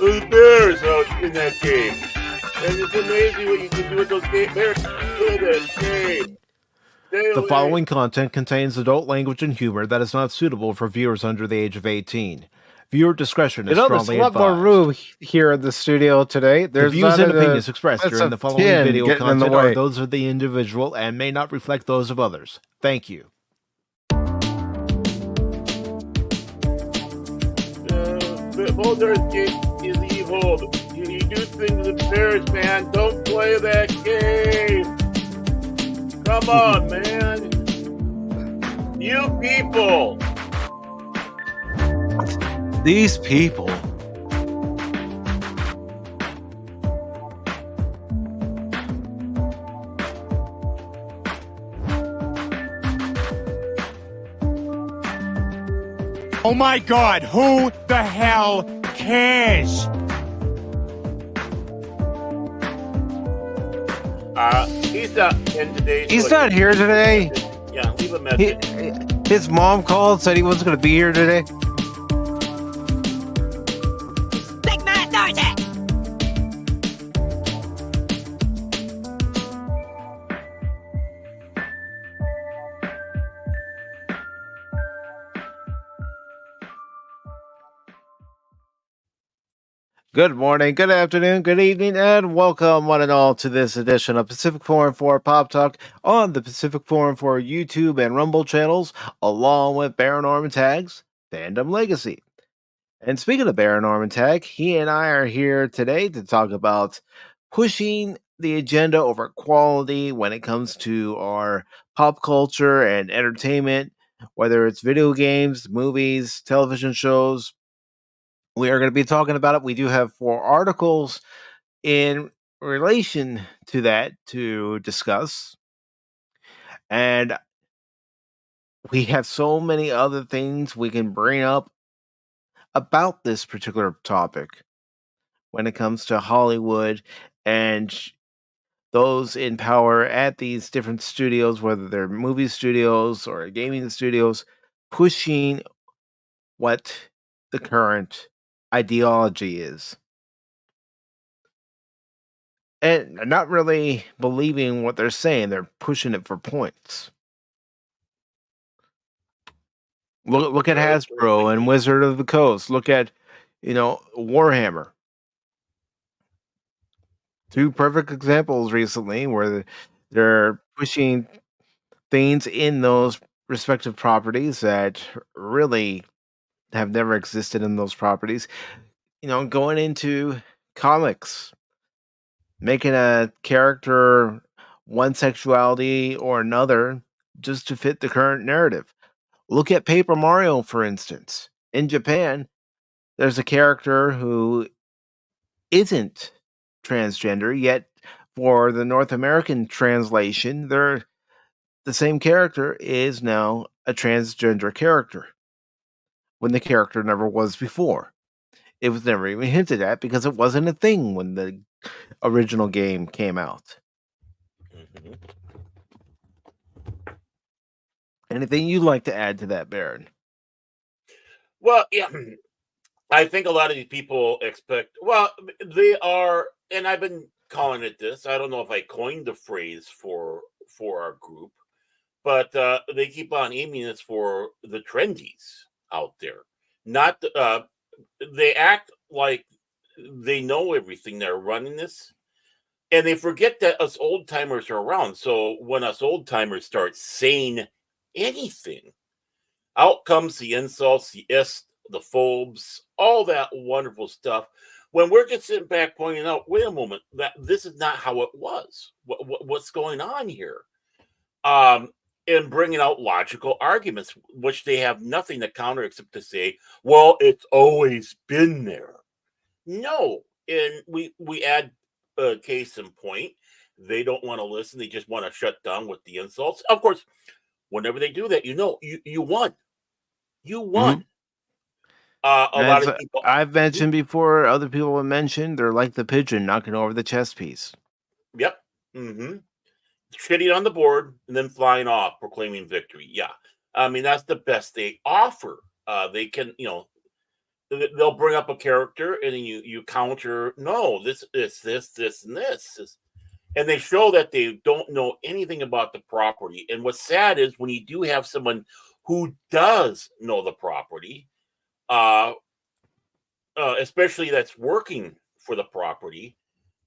Those bears out in that game. And it's amazing what you can do with those bears in this game. The following content contains adult language and humor that is not suitable for viewers under the age of 18. Viewer discretion is strongly there's a lot more room advised. here in the studio today. The There's views not and a opinions expressed sense during of the following tin video getting in the content are way. those of the individual and may not reflect those of others. Thank you. Boulder is evil. You do things with bears, man. Don't play that game. Come on, man. You people. These people. Oh my God, who the hell cares? He's not in today. He's not here today. Yeah, leave a message. His mom called, said he wasn't going to be here today. Big man knows it! Good morning, good afternoon, good evening, and welcome one and all to this edition of Pacific414 Pop Talk on the Pacific414 YouTube and Rumble channels, along with Baron Orman Tagge's Fandom Legacy. And speaking of Baron Orman Tagge, he and I are here today to talk about pushing the agenda over quality when it comes to our pop culture and entertainment, whether it's video games, movies, television shows. We are going to be talking about it. We do have 4 articles in relation to that to discuss. And we have so many other things we can bring up about this particular topic when it comes to Hollywood and those in power at these different studios, whether they're movie studios or gaming studios, pushing what the current ideology is. And not really believing what they're saying. They're pushing it for points. Look at Hasbro and Wizard of the Coast. Look at, Warhammer. 2 perfect examples recently where they're pushing things in those respective properties that really have never existed in those properties. Going into comics, making a character one sexuality or another just to fit the current narrative. Look at Paper Mario, for instance. In Japan, there's a character who isn't transgender, yet for the North American translation, the same character is now a transgender character, when the character never was before. It was never even hinted at because it wasn't a thing when the original game came out. Mm-hmm. Anything you'd like to add to that, Baron? Well, yeah, I think a lot of these people expect, they are, and I've been calling it this. I don't know if I coined the phrase for our group, but they keep on aiming this for the trendies out there. Not they act like they know everything. They're running this, and they forget that us old timers are around. So when us old timers start saying anything, out comes the insults, the phobes, all that wonderful stuff. When we're just sitting back pointing out, wait a moment, that this is not how it was. What's going on here? And bringing out logical arguments, which they have nothing to counter except to say, well, it's always been there. No. And we add a case in point. They don't want to listen. They just want to shut down with the insults. Of course, whenever they do that, you won. You won. Mm-hmm. A lot of people. I've mentioned before, other people have mentioned, they're like the pigeon knocking over the chess piece. Yep. Mm-hmm. Shitting on the board and then flying off, proclaiming victory. Yeah. I mean, that's the best they offer. They can, they'll bring up a character, and then you counter, no, this, and this. And they show that they don't know anything about the property. And what's sad is when you do have someone who does know the property, uh, especially that's working for the property,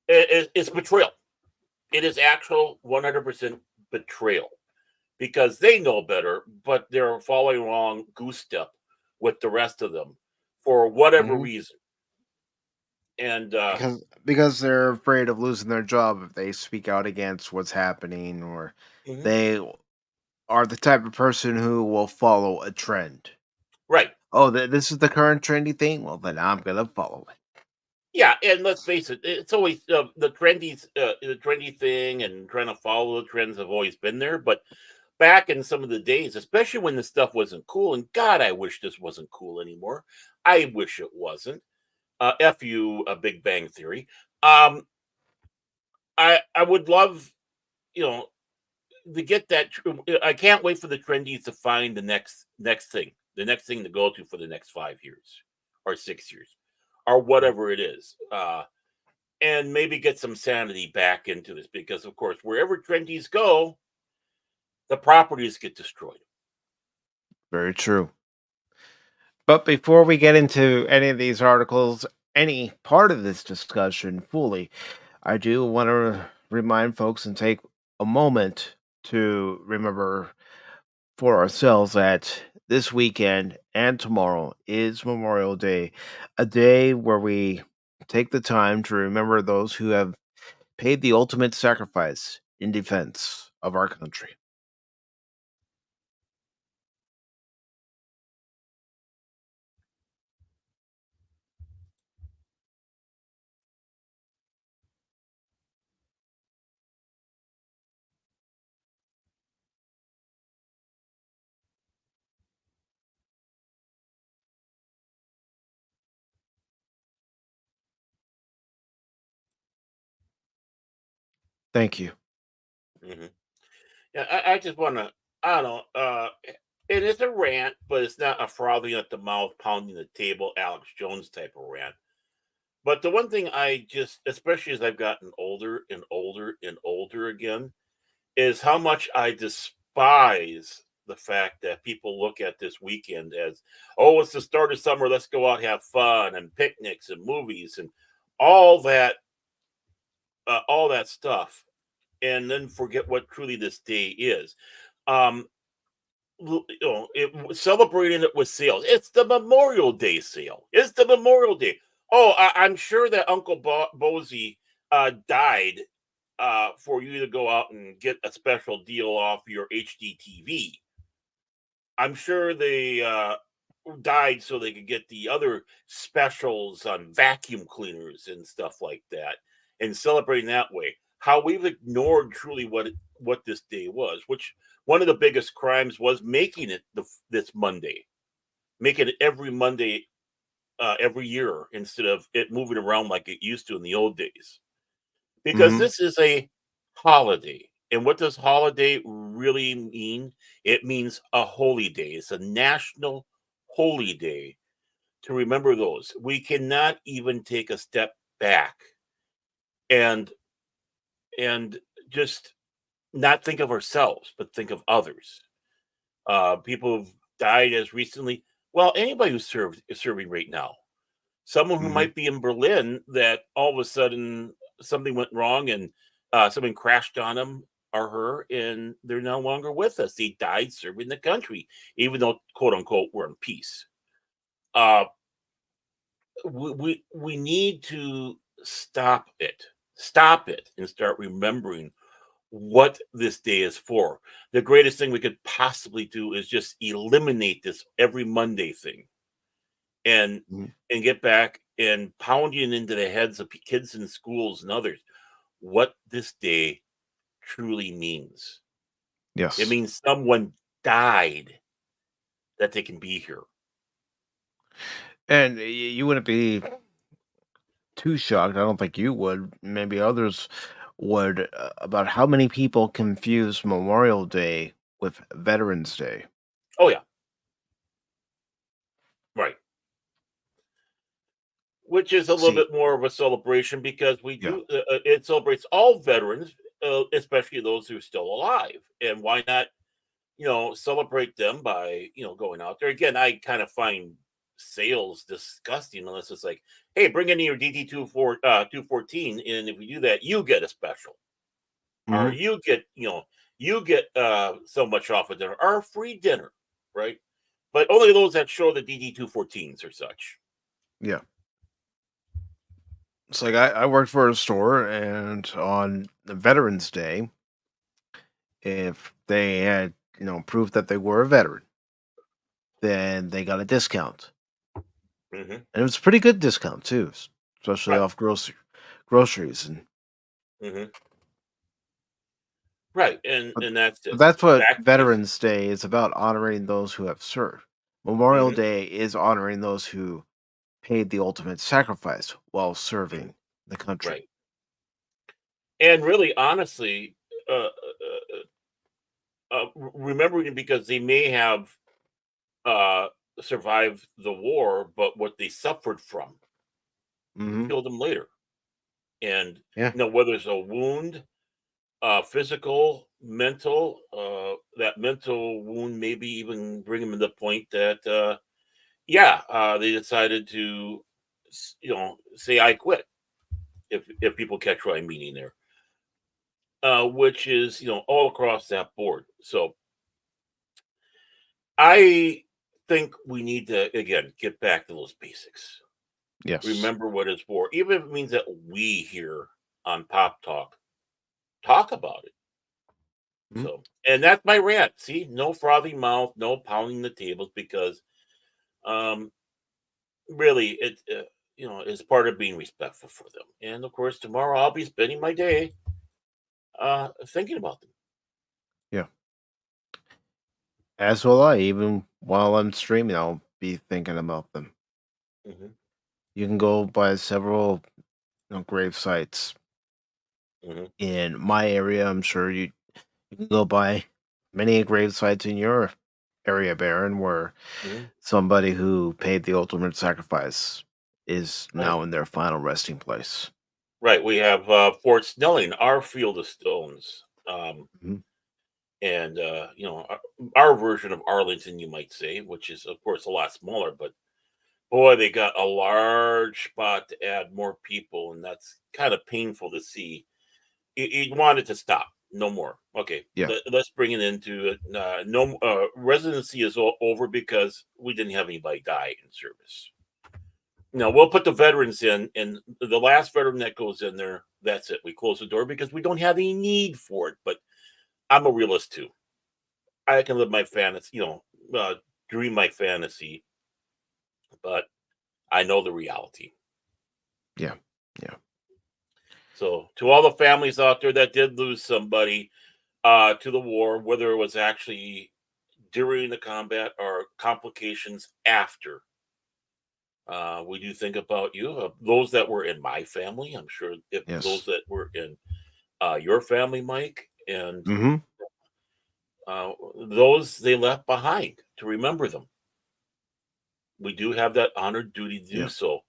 it's betrayal. It is actual 100% betrayal because they know better, but they're following along goose step with the rest of them for whatever Mhm. reason. And Because they're afraid of losing their job if they speak out against what's happening, or mhm, they are the type of person who will follow a trend. right. Oh, this is the current trendy thing. Well, then I'm gonna follow it. Yeah, and let's face it, it's always the trendy thing, and trying to follow the trends have always been there. But back in some of the days, especially when this stuff wasn't cool, and God, I wish this wasn't cool anymore. I wish it wasn't. F you, a Big Bang Theory. Um, I would love, you know, to get that. I can't wait for the trendies to find the next thing to go to for the next 5 years or 6 years or whatever it is. And maybe get some sanity back into this because, of course, wherever trendies go, the properties get destroyed. Very true. But before we get into any of these articles, any part of this discussion fully, I do want to remind folks and take a moment to remember for ourselves that this weekend and tomorrow is Memorial Day, a day where we take the time to remember those who have paid the ultimate sacrifice in defense of our country. Thank you. Hmm. Yeah, I just want to. I don't know. It is a rant, but it's not a frothing at the mouth, pounding the table, Alex Jones type of rant. But the one thing I just, especially as I've gotten older and older and older again, is how much I despise the fact that people look at this weekend as, oh, it's the start of summer. Let's go out, have fun, and picnics and movies and all that, all that stuff, and then forget what truly this day is. Um, celebrating it with sales. It's the Memorial Day sale. It's the Memorial Day. Oh, I'm sure that Uncle Bozy died for you to go out and get a special deal off your HD TV. I'm sure they died so they could get the other specials on vacuum cleaners and stuff like that, and celebrating that way. How we've ignored truly what this day was, which one of the biggest crimes was making it this Monday, making it every Monday every year instead of it moving around like it used to in the old days. Because Hmm. this is a holiday. And what does holiday really mean? It means a holy day. It's a national holy day to remember those. We cannot even take a step back and and just not think of ourselves, but think of others. People who've died as recently. Well, anybody who's is serving right now. Someone who Hmm. might be in Berlin that all of a sudden something went wrong and someone crashed on him or her, and they're no longer with us. They died serving the country, even though quote unquote we're in peace. Uh, we need to stop it, and start remembering what this day is for. The greatest thing we could possibly do is just eliminate this every Monday thing and get back and pounding into the heads of kids in schools and others what this day truly means. It Yes. means someone died that they can be here. And you wouldn't be too shocked. I don't think you would. Maybe others would, about how many people confuse Memorial Day with Veterans Day. Oh yeah, right. which is a little See, bit more of a celebration because we yeah. do it celebrates all veterans, especially those who are still alive. And why not, celebrate them by going out there again? I kind of find sales disgusting unless it's like, hey, bring in your DD 214, and if you do that, you get a special, or Hmm. you get so much off of dinner or a free dinner, right? But only those that show the DD 214s or such. Yeah. It's like I worked for a store, and on the Veterans Day, if they had, proof that they were a veteran, then they got a discount. Hmm. And it was a pretty good discount too, especially Right. off groceries. And Hmm. Right. And but, and that's but it. that's what Back to this. Veterans Day is about, honoring those who have served. Memorial Hmm. Day is honoring those who paid the ultimate sacrifice while Hmm. serving the country. Right. And really, honestly, remembering because they may have uh, survived the war, but what they suffered from Hmm. killed them later. And Yeah. whether it's a wound, physical, mental, that mental wound maybe even bring them to the point that, they decided to, say I quit. If people catch what I'm meaning there, which is all across that board. So I think we need to again get back to those basics. Yes. Remember what it's for, even if it means that we here on Pop talk about it. Mhm. So, and that's my rant. See, no frothy mouth, no pounding the tables, because um, really, it's part of being respectful for them. And of course, tomorrow I'll be spending my day thinking about them. Yeah. As will I. Even while I'm streaming, I'll be thinking about them. Hmm. You can go by several, grave sites Hmm. in my area. I'm sure you can go by many grave sites in your area, Baron, where Hmm. somebody who paid the ultimate sacrifice is Right, now in their final resting place. right. We have Fort Snelling, our field of stones, Mhm. and our version of Arlington, you might say, which is of course a lot smaller, but boy, they got a large spot to add more people, and that's kind of painful to see. You want it to stop, no more. Okay, Yeah. let's bring it into it. No, residency is over because we didn't have anybody die in service. No, we'll put the veterans in, and the last veteran that goes in there, that's it. We close the door because we don't have any need for it. But I'm a realist too. I can live my fantasy, dream my fantasy, but I know the reality. Yeah. Yeah. So, to all the families out there that did lose somebody to the war, whether it was actually during the combat or complications after, we do think about you. Those that were in my family, I'm sure if those Yes. that were in your family, Mike, and Hmm. uh, those they left behind to remember them. We do have that honored duty to do Yeah. so,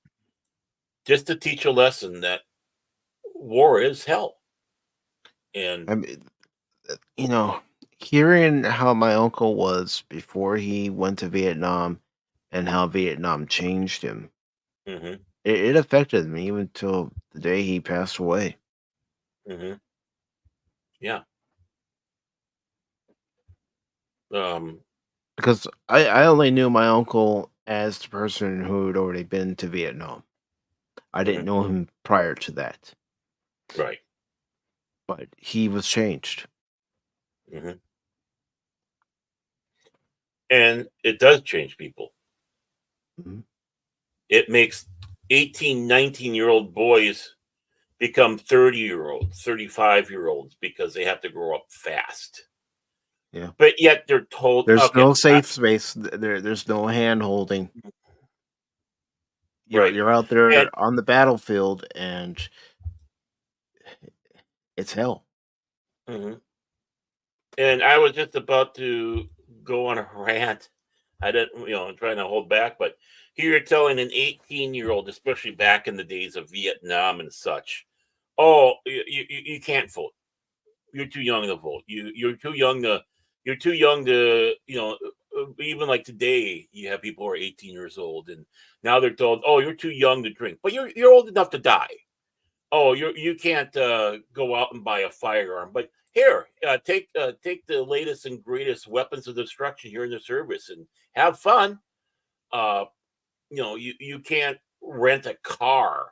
just to teach a lesson that war is hell. And I mean, you know, hearing how my uncle was before he went to Vietnam and how Vietnam changed him, hmm. it affected me even till the day he passed away. Hmm. Yeah. Um, Because I only knew my uncle as the person who had already been to Vietnam. I didn't mhm, know him prior to that, right. but he was changed. Hmm. And it does change people. Mhm. It makes 18, 19-year-old boys become 30-year-olds, 35-year-olds because they have to grow up fast. Yeah. But yet they're told, There's okay, no safe space. There's no hand holding. You're right. you're out And there on the battlefield, and it's hell. mhm. And I was just about to go on a rant I didn't, I'm trying to hold back, but here you're telling an 18-year-old, especially back in the days of Vietnam and such, oh, you can't vote. You're too young to vote. You're too young to, even like today, you have people who are 18 years old, and now they're told, oh, you're too young to drink, but you're old enough to die. Oh, you can't go out and buy a firearm, but here, take the latest and greatest weapons of destruction here in the service and have fun. Uh, you can't rent a car,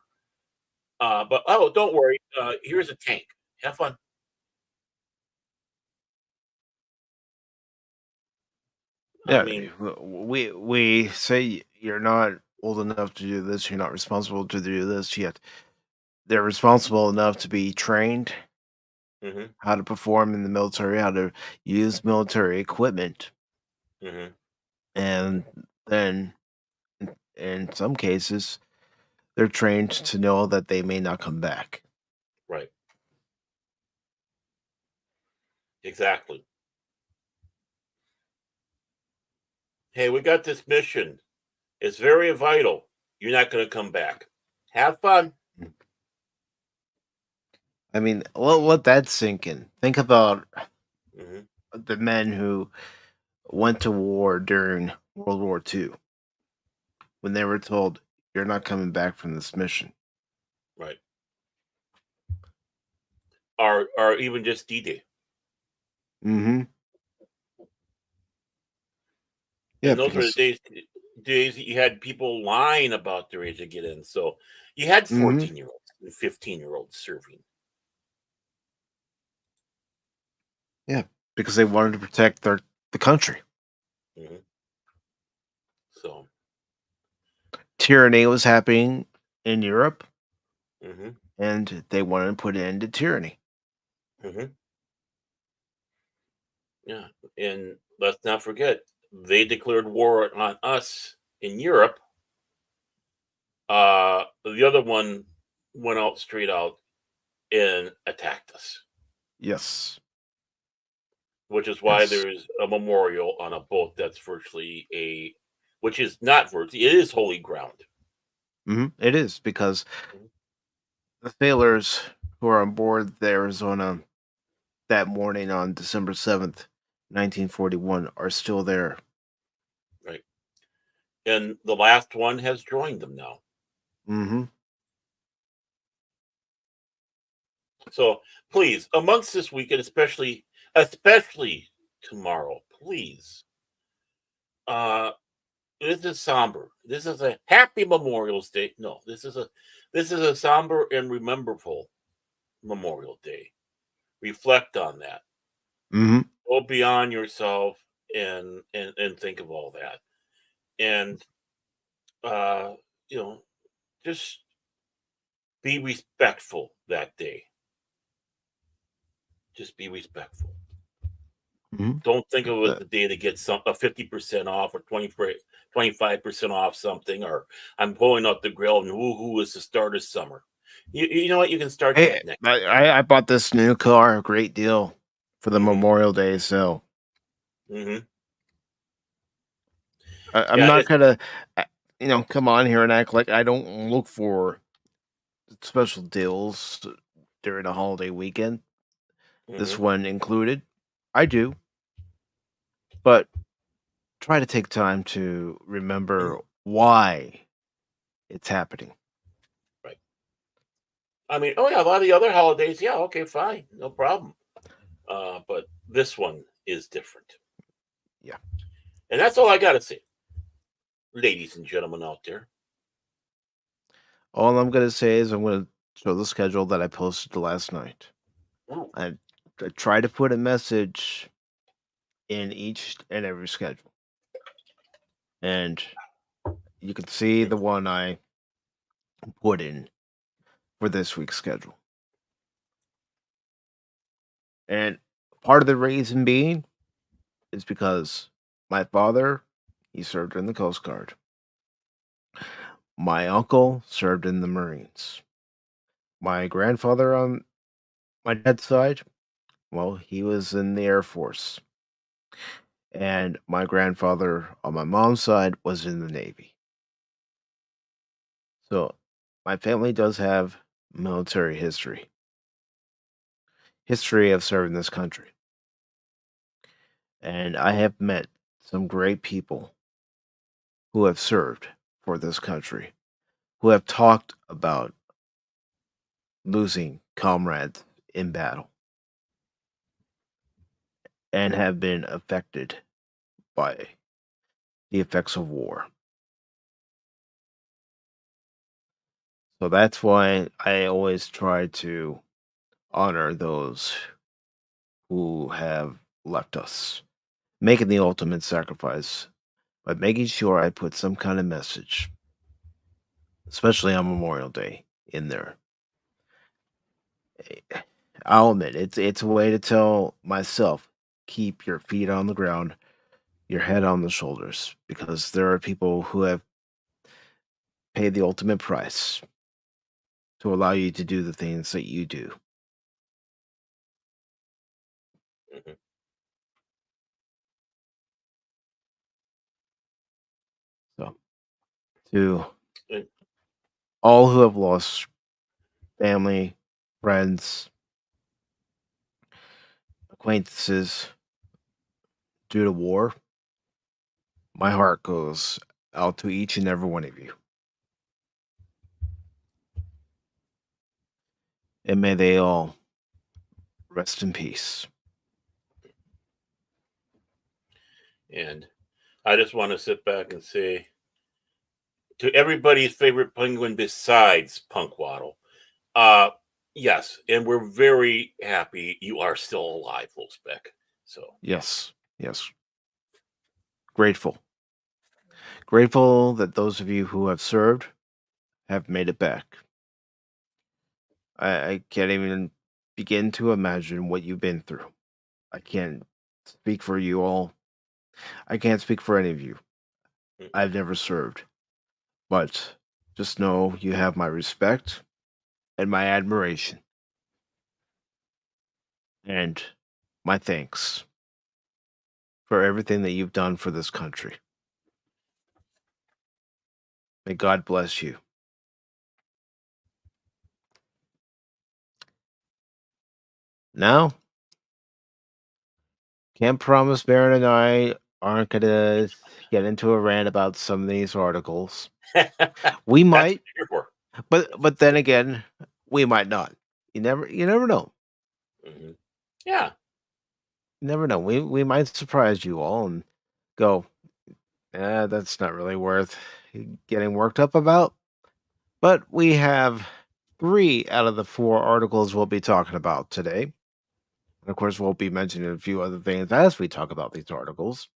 but oh, don't worry. Here's a tank. Have fun. I Yeah, mean, we say you're not old enough to do this, you're not responsible to do this, yet they're responsible enough to be trained hmm how to perform in the military, how to use military equipment, hmm and then in some cases they're trained to know that they may not come back. right, exactly. Hey, we got this mission. It's very vital. You're not going to come back. Have fun. I mean, let that sink in. Think about hmm the men who went to war during World War II when they were told, "You're not coming back from this mission." Right. Or even just D-Day. Mm-hmm. Yeah, And those were the because days that you had people lying about their age to get in. So you had mm-hmm. 14-year-olds and 15-year-olds serving. Yeah, because they wanted to protect the country. hmm So, Tyranny was happening in Europe, hmm and they wanted to put an end to tyranny. hmm yeah. And let's not forget, they declared war on us in Europe. The other one went out straight out and attacked us, Yes, which is why yes, there's a memorial on a boat that's which is not virtually, it is holy ground. it is because Mhm. the sailors who are on board the Arizona that morning on December 7th, 1941, are still there. Right. And the last one has joined them now. Mm-hmm. So please, amongst this weekend, especially tomorrow, please. Uh this is somber. This is a happy Memorial Day. No, this is a somber and rememberful Memorial Day. Reflect on that. Mm-hmm. Go beyond yourself and think of all that. And uh, you know, just be respectful that day. Just be respectful. Mm-hmm. Don't think of it as the day to get some a 50% off or 25% off something, or I'm pulling out the grill and woohoo, it's the start of summer. You know what? You can start Hey, that next. I bought this new car, a great deal for the hmm Memorial Day sale. hmm I'm Yeah, not gonna, uh, come on here and act like I don't look for special deals during a holiday weekend. This hmm one included. I do, but try to take time to remember why it's happening. right. I mean, oh yeah, a lot of the other holidays, yeah, okay, fine, no problem. But this one is different, Yeah. and that's all I got to say, ladies and gentlemen out there. All I'm gonna say is I'm gonna show the schedule that I posted last night. Ooh, I, I try to put a message in each and every schedule, and you can see the one I put in for this week's schedule. And part of the reason being is because my father, he served in the Coast Guard. My uncle served in the Marines. My grandfather on my dad's side, well, he was in the Air Force. And my grandfather on my mom's side was in the Navy. So my family does have military history of serving this country. And I have met some great people who have served for this country, who have talked about losing comrades in battle and have been affected by the effects of war. So that's why I always try to honor those who have left us, making the ultimate sacrifice by making sure I put some kind of message, especially on Memorial Day, in there. Eh, I'll admit it's a way to tell myself, keep your feet on the ground, your head on the shoulders, because there are people who have paid the ultimate price to allow you to do the things that you do. Mhm. So, to And- all who have lost family, friends, acquaintances due to war, my heart goes out to each and every one of you. And may they all rest in peace. And I just want to sit back and say to everybody's favorite penguin besides Punk Waddle, uh, yes, and we're very happy you are still alive, Wolfsbeck. So Yes, yes. Grateful. Grateful that those of you who have served have made it back. I can't even begin to imagine what you've been through. I can't speak for you all. I can't speak for any of you. I've never served. But just know you have my respect and my admiration and my thanks for everything that you've done for this country. May God bless you. Now, can't promise Baron and I aren't going to get into a rant about some of these articles. We that's might, what you're for. but then again, we might not. You never know. Hmm. Yeah. You never know. We might surprise you all and go, that's not really worth getting worked up about. But we have 3 out of the 4 articles we'll be talking about today. And of course, we'll be mentioning a few other things as we talk about these articles.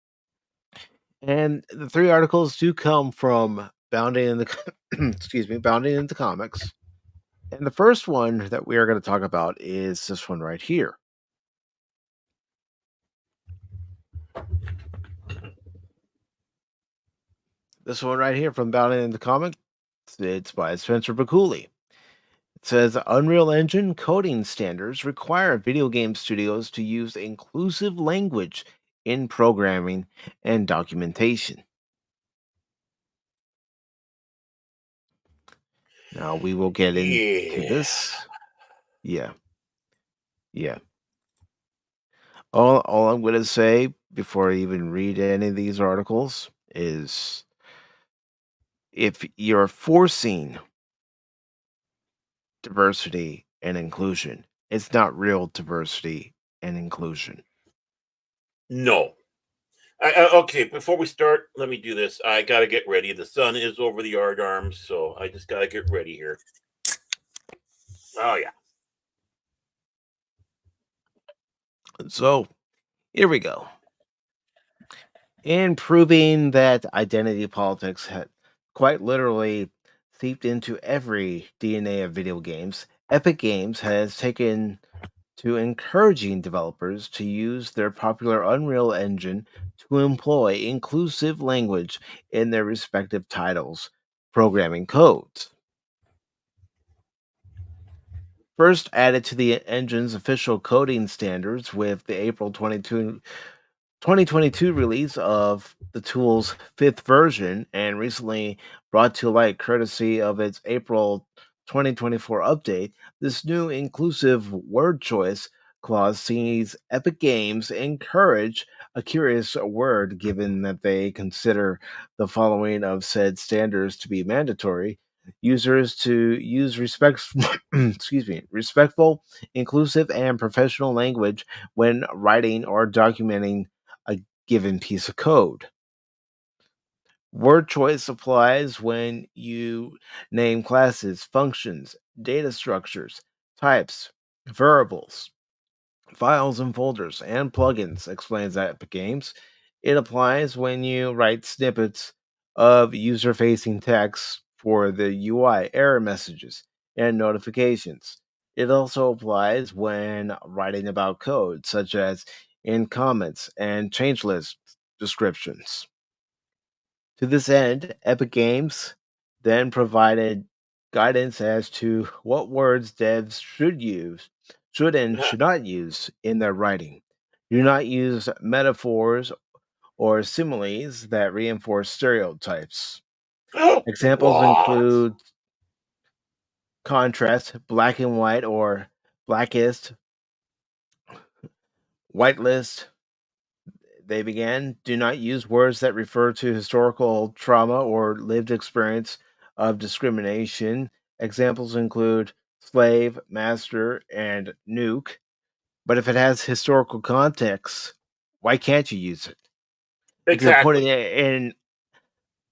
And the 3 articles do come from Bounding in the excuse me, Bounding into Comics. And the first one that we are going to talk about is this one right here. This one right here from Bounding into Comics. It's by Spencer Bakuli. It says Unreal Engine coding standards require video game studios to use inclusive language in programming and documentation. Now we will get into Yeah. this. Yeah. Yeah. All I'm going to say before I even read any of these articles is if you're forcing diversity and inclusion, it's not real diversity and inclusion. No. Okay, before we start, let me do this. I got to get ready. The sun is over the yard arms, so I just got to get ready here. Oh, yeah. So here we go. In proving that identity politics had quite literally seeped into every DNA of video games, Epic Games has taken to encouraging developers to use their popular Unreal Engine to employ inclusive language in their respective titles' programming codes. First added to the engine's official coding standards with the April 22 2022 release of the tool's fifth version and recently brought to light courtesy of its April 2024 update, this new inclusive word choice clause sees Epic Games encourage a curious word given that they consider the following of said standards to be mandatory. Users to use respectful, inclusive, and professional language when writing or documenting a given piece of code. Word choice applies when you name classes, functions, data structures, types, variables, files and folders, and plugins, explains Epic Games. It applies when you write snippets of user facing text for the UI, error messages, and notifications. It also applies when writing about code, such as in comments and change list descriptions. To this end, Epic Games then provided guidance as to what words devs should and should not use in their writing. Do not use metaphors or similes that reinforce stereotypes. Examples What? include contrast, black and white, or blackest, whitelist. They began, do not use words that refer to historical trauma or lived experience of discrimination. Examples include slave, master, and nuke. But if it has historical context, why can't you use it? If you're putting Exactly. it in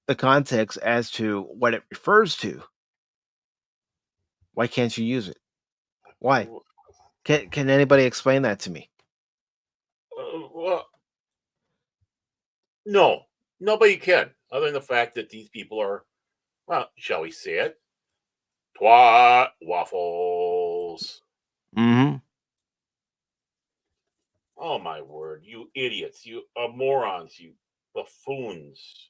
the context as to what it refers to, why can't you use it? Why? Can anybody explain that to me? Well, no, nobody can, other than the fact that these people are, well, shall we say it, twat waffles. Mm-hmm. Oh my word, you idiots, you morons, you buffoons.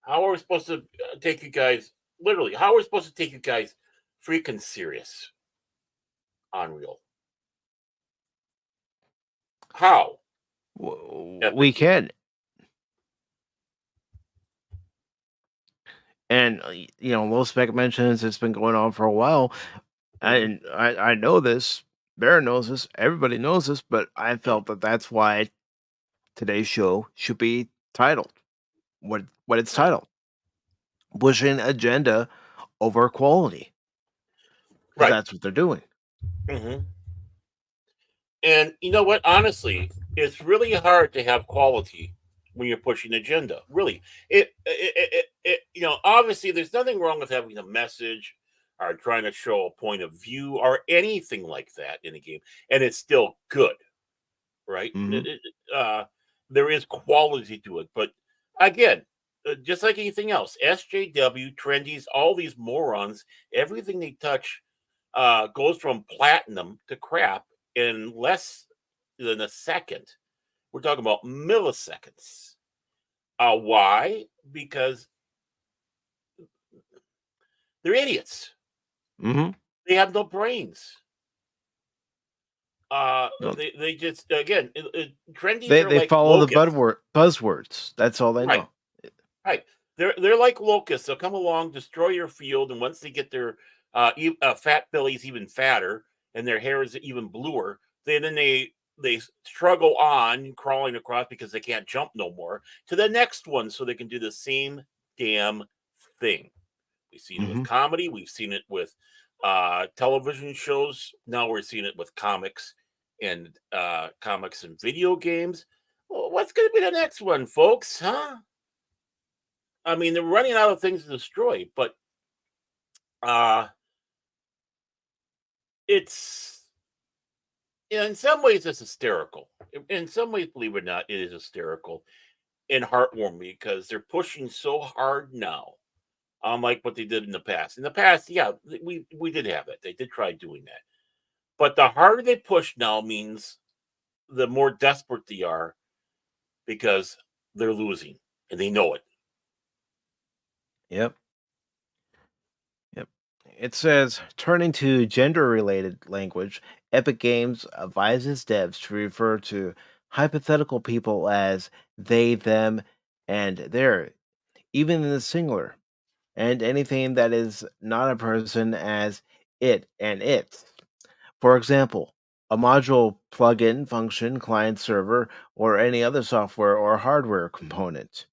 How are we supposed to take you guys, literally, how are we supposed to take you guys freaking serious? Unreal. How? We Epic Games. can. And low spec mentions it's been going on for a while. Mhm. And I know this. Bear knows this. Everybody knows this. But I felt that that's why today's show should be titled what it's titled: pushing agenda over quality, because Right. that's what they're doing. Hmm. And you know what? Honestly, it's really hard to have quality when you're pushing agenda. Really, obviously, there's nothing wrong with having a message or trying to show a point of view or anything like that in a game, and it's still good, right? Hmm. There is quality to it, but again, just like anything else, SJW, trendies, all these morons, everything they touch goes from platinum to crap in less than a second. We're talking about milliseconds. Why? Because they're idiots. Hmm. They have no brains. No, They just again, trendies they are they like follow the locusts, buzzwords. That's all they right? know. Right. They're like locusts. They'll come along, destroy your field, and once they get their fat bellies even fatter and their hair is even bluer, then they struggle on crawling across because they can't jump no more to the next one, so they can do the same damn thing. We've seen it with Hmm. comedy. We've seen it with television shows. Now we're seeing it with comics and video games. Well, what's going to be the next one, folks? Huh? I mean, they're running out of things to destroy, but uh it's in some ways it's hysterical. In some ways, believe it or not, it is hysterical and heartwarming because they're pushing so hard now, unlike what they did in the past. In the past, yeah, we did have that. They did try doing that, but the harder they push now means the more desperate they are because they're losing and they know it. Yep. Yep. It says turning to gender related language, Epic Games advises devs to refer to hypothetical people as they, them, and their, even in the singular, and anything that is not a person as it and its. For example, a module, plugin, function, client server, or any other software or hardware component.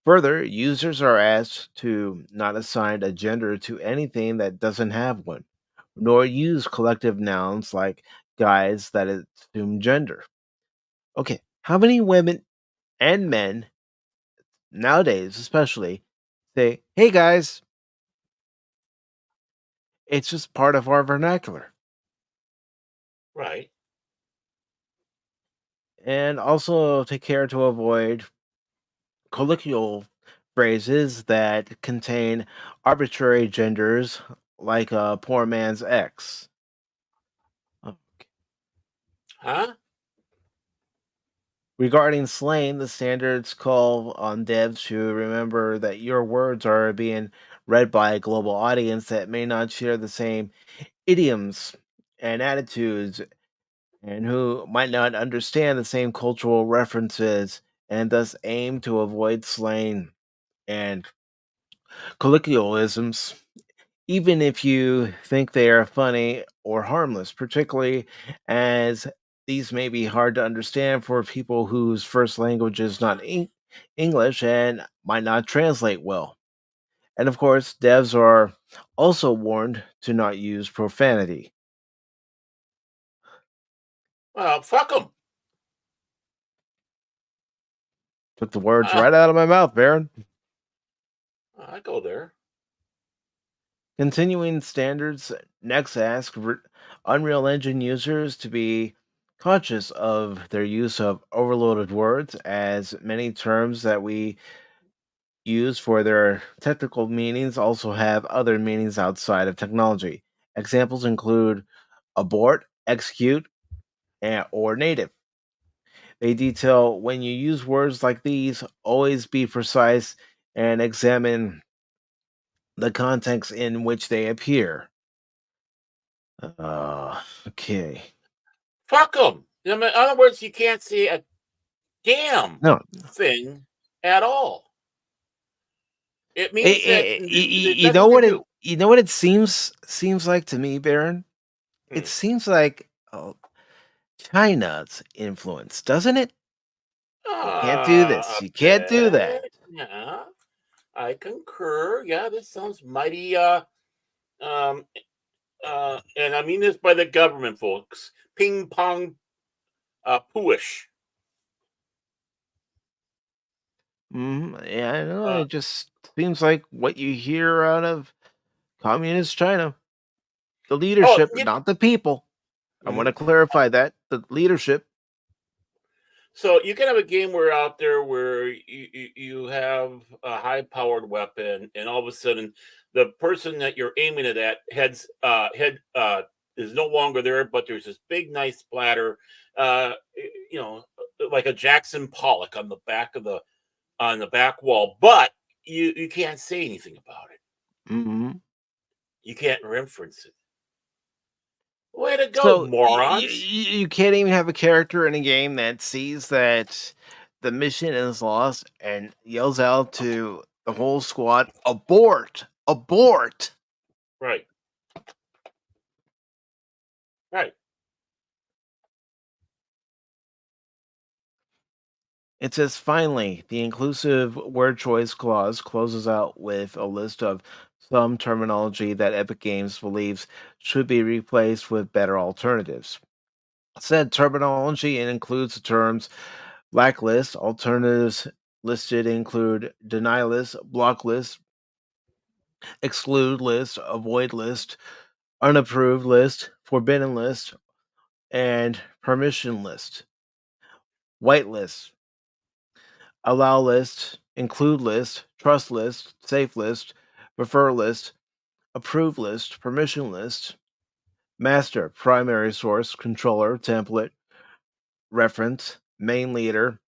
Further, users are asked to not assign a gender to anything that doesn't have one, nor use collective nouns like guys that assume gender. Okay, how many women and men, nowadays especially, say, hey guys? It's just part of our vernacular. Right. And also take care to avoid colloquial phrases that contain arbitrary genders like a poor man's ex. Oh, Huh? regarding slang, the standards call on devs to remember that your words are being read by a global audience that may not share the same idioms and attitudes and who might not understand the same cultural references and thus aim to avoid slang and colloquialisms, even if you think they are funny or harmless, particularly as these may be hard to understand for people whose first language is not English and might not translate well. And of course, devs are also warned to not use profanity. Well, fuck them. Took the words right out of my mouth, Baron. I go there. Continuing standards next ask Unreal Engine users to be conscious of their use of overloaded words, as many terms that we use for their technical meanings also have other meanings outside of technology. Examples include abort, execute, or native. They detail when you use words like these, always be precise and examine the context in which they appear. Okay. Fuck them. In other words, you can't see a damn No, thing at all. It Eh, means that eh, it's you know nothing to what it do. you know what it seems like to me, Baron? It Hmm. seems like China's influence, doesn't it? You can't do this. A You can't do that. bit. Yeah, I concur. Yeah, this sounds mighty um and I mean this by the government folks. Ping pong pooish. Yeah, I know. Uh It just seems like what you hear out of communist China. The oh, leadership, you not the people. I want to mhm. clarify that. The leadership. So you can have a game where out there where you have a high powered weapon, and all of a sudden the person that you're aiming it at head is no longer there, but there's this big nice splatter, you know, like a Jackson Pollock on the back of the on the back wall, but you can't say anything about it. hmm You can't reference it. Way to go, So morons! you can't even have a character in a game that sees that the mission is lost and yells out to the whole squad, "Abort! Abort!" Right, right. It says finally, the inclusive word choice clause closes out with a list of some terminology that Epic Games believes should be replaced with better alternatives. Said terminology includes the terms blacklist, alternatives listed include deny list, block list, exclude list, avoid list, unapproved list, forbidden list, and permission list. Whitelist, allow list, include list, trust list, safe list, prefer list, approve list, permission list, master, primary source, controller, template, reference, main leader,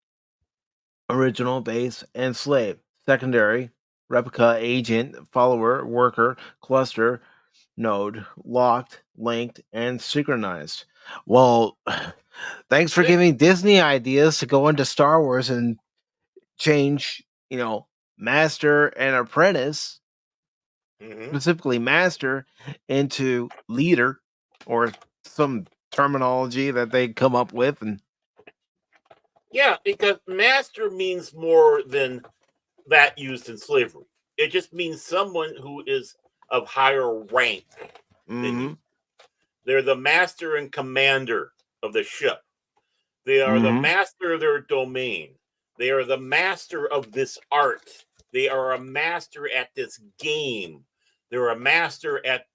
original, base, and slave, secondary, replica, agent, follower, worker, cluster, node, locked, linked, and synchronized. Well, thanks for See? giving Disney ideas to go into Star Wars and change, master and apprentice, Mhm. specifically master, into leader, or some terminology that they come up with. And Yeah, because master means more than that used in slavery. It just means someone who is of higher rank than you. mm-hmm, They're the master and commander of the ship. They are the mm-hmm, master of their domain. They are the master of this art. They are a master at this game. They're a master at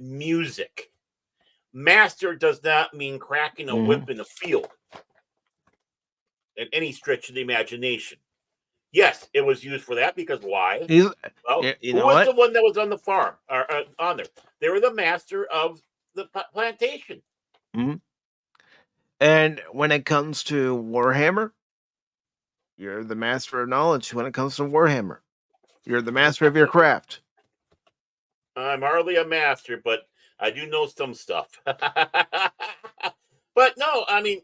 music. Master does not mean cracking a mm-hmm. whip in a field in any stretch of the imagination. Yes, it was used for that because why? He's, Well, you who know was what? the one that was on the farm or on there? They were the master of the plantation. Mhm. And when it comes to Warhammer, you're the master of knowledge. When it comes to Warhammer, you're the master of your craft. I'm hardly a master, but I do know some stuff. But no, I mean,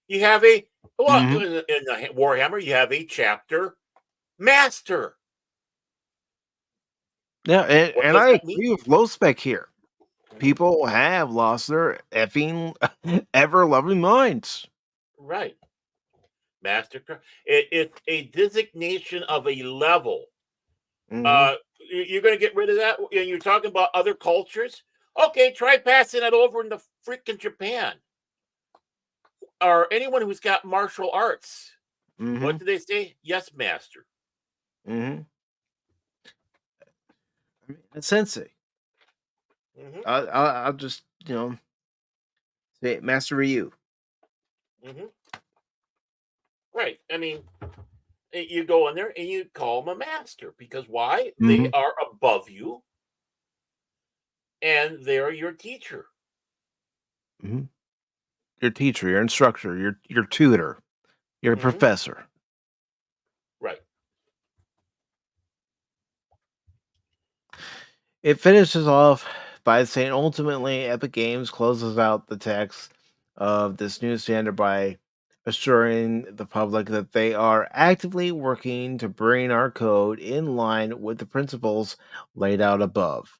you have a well Mm-hmm. in the Warhammer, you have a chapter master. Yeah, and, What and does I that mean? agree with low spec here. People have lost their effing ever loving minds. Right, master. It's a designation of a level. Mm-hmm. You're going to get rid of that. You're talking about other cultures. Okay, try passing it over into freaking Japan or anyone who's got martial arts. Mm-hmm. What do they say? Yes, master. Mm-hmm. Sensei. Hmm. I'll just say Master Ryu. Hmm. Right. I mean, you go in there and you call them a master because why? Mm-hmm. They are above you and they're your teacher. Mm-hmm. Your teacher, your instructor, your tutor, your Hmm. professor. Right. It finishes off by saying ultimately Epic Games closes out the text of this new standard by assuring the public that they are actively working to bring our code in line with the principles laid out above.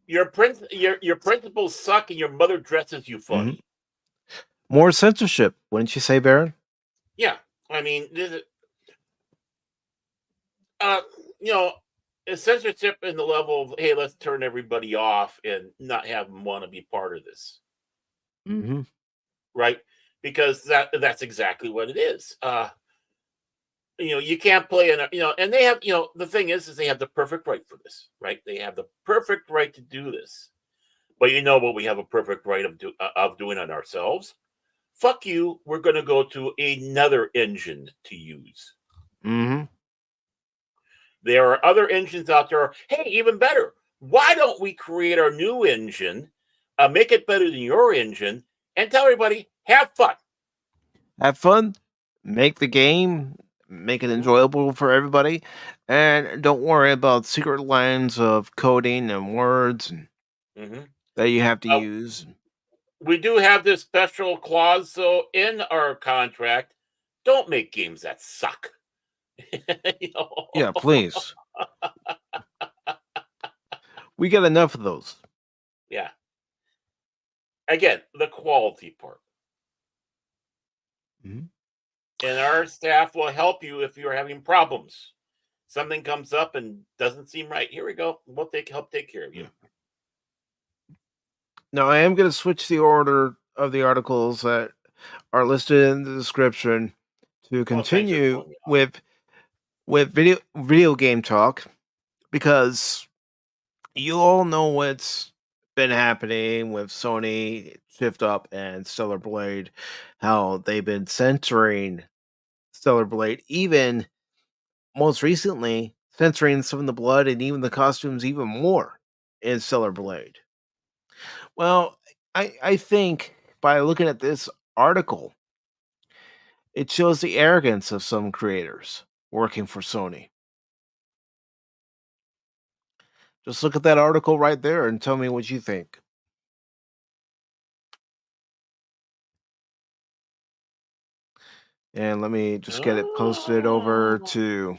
Your principles suck and your mother dresses you Mhm. funny. More censorship, wouldn't you say, Baron? Yeah. I mean, uh, you know, censorship in the level of hey, let's turn everybody off and not have them want to be part of this, Mm-hmm. right? Because that's exactly what it is. You can't play in a, and they have, the thing is they have the perfect right for this, right? They have the perfect right to do this. But you know what we have a perfect right of doing it ourselves? Fuck you, we're going to go to another engine to use. Mm-hmm. There are other engines out there. Hey, even better. Why don't we create our new engine, make it better than your engine, and tell everybody, have fun? Have fun, make the game, make it Mm-hmm. enjoyable for everybody, and don't worry about secret lines of coding and words Mm-hmm. that you have to Uh, use. we do have this special clause, so in our contract, don't make games that suck. you know? Yeah, please. We get enough of those. Yeah. Again, the quality part. Mhm. And our staff will help you if you're having problems. Something comes up and doesn't seem right. Here we go. We'll help take care of you. Now, I am going to switch the order of the articles that are listed in the description to Oh, thanks for continue throwing me off. with video game talk, because you all know what's been happening with Sony, Shift Up, and Stellar Blade, how they've been censoring Stellar Blade, even most recently censoring some of the blood and even the costumes even more in Stellar Blade. Well, I think by looking at this article, it shows the arrogance of some creators working for Sony. Just look at that article right there and tell me what you think. And let me just get it posted over to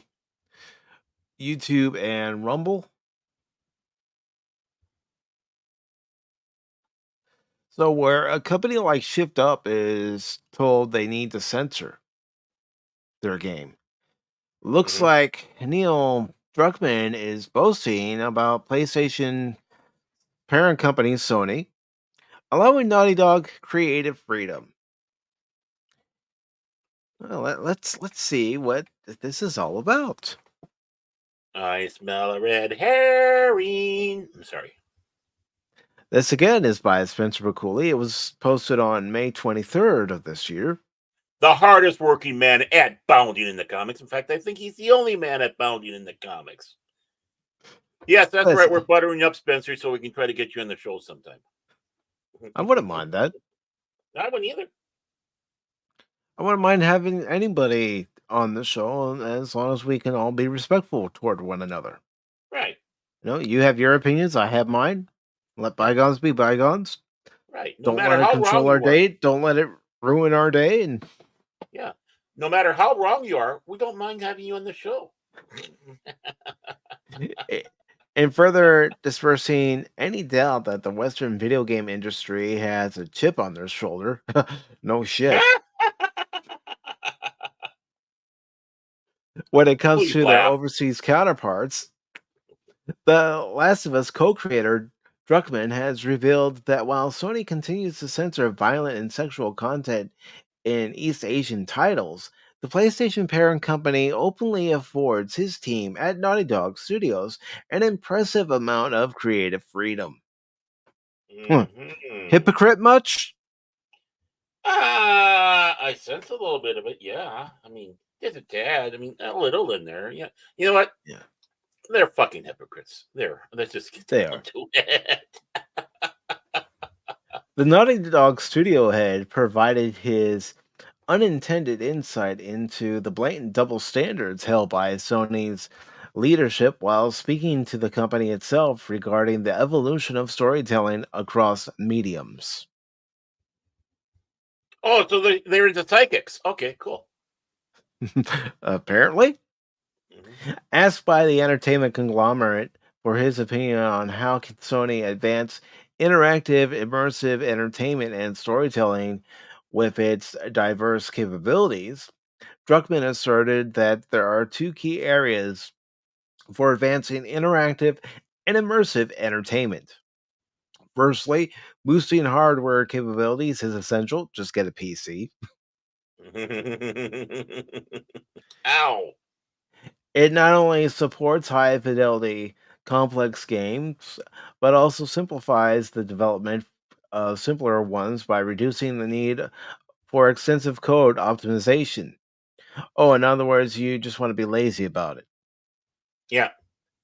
YouTube and Rumble. So, where a company like Shift Up is told they need to censor their game, looks Mhm. like Neil Druckmann is boasting about PlayStation parent company Sony allowing Naughty Dog creative freedom. Well, let's see what this is all about. I smell a red herring. I'm sorry. This again is by Spencer McCooley. It was posted on May 23rd of this year. The hardest working man at bounding in the comics. In fact, I think he's the only man at bounding in the comics. Yes, that's right. We're Listen, buttering up, Spencer, so we can try to get you on the show sometime. I wouldn't mind that. I wouldn't either. I wouldn't mind having anybody on the show as long as we can all be respectful toward one another. Right. You have your opinions, I have mine. Let bygones be bygones. Right. No Don't matter let it how control wrong our you are. day. Don't let it ruin our day. And Yeah. No matter how wrong you are, we don't mind having you on the show. and further dispersing any doubt that the Western video game industry has a chip on their shoulder. No shit. When it comes Please to their laugh. overseas counterparts, the Last of Us co-creator Druckmann has revealed that while Sony continues to censor violent and sexual content in East Asian titles, the PlayStation parent company openly affords his team at Naughty Dog Studios an impressive amount of creative freedom. Mm-hmm. Hypocrite much? I sense a little bit of it. Yeah. I mean, just a tad. I mean, a little in there. Yeah. You know what? Yeah, They're fucking hypocrites. Let's just get they down are. to it. The Naughty Dog studio head provided his unintended insight into the blatant double standards held by Sony's leadership while speaking to the company itself regarding the evolution of storytelling across mediums. Oh, so they're into psychics. Okay, cool. Apparently, Hmm. asked by the entertainment conglomerate for his opinion on how can Sony advance interactive, immersive entertainment and storytelling with its diverse capabilities, Druckmann asserted that there are two key areas for advancing interactive and immersive entertainment. Firstly, boosting hardware capabilities is essential. Just get a PC. Ow. It not only supports high fidelity, complex games, but also simplifies the development of simpler ones by reducing the need for extensive code optimization. Oh, in other words, you just want to be lazy about it. Yeah.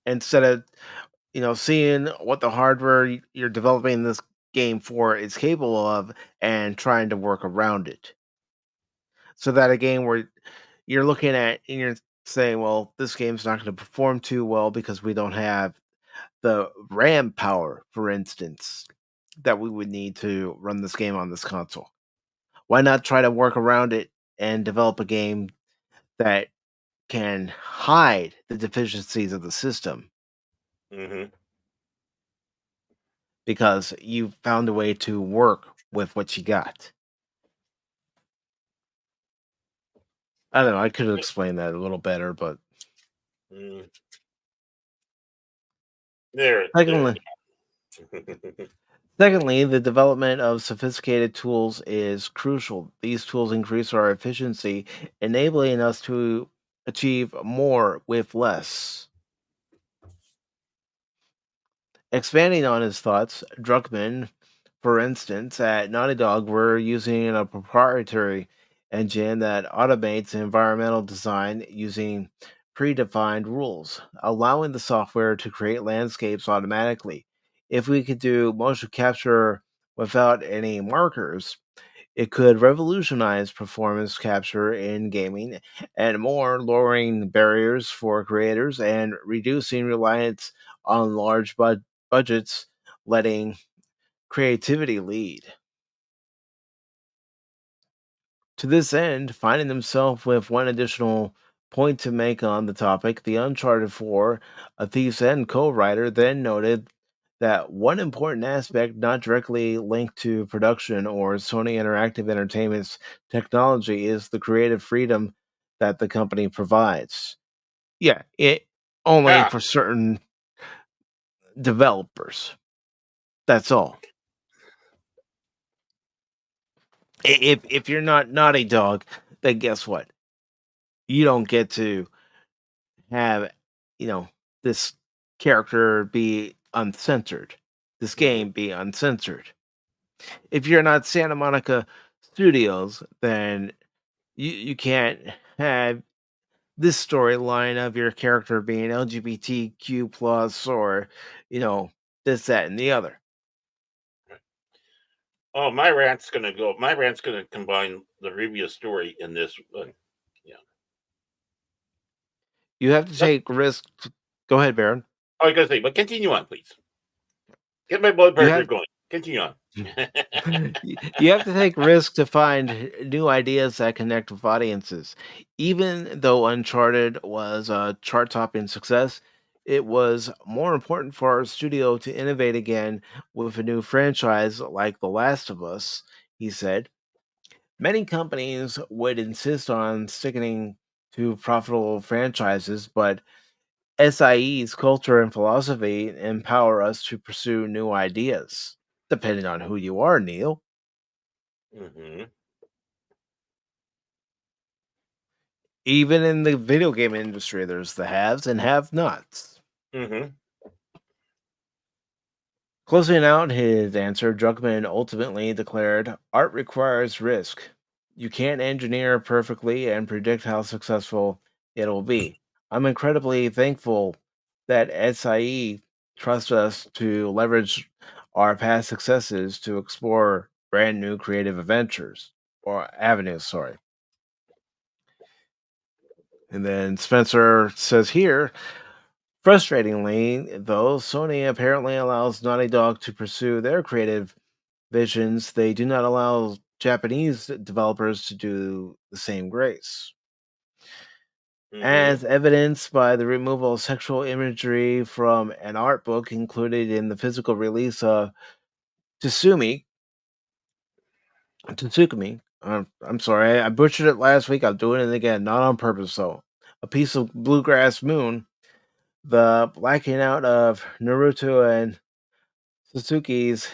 Instead of seeing what the hardware you're developing this game for is capable of and trying to work around it. So that a game where you're looking at and you're saying, well, this game's not going to perform too well because we don't have the RAM power, for instance, that we would need to run this game on this console. Why not try to work around it and develop a game that can hide the deficiencies of the system Hmm. because you found a way to work with what you got? I don't know. I could have explained that a little better, but Mm. There. secondly, Yeah. secondly, the development of sophisticated tools is crucial. These tools increase our efficiency, enabling us to achieve more with less. Expanding on his thoughts, Druckmann, for instance, at Naughty Dog, were using a proprietary engine that automates environmental design using predefined rules, allowing the software to create landscapes automatically. If we could do motion capture without any markers, it could revolutionize performance capture in gaming and more, lowering barriers for creators and reducing reliance on large budgets, letting creativity lead. To this end, finding himself with one additional point to make on the topic, the Uncharted 4, A Thief's End co writer then noted that one important aspect not directly linked to production or Sony Interactive Entertainment's technology is the creative freedom that the company provides. Yeah, it only Yeah. for certain developers. That's all. If you're not Naughty Dog, then guess what? You don't get to have, this character be uncensored, this Hmm. game be uncensored. If you're not Santa Monica Studios, then you can't have this storyline of your character being LGBTQ plus or, this, that, and the other. Oh, my rant's gonna go. My rant's gonna combine the previous story in this. Yeah. You have to That's take risks. Go ahead, Baron. all I gotta say. But continue on, please. Get my blood You pressure have going. Continue on. you have to take risks to find new ideas that connect with audiences. Even though Uncharted was a chart topping success, it was more important for our studio to innovate again with a new franchise like The Last of Us, he said. Many companies would insist on sticking to profitable franchises, but SIE's culture and philosophy empower us to pursue new ideas, depending on who you are, Neil. Hmm. Even in the video game industry, there's the haves and have nots. Hmm. Closing out his answer, Druckmann ultimately declared art requires risk. You can't engineer perfectly and predict how successful it'll be. I'm incredibly thankful that SIE trusts us to leverage our past successes to explore brand new creative adventures or avenues, sorry. And then Spencer says here, frustratingly, though, Sony apparently allows Naughty Dog to pursue their creative visions. They do not allow Japanese developers to do the same grace. Hmm. As evidenced by the removal of sexual imagery from an art book included in the physical release of Tsukumi. Tsukumi. I'm sorry, I butchered it last week. I'm doing it again, not on purpose, though. A piece of Bluegrass Moon. The blacking out of Naruto and Sasuke's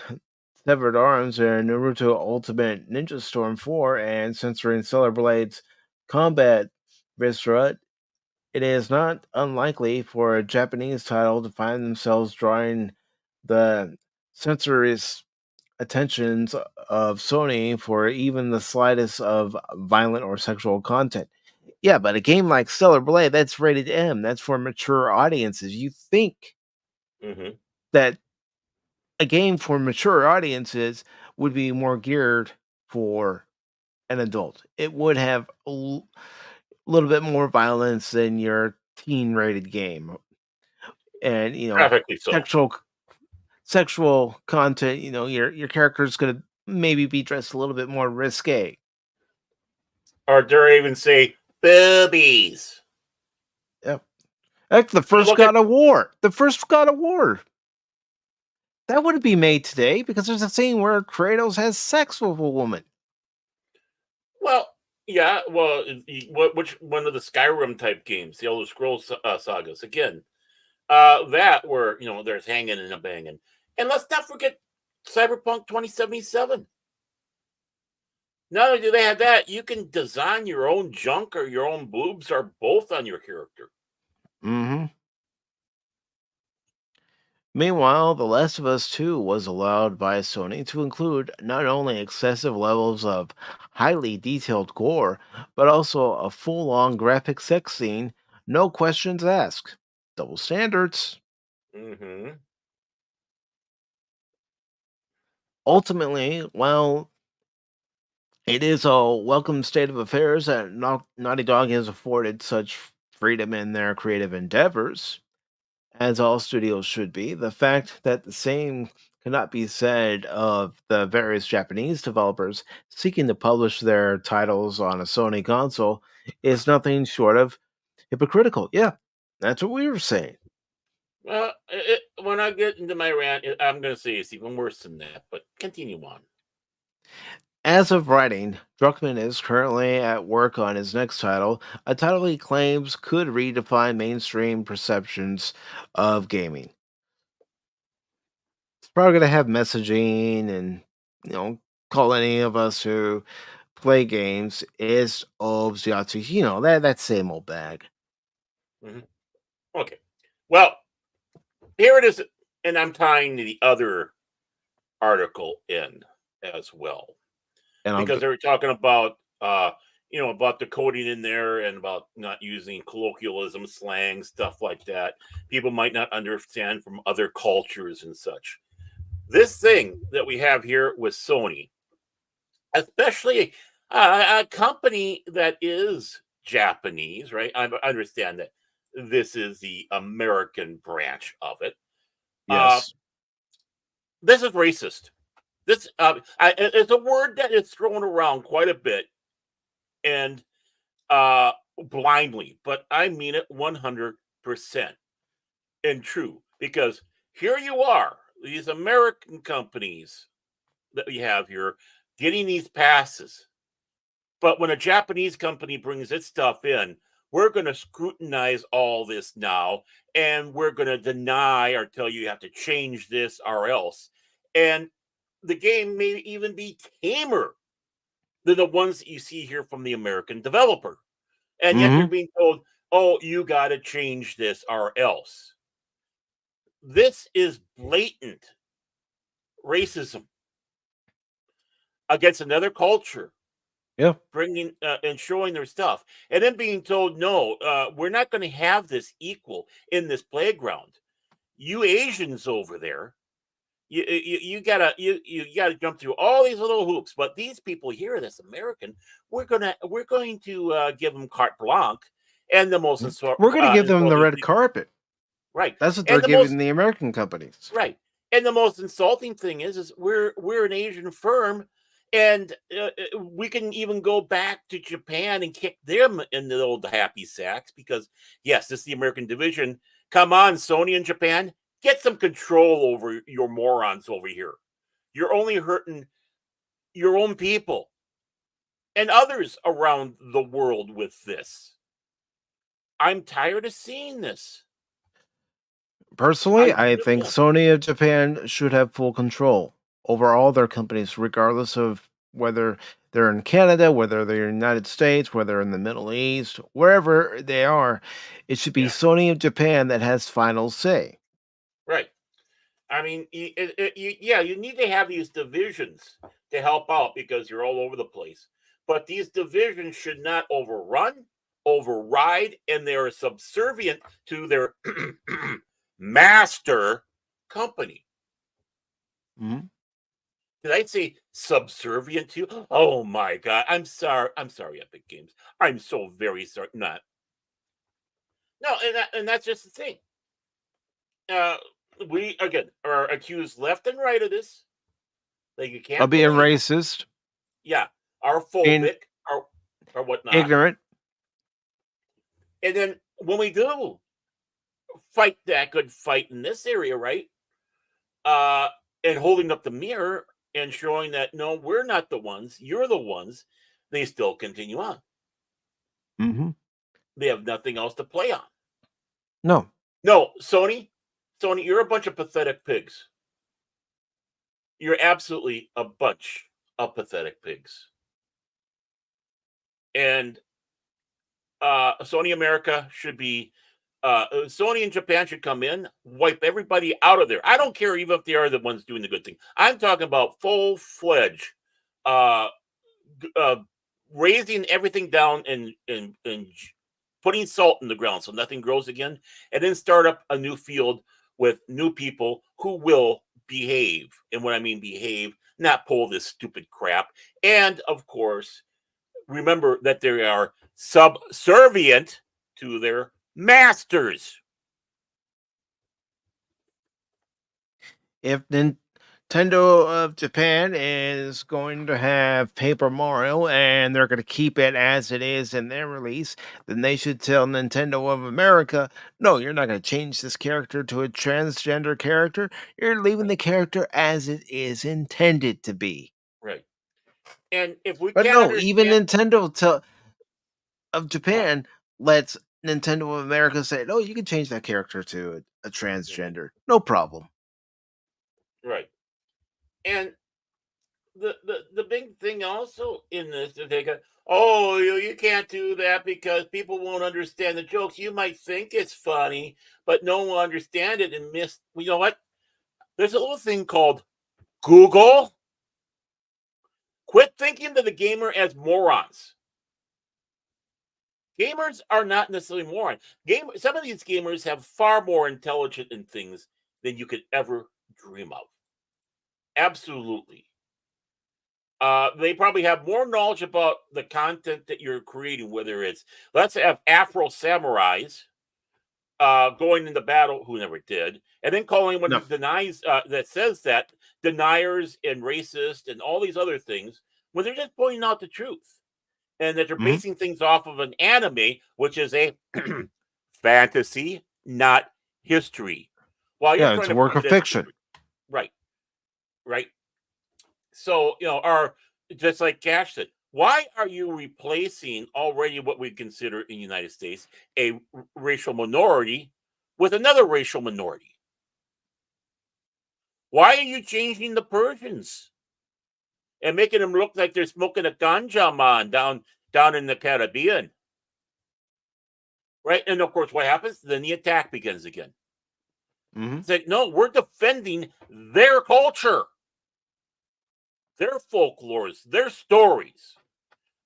severed arms in Naruto Ultimate Ninja Storm 4 and censoring Stellar Blade's combat viscera, it is not unlikely for a Japanese title to find themselves drawing the censorious attentions of Sony for even the slightest of violent or sexual content. Yeah, but a game like Stellar Blade, that's rated M. That's for mature audiences. You think Hmm. that a game for mature audiences would be more geared for an adult. It would have little bit more violence than your teen rated game. And, Graphically so. sexual content, your character's gonna maybe be dressed a little bit more risque. Or dare I even say boobies? Yep. Like the You first look at God of War. The first God of War. That wouldn't be made today because there's a scene where Kratos has sex with a woman. well, yeah. Well, which one of the Skyrim type games, the Elder Scrolls sagas? Again, that where there's hanging and a banging, and let's not forget Cyberpunk 2077. Not only do they have that, you can design your own junk or your own boobs or both on your character. Mm-hmm. Meanwhile, The Last of Us 2 was allowed by Sony to include not only excessive levels of highly detailed gore, but also a full on graphic sex scene, no questions asked. Double standards. Hmm. Ultimately, while it is a welcome state of affairs that Naughty Dog has afforded such freedom in their creative endeavors, as all studios should be. The fact that the same cannot be said of the various Japanese developers seeking to publish their titles on a Sony console is nothing short of hypocritical. Yeah, that's what we were saying. Well, when I get into my rant, I'm going to say it's even worse than that. But continue on. As of writing, Druckmann is currently at work on his next title, a title he claims could redefine mainstream perceptions of gaming. It's probably going to have messaging and, you know, call any of us who play games is Obsziaty, that same old bag. Mm-hmm. Okay. Well, here it is, and I'm tying the other article in as well And because they were talking about about the coding in there and about not using colloquialism, slang, stuff like that. People might not understand from other cultures and such. This thing that we have here with Sony, especially a company that is Japanese, right? I understand that this is the American branch of it. yes. This is racist. It's a word that is thrown around quite a bit and blindly, but I mean it 100% and true because here you are, these American companies that we have here getting these passes. But when a Japanese company brings its stuff in, we're going to scrutinize all this now and we're going to deny or tell you have to change this or else. And the game may even be tamer than the ones that you see here from the American developer. And yet you're Hmm. being told, oh, you got to change this or else. This is blatant racism against another culture, Yeah. bringing and showing their stuff, and then being told, no, we're not going to have this equal in this playground. You Asians over there, you gotta you gotta jump through all these little hoops, but these people here, this American, we're going to give them carte blanche, and the most We're going to give them the insulting red thing, carpet. right? That's what they're And the giving most the American companies. right, and the most insulting thing is we're an Asian firm, and we can even go back to Japan and kick them in the old happy sacks because yes, this is the American division. Come on, Sony in Japan, get some control over your morons over here. You're only hurting your own people and others around the world with this. I'm tired of seeing this. Personally, I I really think am. Sony of Japan should have full control over all their companies, regardless of whether they're in Canada, whether they're in the United States, whether in the Middle East, wherever they are. It should be Yeah, Sony of Japan that has final say. right. I mean, yeah, you need to have these divisions to help out because you're all over the place. But these divisions should not overrun, override, and they are subservient to their master company. Mhm. Did I say subservient to? Oh my god! I'm sorry. I'm sorry, Epic Games. I'm so very sorry. Not no, and that's just the thing. Uh, we again are accused left and right of this. Like you Of can't being believe it. racist, Yeah, are being phobic or whatnot. ignorant. And then when we do fight that good fight in this area, right? Uh, and holding up the mirror and showing that no, we're not the ones, you're the ones, they still continue on. Hmm. They have nothing else to play on. No, No, Sony, you're a bunch of pathetic pigs. You're absolutely a bunch of pathetic pigs. And Sony America should be Sony and Japan should come in, wipe everybody out of there. I don't care even if they are the ones doing the good thing. I'm talking about full fledged uh, uh, raising everything down and putting salt in the ground so nothing grows again, and then start up a new field with new people who will behave. And when I mean behave, not pull this stupid crap. And of course, remember that they are subservient to their masters. if Nintendo of Japan is going to have Paper Mario and they're going to keep it as it is in their release, then they should tell Nintendo of America, no, you're not going to change this character to a transgender character. You're leaving the character as it is intended to be. Right. And if we But can't no, even understand, Nintendo of oh, Japan lets Nintendo of America say, no, you can change that character to a transgender. No problem. right. And the big thing also in this is they go, oh, you can't do that because people won't understand the jokes. You might think it's funny, but no one will understand it and miss. You know what? There's a little thing called Google. Quit thinking of the gamer as morons. Gamers are not necessarily morons. Some of these gamers have far more intelligent in things than you could ever dream of. Absolutely. They probably have more knowledge about the content that you're creating, whether it's let's have Afro samurais going into battle, who never did, and then calling one No. who denies that says that deniers and racist and all these other things when they're just pointing out the truth and that they're Mhm. basing things off of an anime, which is a fantasy, not history. While you're Yeah, it's trying a to work frame of it as fiction. history, right? Right. So, our just like Cash said, why are you replacing already what we consider in the United States a racial minority with another racial minority? Why are you changing the Persians and making them look like they're smoking a ganja man down in the Caribbean? Right? And of course, what happens? Then the attack begins again. Mhm. It's like, no, we're defending their culture, their folklores, their stories,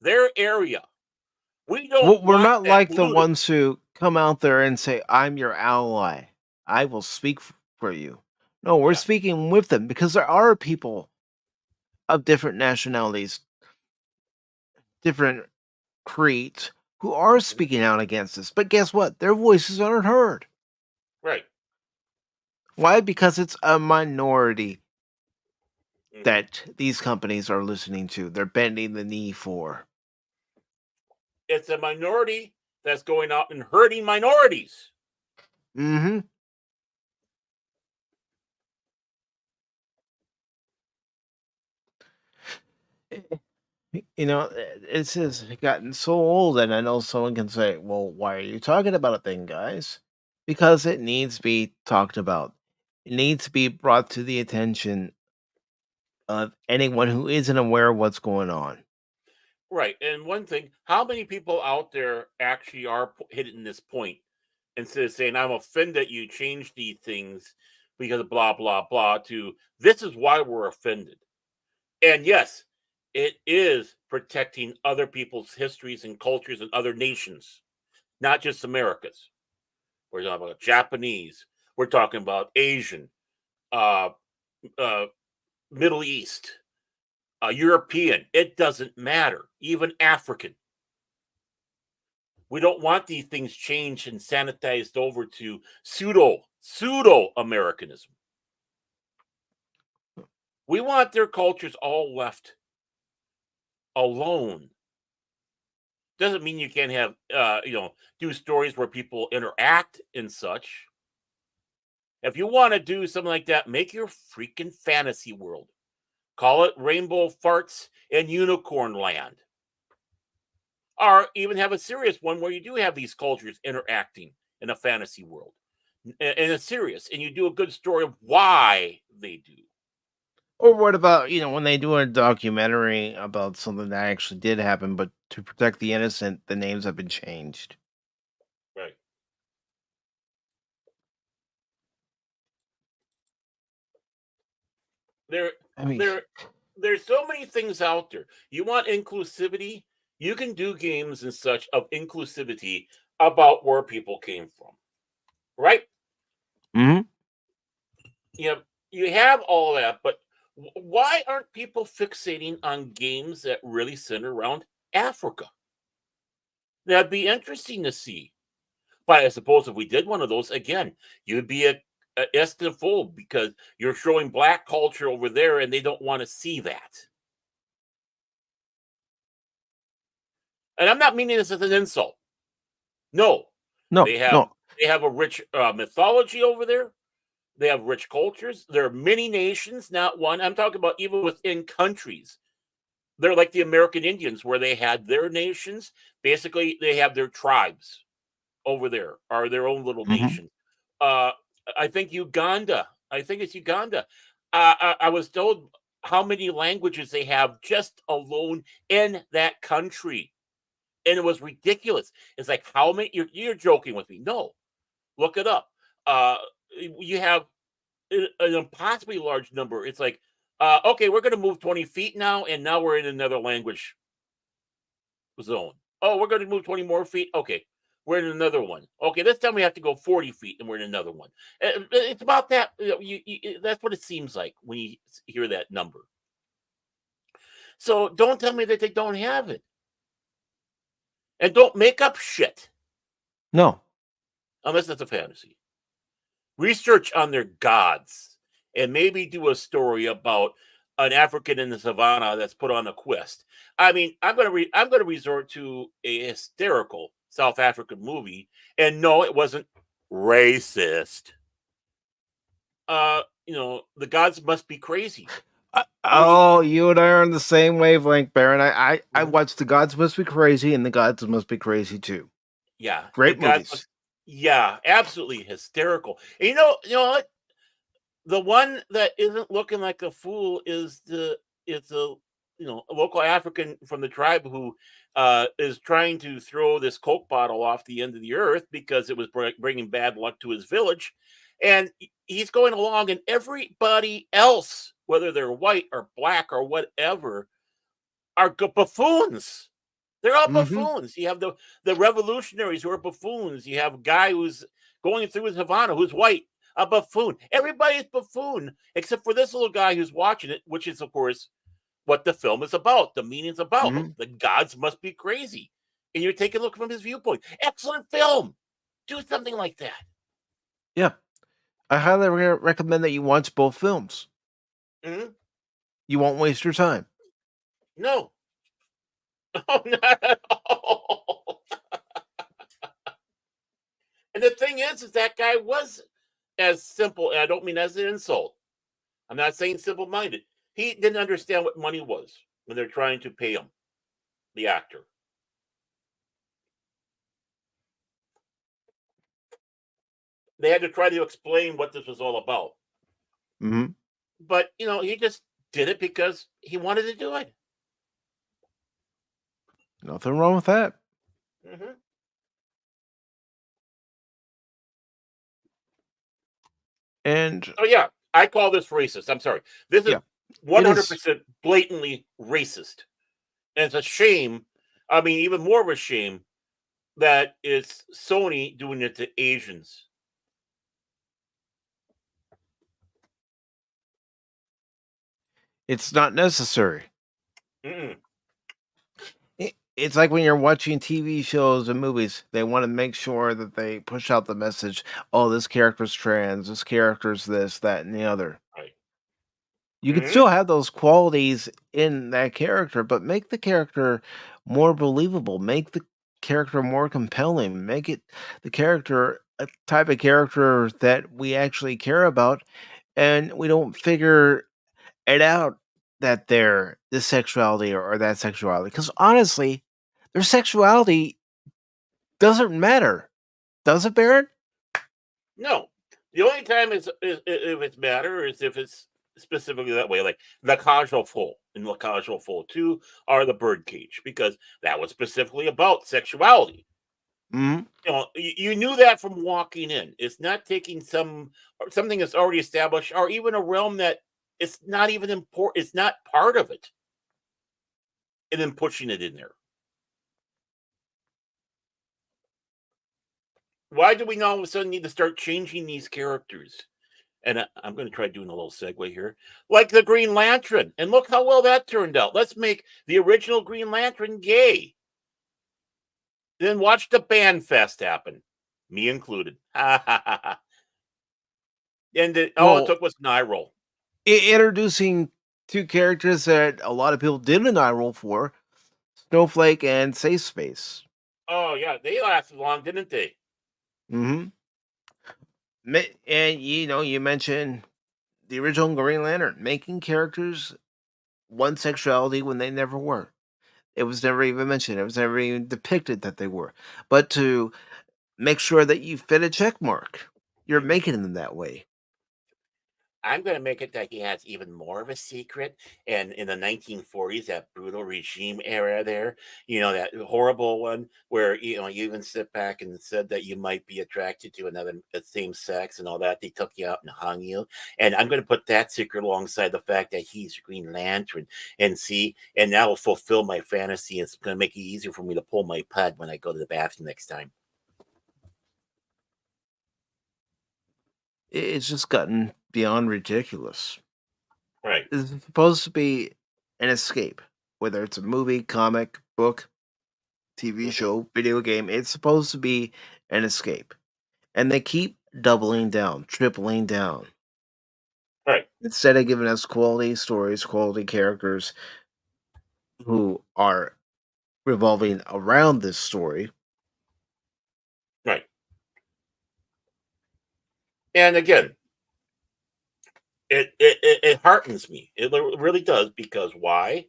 their area. We don't Well, we're want not that like the polluted. ones who come out there and say, "I'm your ally. I will speak for you." No, we're Yeah, speaking with them because there are people of different nationalities, different creeds who are mhm, speaking out against this. But guess what? Their voices aren't heard. right. Why? Because it's a minority Hmm. that these companies are listening to. They're bending the knee for. It's a minority that's going out and hurting minorities. Mm-hmm. You know, it's just gotten so old, and I know someone can say, "Well, why are you talking about it then, guys?" Because it needs to be talked about. It needs to be brought to the attention of anyone who isn't aware of what's going on. Right. And one thing, how many people out there actually are hitting this point instead of saying, I'm offended you changed these things because of blah, blah, blah, to this is why we're offended. And yes, it is protecting other people's histories and cultures and other nations, not just America's. We're talking about Japanese. We're talking about Asian, uh, uh, Middle East, European. It doesn't matter. Even African. We don't want these things changed and sanitized over to pseudo Americanism. We want their cultures all left alone. Doesn't mean you can't have do stories where people interact and such. If you want to do something like that, make your freaking fantasy world. Call it Rainbow Farts and Unicorn Land. Or even have a serious one where you do have these cultures interacting in a fantasy world. And it's serious, and you do a good story of why they do. Or what about, when they do a documentary about something that actually did happen, but to protect the innocent, the names have been changed? Right. There, I mean, there, there's so many things out there. You want inclusivity? You can do games and such of inclusivity about where people came from. Right? mhm. You know, you have all that, but why aren't people fixating on games that really center around Africa? That'd be interesting to see. But I suppose if we did one of those again, you'd be full because you're showing black culture over there, and they don't want to see that. And I'm not meaning this as an insult. No, No, they have no. they have a rich mythology over there. They have rich cultures. There are many nations, not one. I'm talking about even within countries. They're like the American Indians, where they had their nations. Basically, they have their tribes over there, are their own little Hmm. nation. Uh, I think Uganda. I think it's Uganda. I was told how many languages they have just alone in that country, and it was ridiculous. It's like, how many? You're joking with me? No, look it up. You have an impossibly large number. It's like, okay, we're going to move 20 feet now, and now we're in another language zone. Oh, we're going to move 20 more feet. Okay, we're in another one. Okay, this time we have to go 40 feet, and we're in another one. It's about that. That's what it seems like when you hear that number. So don't tell me that they don't have it, and don't make up shit No. unless it's a fantasy. Research on their gods, and maybe do a story about an African in the savannah that's put on a quest. I mean, I'm gonna resort to a hysterical South African movie, and no, it wasn't racist. The gods must be crazy. Where you, Oh, you and I are on the same wavelength, Baron. I Mhm. watched The Gods Must Be Crazy and The Gods Must Be Crazy too. Yeah, the Great gods movies. must. Yeah, absolutely hysterical. And you know what? The one that isn't looking like a fool is it's a local African from the tribe who is trying to throw this Coke bottle off the end of the earth because it was bringing bad luck to his village, and he's going along, and everybody else, whether they're white or black or whatever, are buffoons. They're all Hmm. buffoons. You have the revolutionaries who are buffoons. You have a guy who's going through his Havana who's white, a buffoon. Everybody's buffoon except for this little guy who's watching it, which is, of course, what the film is about. The meaning's about. Hmm. The gods must be crazy. And you're taking a look from his viewpoint. Excellent film. Do something like that. Yeah. I highly recommend that you watch both films. Mhm. You won't waste your time. No. Oh, not at all. And the thing is that guy was as simple, and I don't mean as an insult. I'm not saying simple minded. He didn't understand what money was when they're trying to pay him, the actor. They had to try to explain what this was all about. Hmm. But, he just did it because he wanted to do it. Nothing wrong with that. Hmm. And Oh, yeah. I call this racist. I'm sorry. This is yeah, it is. 100% blatantly racist. And it's a shame. I mean, even more of a shame that it's Sony doing it to Asians. It's not necessary. Mm-mm. It's like when you're watching TV shows and movies, they want to make sure that they push out the message, oh, this character's trans, this character's this, that, and the other. Right. You can Hmm. still have those qualities in that character, but make the character more believable, make the character more compelling, make it the character a type of character that we actually care about, and we don't figure it out that they're this sexuality or that sexuality. Because honestly, their sexuality doesn't matter. Does it, Barrett? No, the only time is if it's matter is if it's specifically that way, like the casual full and the casual full two are the birdcage because that was specifically about sexuality. Hmm. You knew that from walking in. It's not taking something that's already established, or even a realm that it's not even important. It's not part of it, and then pushing it in there. Why do we now all of a sudden need to start changing these characters? And I'm going to try doing a little segue here, like the Green Lantern. And look how well that turned out. Let's make the original Green Lantern gay. Then watch the band fest happen, me included. Yeah, And all it Well, took was an eye roll. introducing two characters that a lot of people did an eye roll for, Snowflake and Safe Space. Oh yeah, they lasted long, didn't they? Mm-hmm. And you mentioned the original Green Lantern making characters one sexuality when they never were. It was never even mentioned. It was never even depicted that they were. But to make sure that you fit a check mark, you're Mhm. making them that way. I'm going to make it that he has even more of a secret. And in the 1940s, that brutal regime era there, that horrible one where, you even sit back and said that you might be attracted to another same sex and all that. They took you out and hung you. And I'm going to put that secret alongside the fact that he's Green Lantern and that will fulfill my fantasy. It's going to make it easier for me to pull my pad when I go to the bathroom next time. It's just gotten beyond ridiculous. Right. It's supposed to be an escape, whether it's a movie, comic, book, TV Mhm. show, video game. It's supposed to be an escape. And they keep doubling down, tripling down. Right. Instead of giving us quality stories, quality characters who are revolving around this story. Right. And again, it heartens me. It really does because why?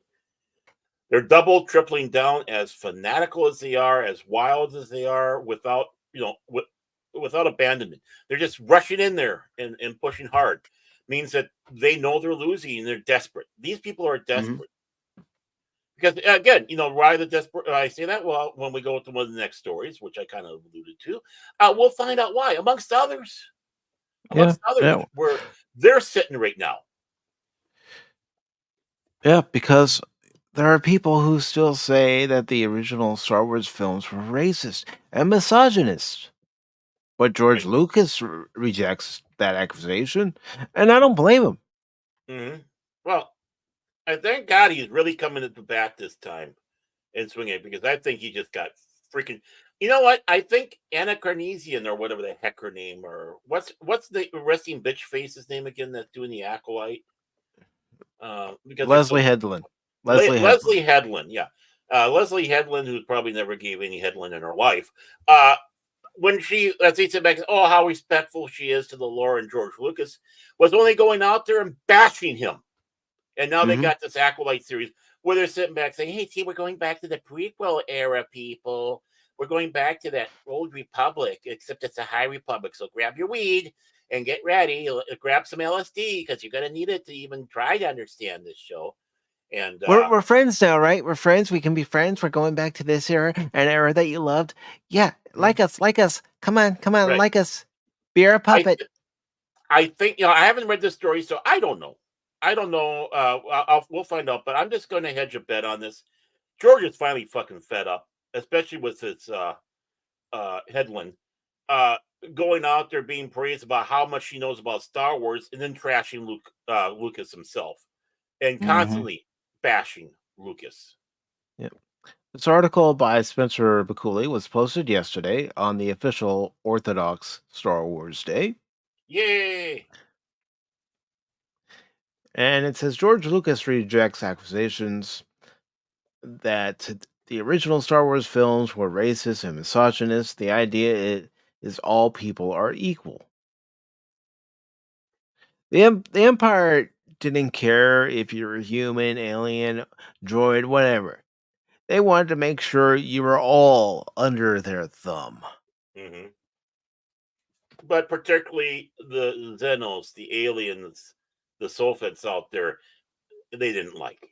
They're double, tripling down as fanatical as they are, as wild as they are, without without abandonment. They're just rushing in there and pushing hard. Means that they know they're losing and they're desperate. These people are Mhm. desperate because again, why the desperate? I say that well when we go to one of the next stories, which I kind of alluded to, we'll find out why. Yeah, Amongst others, yeah, where they're sitting right now. yeah, because there are people who still say that the original Star Wars films were racist and misogynist. But George Right. Lucas rejects that accusation, and I don't blame him. Well, I thank God he's really coming at the bat this time and swinging it because I think he just got freaking. You know what? I think Anna Carnesian or whatever the heck her name or what's the resting bitch face's name again that's doing the acolyte? Because they're Leslie so Headland. Leslie Leslie Headland. Headland, yeah, Leslie Headland, who probably never gave any headland in her life. Uh, when she, as they said back, oh, how respectful she is to the lore and George Lucas was only going out there and bashing him. And now they Hmm. got this Acolyte series where they're sitting back saying, hey, see, we're going back to the prequel era, people. We're going back to that old republic, except it's a high republic. So grab your weed and get ready. Grab some LSD because you're going to need it to even try to understand this show. And We're friends now, right? We're friends. We can be friends. We're going back to this era, an era that you loved. Yeah, like us, like us. Come on, right. like us. Be our I, puppet. I think, I haven't read this story, so I don't know. I don't know. We'll find out, but I'm just going to hedge a bet on this. George is finally fucking fed up, especially with his Headland, uh, going out there being praised about how much he knows about Star Wars, and then trashing Lucas himself, and Hmm. constantly bashing Lucas. Yep. This article by Spencer Bakuli was posted yesterday on the official Orthodox Star Wars Day. Yay! And it says George Lucas rejects accusations that the original Star Wars films were racist and misogynist. The is all people are equal. The Empire didn't care if you're a human, alien, droid, whatever. They wanted to make sure you were all under their thumb. hmm But particularly the Xenos, the aliens, the Sophets out there, they didn't like.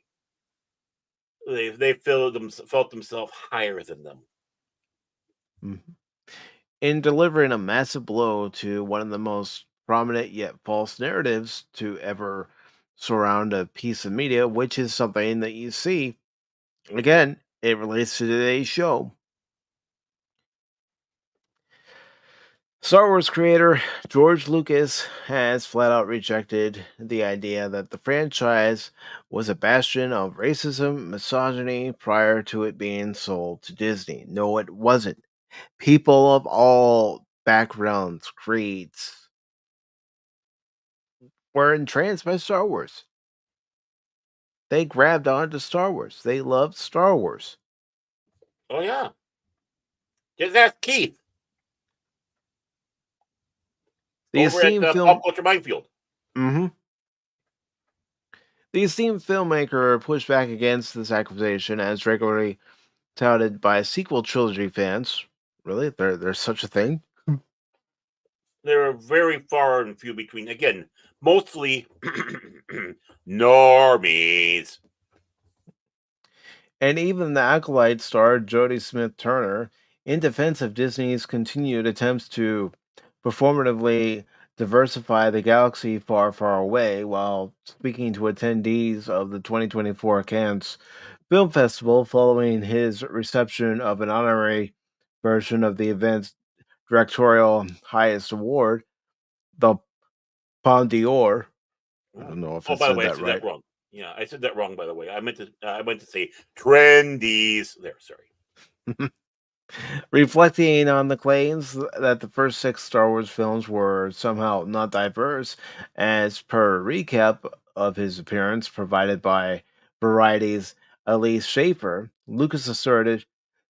They felt themselves higher than them. Mhm. In delivering a massive blow to one of the most prominent yet false narratives to ever surround a piece of media, which is something that you see. Again, it relates to today's show. Star Wars creator George Lucas has flat out rejected the idea that the franchise was a bastion of racism, misogyny prior to it being sold to Disney. No, it wasn't. People of all backgrounds, creeds, were entranced by Star Wars. They grabbed onto Star Wars. They loved Star Wars. Oh yeah. Just ask Keith The over at esteemed Pop film. Culture Minefield. Mm-hmm. The esteemed filmmaker pushed back against this accusation as regularly touted by sequel trilogy fans. Really? There's such a thing? They're very far and few between. Again, mostly normies. And even the Acolyte star Jodie Smith Turner, in defense of Disney's continued attempts to performatively diversify the galaxy far, far away, while speaking to attendees of the 2024 Cannes Film Festival following his reception of an honorary version of the event's directorial highest award, the Palme d'Or. I don't know if I Oh, by the said way, I that said right. that wrong. Yeah, I said that wrong. By the way, I meant to say trendies. There, sorry. Reflecting on the claims that the first 6 Star Wars films were somehow not diverse, as per a recap of his appearance provided by Variety's Elise Schaefer, Lucas asserted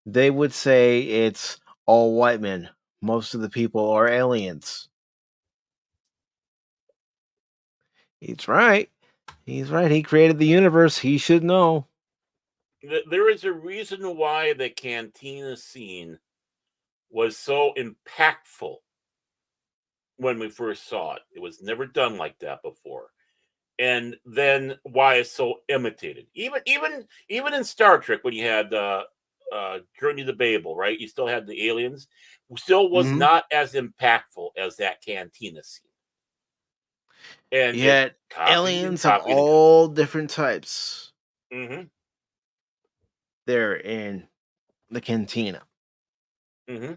they would say it's all white men. Most of the people are aliens. He's right. He's right. He created the universe. He should know. There is a reason why the cantina scene was so impactful when we first saw it. It was never done like that before. And then why it's so imitated. Even in Star Trek, when you had Journey to Babel, right? You still had the aliens. Still was Mm-hmm. not as impactful as that cantina scene. And it Yet copied and aliens of copied and copied. all different types. Mm-hmm. They're in the cantina. Mm-hmm.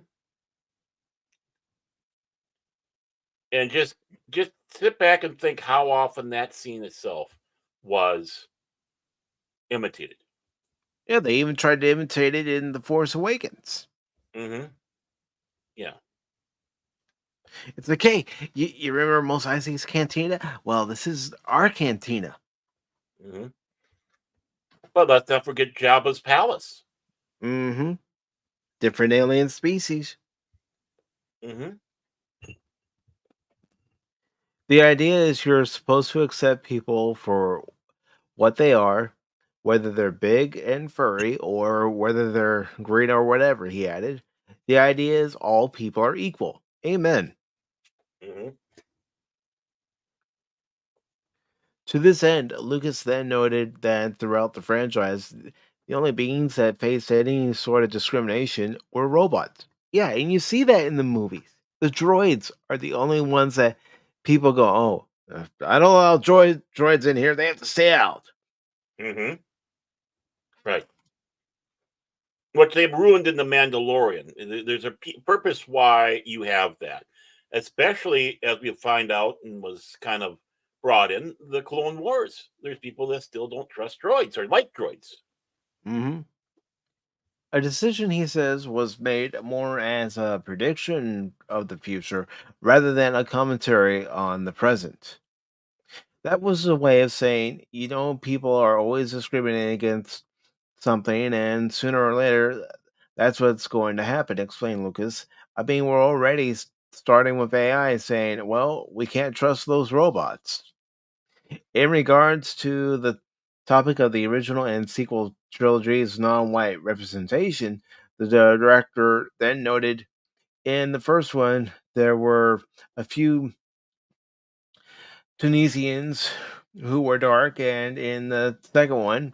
And just sit back and think how often that scene itself was imitated. Yeah, they even tried to imitate it in The Force Awakens. Mm-hmm. Yeah. It's like, hey, you remember Mos Eisley's cantina? Well, this is our cantina. Mm-hmm. But let's not forget Jabba's palace. Mm-hmm. Different alien species. Mm-hmm. The idea is you're supposed to accept people for what they are, whether they're big and furry or whether they're green or whatever, he added. The idea is all people are equal. Amen. Mm-hmm. To this end, Lucas then noted that throughout the franchise, the only beings that faced any sort of discrimination were robots. Yeah, and you see that in the movies. The droids are the only ones that people go, oh, I don't allow droids in here. They have to stay out. Mm-hmm. Right. What they've ruined in the Mandalorian. There's a purpose why you have that, especially as we find out and was kind of brought in the Clone Wars. There's people that still don't trust droids or like droids. Mm-hmm. A decision, he says, was made more as a prediction of the future rather than a commentary on the present. That was a way of saying, people are always discriminating against something, and sooner or later, that's what's going to happen, explained Lucas. I mean, we're already starting with AI saying, well, we can't trust those robots. In regards to the topic of the original and sequel trilogy's non white representation, the director then noted in the first one, there were a few Tunisians who were dark, and in the second one,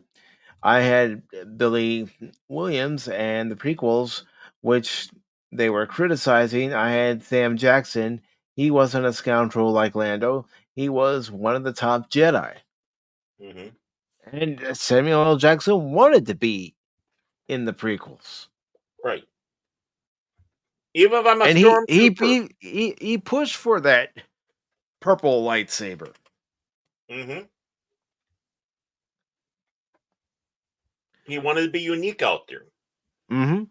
I had Billy Williams, and the prequels, which they were criticizing, I had Sam Jackson. He wasn't a scoundrel like Lando. He was one of the top Jedi. Mm-hmm. And Samuel L. Jackson wanted to be in the prequels. Right. Even if I'm a And stormtrooper. he pushed for that purple lightsaber. Mm-hmm. He wanted to be unique out there. Mm-hmm.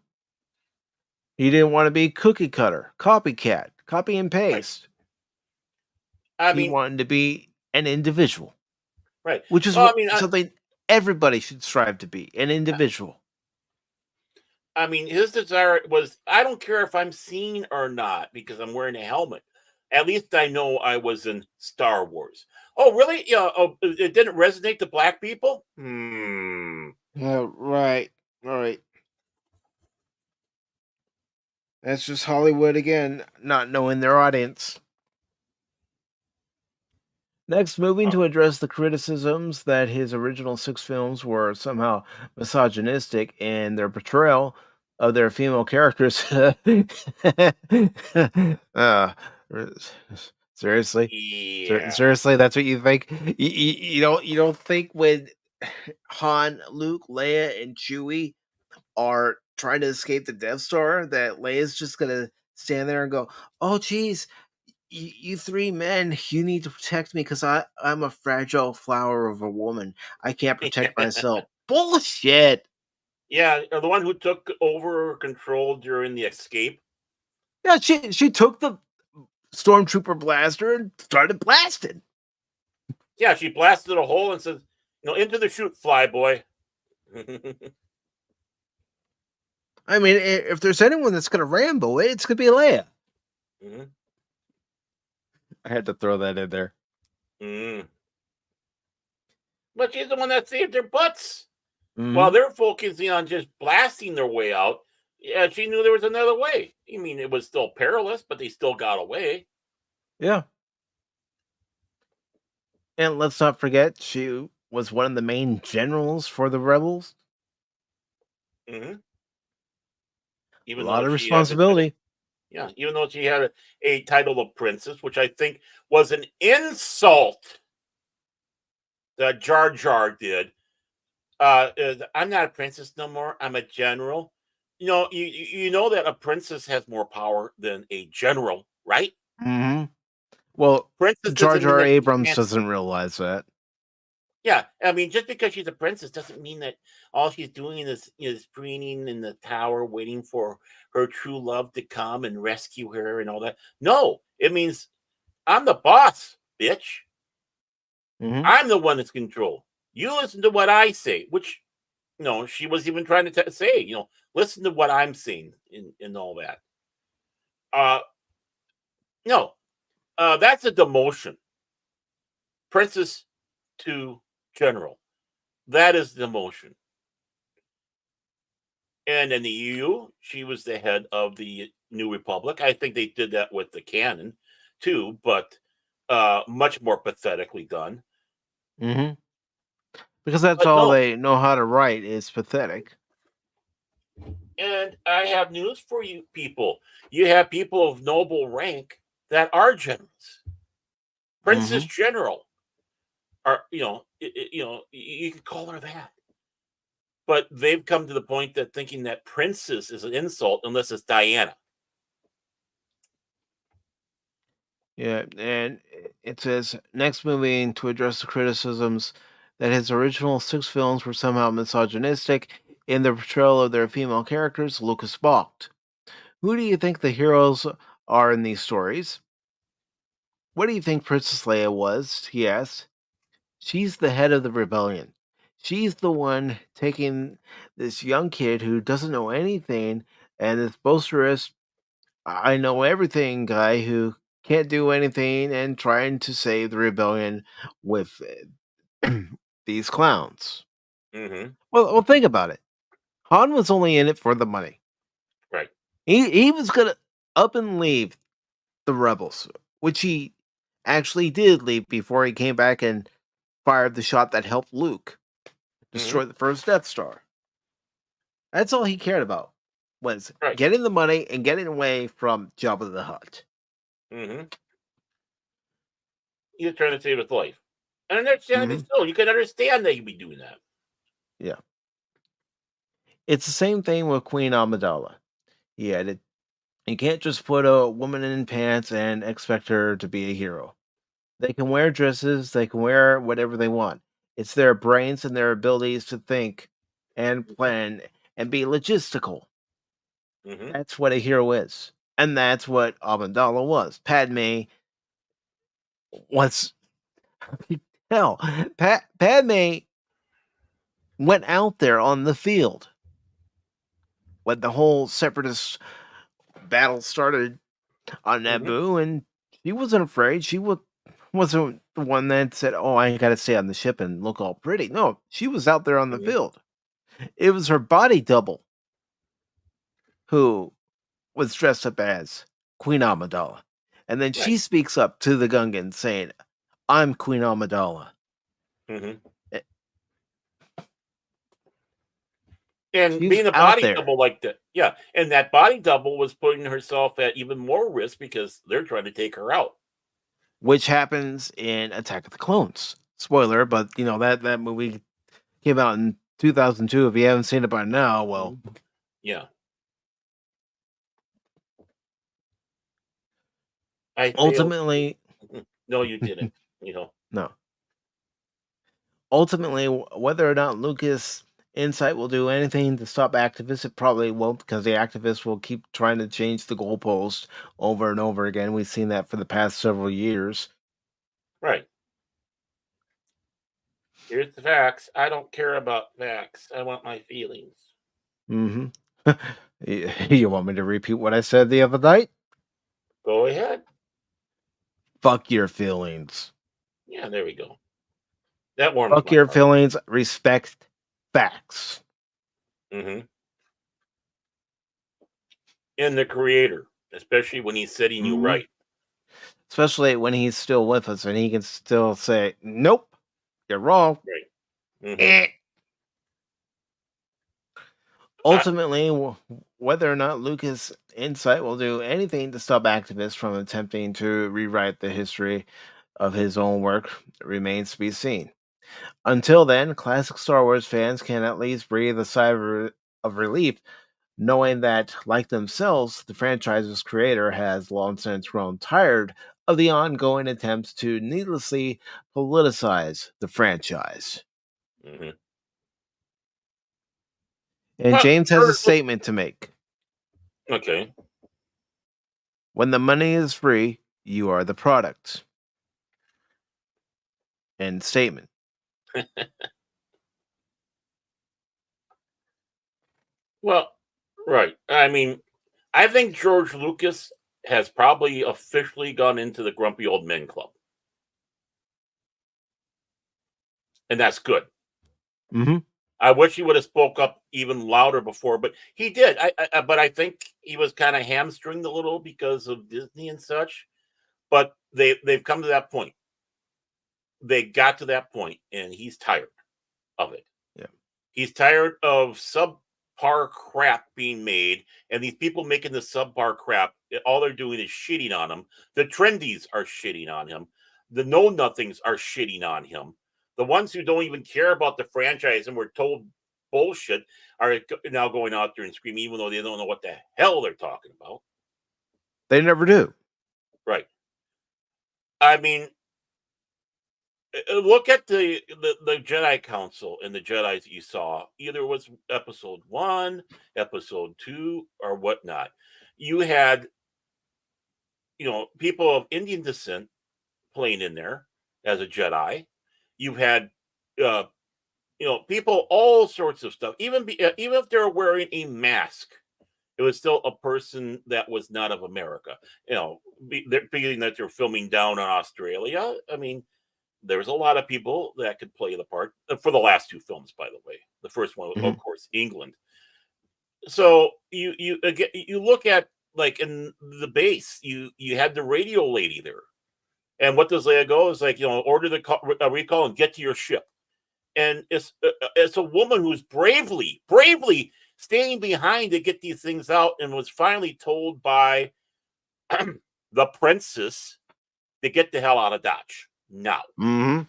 He didn't want to be cookie cutter, copycat, copy and Right. paste. I He mean, wanted to be an individual, Right. which is Well, I mean, something everybody should strive to be, an individual. I mean, his desire was, I don't care if I'm seen or not because I'm wearing a helmet. At least I know I was in Star Wars. Oh, really? Yeah. Oh, it didn't resonate to black people. Yeah, right. All right. That's just Hollywood again, not knowing their audience. Next, moving to address the criticisms that his original 6 films were somehow misogynistic in their portrayal of their female characters. uh, seriously? Yeah. Seriously, that's what you think? You don't think when Han, Luke, Leia, and Chewie are trying to escape the Death Star that Leia's just gonna stand there and go, "Oh, geez, you three men, you need to protect me because I'm a fragile flower of a woman. I can't protect myself." Bullshit. Yeah. The one who took over control during the escape. Yeah, she took the stormtrooper blaster and started blasting. Yeah, she blasted a hole and said, into the chute, fly boy. I mean, if there's anyone that's gonna Rambo it, it's gonna be Leia. Mhm. I had to throw that in there. Mm. But she's the one that saved their butts. While Mhm. they're focusing on just blasting their way out, yeah, she knew there was another way. I mean, it was still perilous, but they still got away. Yeah. And let's not forget, she was one of the main generals for the rebels. Hmm. A Even lot though of she had the title, responsibility. yeah, even though she had a title of princess, which I think was an insult that Jar Jar did. I'm not a princess no more. I'm a general. You know that a princess has more power than a general, right? Hmm. Well, Princess Jar doesn't mean Jar that she Abrams can't. doesn't realize that. Yeah, I mean, just because she's a princess doesn't mean that all she's doing is preening in the tower, waiting for her true love to come and rescue her and all that. No, it means I'm the boss, bitch. Hmm. I'm the one that's control. You listen to what I say, which she was even trying to say. Listen to what I'm saying in all that. Uh, no, that's a demotion, princess to general. That is demotion. And in the EU, she was the head of the New Republic. I think they did that with the canon too, but much more pathetically done. Hmm. Because that's But all no, they know how to write is pathetic. and I have news for you people. You have people of noble rank that are generals. Princess Hmm. General are, you could call her that. But they've come to the point that thinking that princess is an insult unless it's Diana. Yeah, and it says next moving to address the criticisms that his original 6 films were somehow misogynistic in the portrayal of their female characters. Lucas balked. Who do you think the heroes are in these stories? What do you think Princess Leia was? He asked. She's the head of the rebellion. She's the one taking this young kid who doesn't know anything and this boisterous, I know everything guy who can't do anything and trying to save the rebellion with these clowns. Hmm. Well, think about it. Han was only in it for the money. Right. He was gonna up and leave the rebels, which he actually did leave before he came back and fired the shot that helped Luke Hmm. destroy the first Death Star. That's all he cared about was Right. getting the money and getting away from Jabba the Hutt. Hmm. He was trying to save his life. And understandably Hmm. so. You can understand that he'd be doing that. Yeah, it's the same thing with Queen Amidala. He added, "You can't just put a woman in pants and expect her to be a hero. They can wear dresses, they can wear whatever they want. It's their brains and their abilities to think and plan and be logistical. Hmm. That's what a hero is." And that's what Amidala was. Padme was Hell, Padme went out there on the field when the whole separatist battle started on Naboo, and she wasn't afraid. She wasn't the one that said, "Oh, I got to stay on the ship and look all pretty." No, she was out there on the field. It was her body double who was dressed up as Queen Amidala, and then she speaks up to the Gungan saying, "I'm Queen Amidala." Eh, And She's being a out body there, double like that, yeah, and that body double was putting herself at even more risk because they're trying to take her out. which happens in Attack of the Clones. Spoiler, but you know that movie came out in 2002. If you haven't seen it by now, well, Yeah. I failed. ultimately, No, you didn't. You know. no. Ultimately, whether or not Lucas Insight will do anything to stop activists, it probably won't, because the activists will keep trying to change the goalpost over and over again. We've seen that for the past several years. Right. Here's the facts. I don't care about facts. I want my feelings. Mm-hmm. You want me to repeat what I said the other night? Go ahead. Fuck your feelings. Yeah, there we go. That warms Fuck my your heart. feelings. Respect facts. And the creator, especially when he's setting you right. Especially when he's still with us and he can still say, "Nope, you're wrong." Right. Ultimately, whether or not Lucas Insight will do anything to stop activists from attempting to rewrite the history of his own work remains to be seen. Until then, classic Star Wars fans can at least breathe a sigh of relief, knowing that, like themselves, the franchise's creator has long since grown tired of the ongoing attempts to needlessly politicize the franchise. And James has a statement to make. Okay. When the money is free, you are the product. End statement. Well, right. I mean, I think George Lucas has probably officially gone into the grumpy old men club. And that's good. Mm-hmm. I wish he would have spoke up even louder before, but he did. But I think he was kind of hamstringed a little because of Disney and such. But they've come to that point. They got to that point, and he's tired of it. Yeah. He's tired of subpar crap being made, and these people making the subpar crap, all they're doing is shitting on him. The trendies are shitting on him. The know nothings are shitting on him. The ones who don't even care about the franchise and were told bullshit are now going out there and screaming, even though they don't know what the hell they're talking about. They never do. Right. I mean, look at the Jedi Council and the Jedi's that you saw. Either it was episode 1, episode 2, or whatnot. You had, people of Indian descent playing in there as a Jedi. You've had, people, all sorts of stuff. Even if they're wearing a mask, it was still a person that was not of America. Being that they're filming down in Australia. I mean, there's a lot of people that could play the part for the last 2 films, by the way. The first one, of course, England. So you again, you look at, like, in the base, you had the radio lady there, and what does Leia go? It's like, order the recall and get to your ship. And it's a woman who's bravely staying behind to get these things out, and was finally told by the princess to get the hell out of Dodge now. Mm-hmm.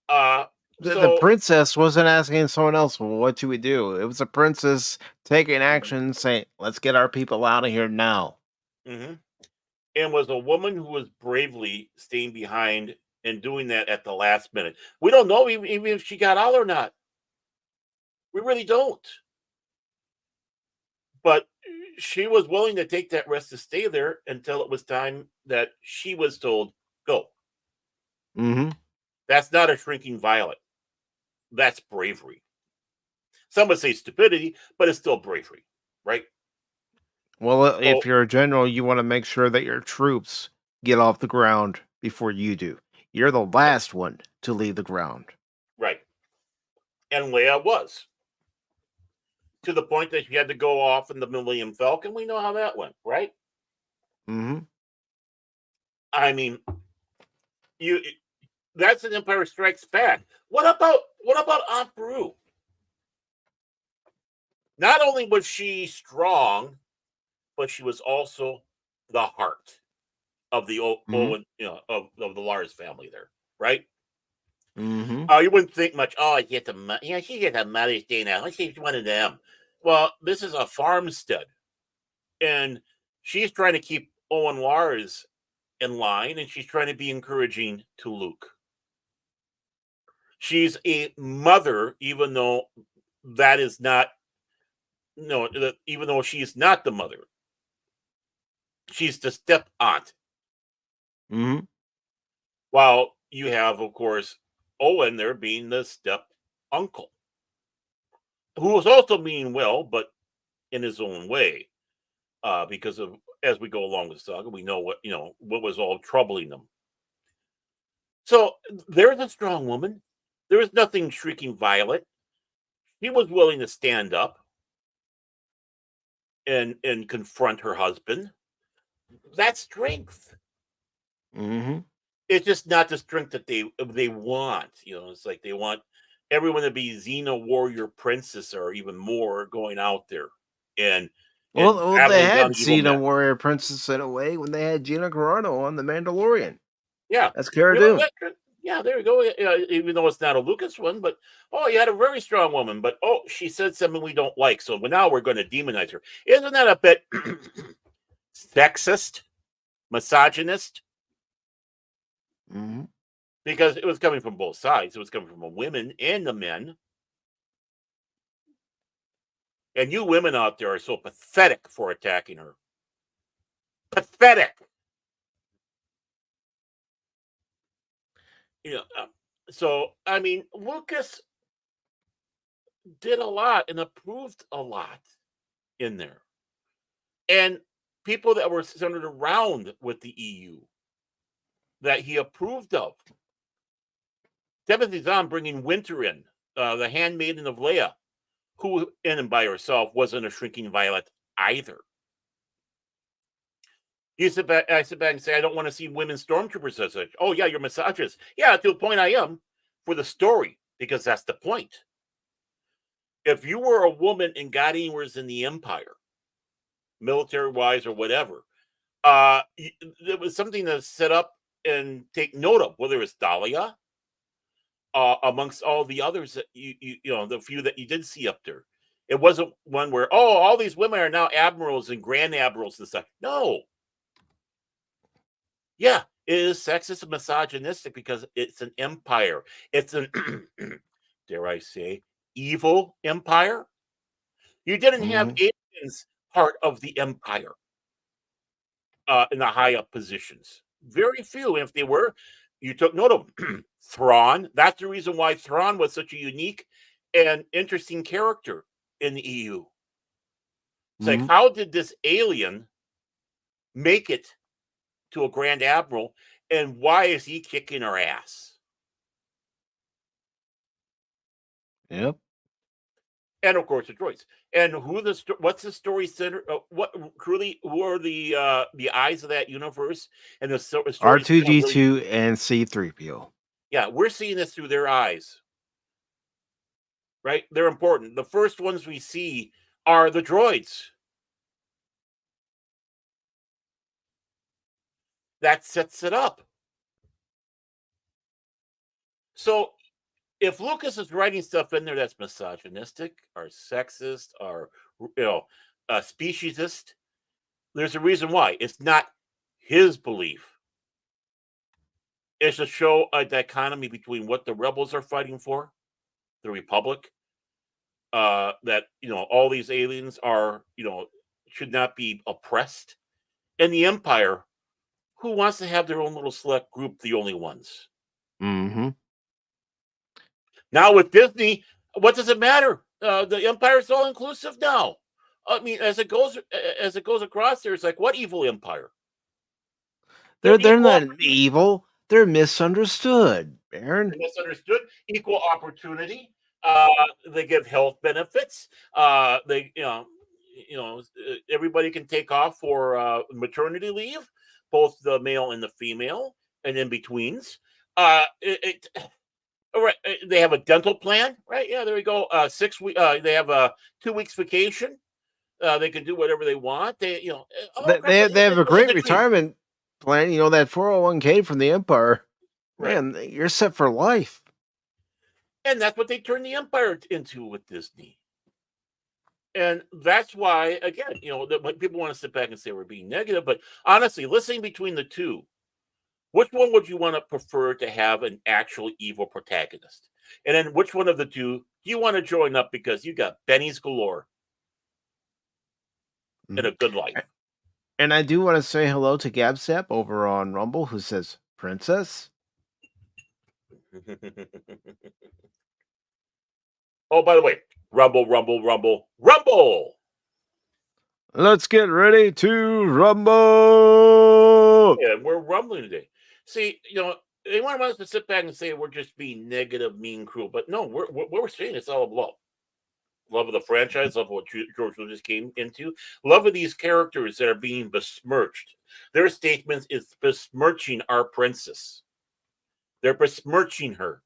So The princess wasn't asking someone else, well, what should we do? It was a princess taking action, saying, let's get our people out of here now. And was a woman who was bravely staying behind and doing that at the last minute. We don't know even if she got out or not. We really don't. But she was willing to take that risk to stay there until it was time that she was told, go. Mm-hmm. That's not a shrinking violet. That's bravery. Some would say stupidity, but it's still bravery, right? Well, So, if you're a general, you want to make sure that your troops get off the ground before you do. You're the last one to leave the ground. right. And Leia was, to the point that she had to go off in the Millennium Falcon. We know how that went, right? Mm-hmm. I mean, you that's an Empire Strikes Back. What about Aunt Beru? Not only was she strong, but she was also the heart of the Mm-hmm. Owen, of the Lars family there, right? Mm-hmm. You wouldn't think much. Oh, she gets a Mother's Day now. She's one of them. Well, this is a farmstead, and she's trying to keep Owen Lars in line, and she's trying to be encouraging to Luke. She's a mother, even though that is not no, even though she's not the mother, she's the step aunt. Mm-hmm. While you have, of course, Owen there being the step uncle, who was also mean well, but in his own way, because of as we go along with the saga, we know what was all troubling them. So there's a strong woman. There is nothing shrieking violet. She was willing to stand up and confront her husband. That's strength. Mm-hmm. It's just not the strength that they want. It's like they want everyone to be Xena warrior princess or even more going out there and and Well, they battling had down evil Xena men. Warrior Princess in a way when they had Gina Carano on The Mandalorian. Yeah. That's Cara Dune. Yeah, there we go. Even though it's not a Lucas one, but you had a very strong woman, but she said something we don't like, so now we're going to demonize her. Isn't that a bit sexist, misogynist? Mm-hmm. Because it was coming from both sides. It was coming from the women and the men. And you women out there are so pathetic for attacking her. Pathetic. You know, so I mean, Lucas did a lot and approved a lot in there, and people that were centered around with the EU that he approved of. Timothy Zahn bringing Winter in, the handmaiden of Leia, who in and by herself wasn't a shrinking violet either. I sit back and say, I don't want to see women stormtroopers as such. Oh, yeah, you're misogynist. Yeah, to a point I am for the story, because that's the point. If you were a woman and got anywhere in the Empire, military wise or whatever, it was something to set up and take note of, whether it's Dahlia, amongst all the others that the few that you did see up there. It wasn't one where, all these women are now admirals and grand admirals and stuff. No. Yeah, it is sexist and misogynistic because it's an empire. It's an, dare I say, evil empire. You didn't have Mm-hmm. aliens part of the empire in the high up positions. Very few. And if they were, you took note of them. Thrawn. That's the reason why Thrawn was such a unique and interesting character in the EU. It's like, Mm-hmm. how did this alien make it to a Grand Admiral, and why is he kicking our ass? Yep. And of course, the droids. And what's the story center? Who are the eyes of that universe? And the story really, R2D2 and C3PO. yeah, we're seeing this through their eyes, right? They're important. The first ones we see are the droids. That sets it up. So if Lucas is writing stuff in there that's misogynistic or sexist or speciesist, there's a reason why. It's not his belief. It's to show a dichotomy between what the rebels are fighting for, the Republic, that all these aliens are should not be oppressed, and the Empire, who wants to have their own little select group, the only ones. Mm-hmm. Now with Disney, what does it matter? The empire is all inclusive now. I mean, as it goes across there, it's like, what evil empire? They're They're they're equal not opportunity. evil. They're misunderstood, Baron. Misunderstood. Equal opportunity. They give health benefits. They, everybody can take off for maternity leave, both the male and the female, and in betweens. All right, they have a dental plan, right? Yeah, there we go. 6 week. They have a 2 weeks vacation. They can do whatever they want. All They crap. they, they have a It's great a dream, retirement plan. That 401k from the Empire. right? Man, you're set for life. And that's what they turned the empire into with Disney. And that's why, again, people want to sit back and say we're being negative, but honestly, listening between the two, which one would you want to prefer to have an actual evil protagonist? And then which one of the two do you want to join up because you got Benny's galore and a good life? And I do want to say hello to Gabsap over on Rumble, who says, Princess? Oh, by the way, rumble, rumble, rumble, rumble. Let's get ready to rumble! Yeah, we're rumbling today. See, they want us to sit back and say we're just being negative, mean, cruel, but no, we're saying it's all of love. Love of the franchise, love of what George Lucas came into, love of these characters that are being besmirched. Their statements is besmirching our princess. They're besmirching her.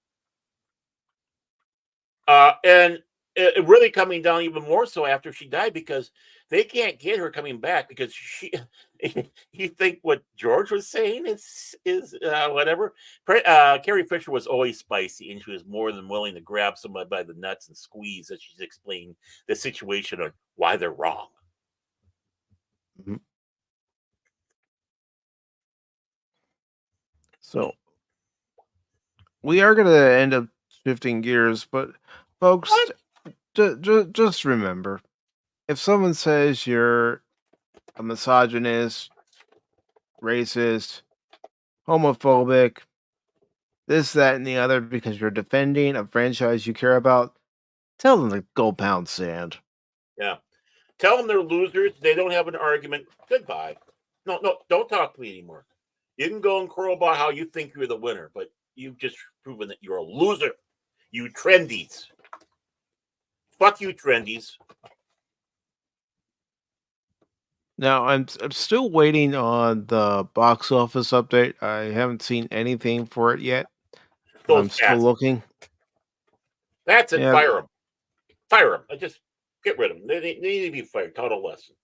And it really coming down even more so after she died because they can't get her coming back because she. You think what George was saying is whatever. Carrie Fisher was always spicy, and she was more than willing to grab somebody by the nuts and squeeze as she's explaining the situation on why they're wrong. Mhm. So we are going to end up shifting gears, but folks, just remember, if someone says you're a misogynist, racist, homophobic, this, that, and the other because you're defending a franchise you care about, tell them to go pound sand. Yeah. Tell them they're losers. They don't have an argument. Goodbye. No, don't talk to me anymore. You can go and crow about how you think you're the winner, but you've just proven that you're a loser. You trendies. Fuck you, trendies. Now, I'm still waiting on the box office update. I haven't seen anything for it yet. Those I'm still bastards. looking. That's it. Yeah. Fire them. Fire them. I just get rid of them. They need to be fired. Taught a lesson.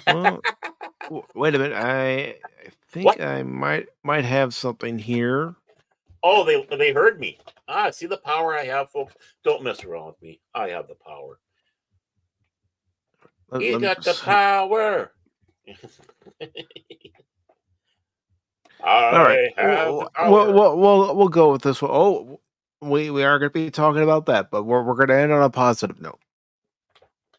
Well, wait a minute. I think What? I might have something here. Oh, they heard me. See the power I have, folks. Don't mess around with me. I have the power. He got the power. All right. have the power. We'll go with this one. Oh, we are going to be talking about that, but we're going to end on a positive note.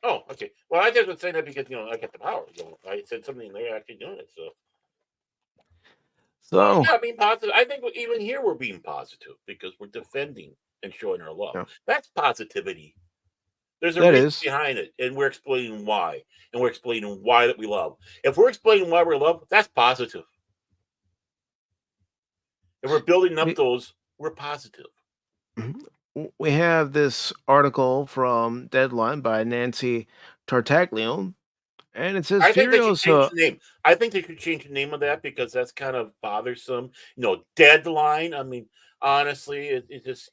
Oh, okay. Well, I just was saying that because I got the power. I said something and they're actually doing it. So yeah, being positive. I think even here we're being positive because we're defending and showing our love. Yeah. That's positivity. There's a That reason is. behind it, and we're explaining why, and we're explaining why that we love. If we're explaining why we love, that's positive. If we're building up those, we're positive. We have this article from Deadline by Nancy Tartaglia, and it says I think they should change Furiosa. the name. I think they should change the name of that because that's kind of bothersome. Deadline. I mean, honestly, it just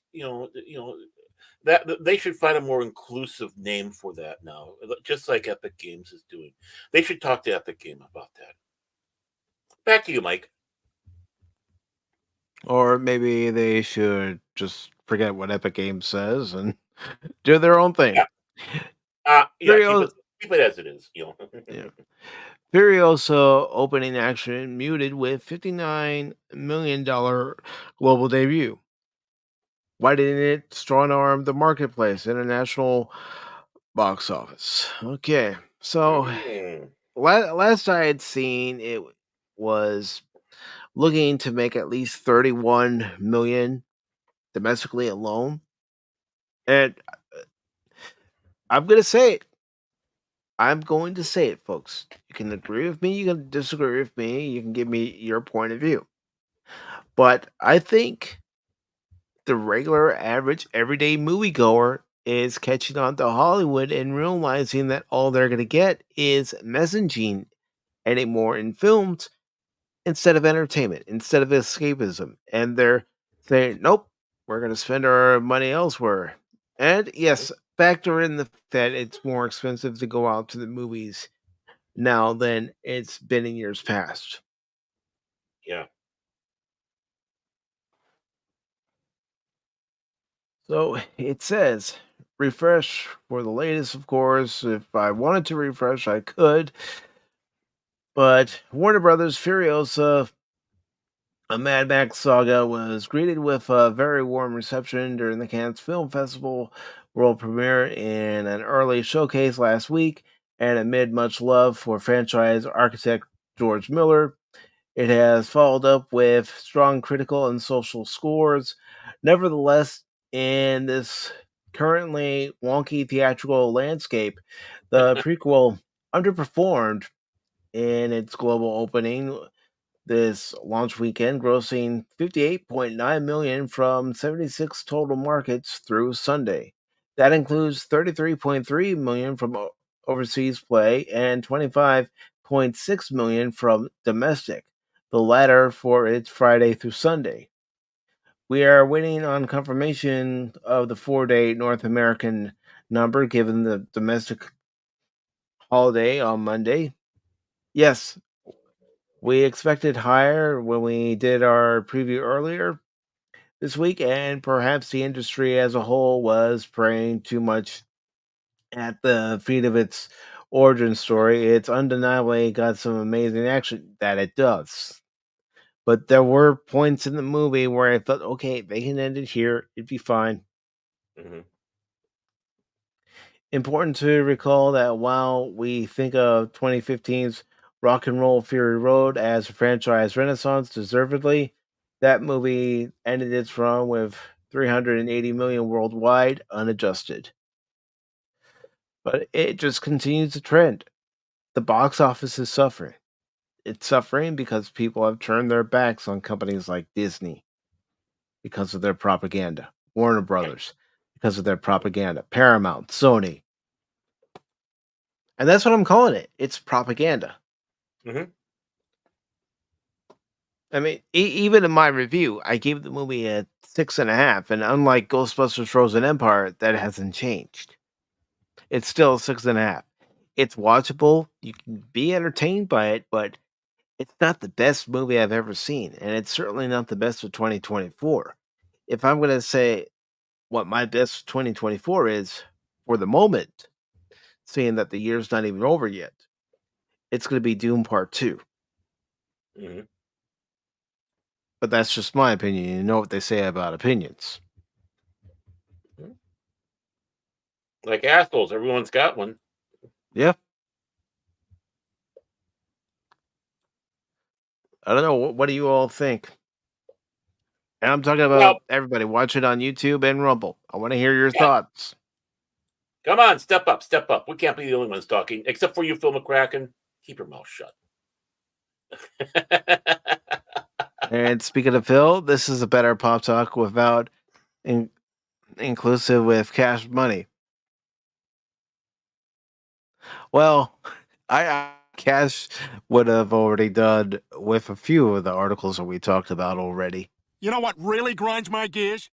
that they should find a more inclusive name for that now, just like Epic Games is doing. They should talk to Epic Game about that. Back to you, Mike. Or maybe they should just forget what Epic Games says and do their own thing. Yeah. Keep it as it is. Yeah. Furiosa opening action muted with $59 million global debut. Why didn't it strong arm the marketplace, international box office? Okay, so last I had seen it was looking to make at least 31 million domestically alone. And I'm going to say it. I'm going to say it, folks. You can agree with me, you can disagree with me, you can give me your point of view. But I think the regular, average, everyday moviegoer is catching on to Hollywood and realizing that all they're going to get is messaging anymore in films instead of entertainment, instead of escapism. And they're saying, nope, we're going to spend our money elsewhere. And yes, factor in the fact that it's more expensive to go out to the movies now than it's been in years past. Yeah. So it says refresh for the latest, of course. If I wanted to refresh, I could. But Warner Brothers Furiosa, a Mad Max saga, was greeted with a very warm reception during the Cannes Film Festival world premiere in an early showcase last week. And amid much love for franchise architect George Miller, it has followed up with strong critical and social scores. Nevertheless, in this currently wonky theatrical landscape, the prequel underperformed in its global opening this launch weekend, grossing 58.9 million from 76 total markets through Sunday. That includes 33.3 million from overseas play and 25.6 million from domestic, the latter for its Friday through Sunday. We are waiting on confirmation of the 4-day North American number given the domestic holiday on Monday. Yes, we expected higher when we did our preview earlier this week, and perhaps the industry as a whole was praying too much at the feet of its origin story. It's undeniably got some amazing action that it does. But there were points in the movie where I felt, okay, they can end it here. It'd be fine. Mm-hmm. Important to recall that while we think of 2015's Rock and Roll Fury Road as a franchise renaissance, deservedly, that movie ended its run with 380 million worldwide, unadjusted. But it just continues to trend. The box office is suffering. It's suffering because people have turned their backs on companies like Disney because of their propaganda, Warner Brothers because of their propaganda, Paramount, Sony. And that's what I'm calling it. It's propaganda. Mm-hmm. I mean, even in my review, I gave the movie a 6.5, and unlike Ghostbusters: Frozen Empire, that hasn't changed. It's still a 6.5. It's watchable. You can be entertained by it, but it's not the best movie I've ever seen, and it's certainly not the best of 2024. If I'm going to say what my best 2024 is for the moment, seeing that the year's not even over yet, it's going to be Doom Part 2. Mm-hmm. But that's just my opinion. You know what they say about opinions. Like assholes, everyone's got one. Yeah. I don't know. What do you all think? And I'm talking Well, about everybody. Watch it on YouTube and Rumble. I want to hear your yeah, thoughts. come on, step up, step up. We can't be the only ones talking, except for you, Phil McCracken. Keep your mouth shut. And speaking of Phil, this is a better pop talk without inclusive with cash money. Well, I cash would have already done with a few of the articles that we talked about already. You know what really grinds my gears?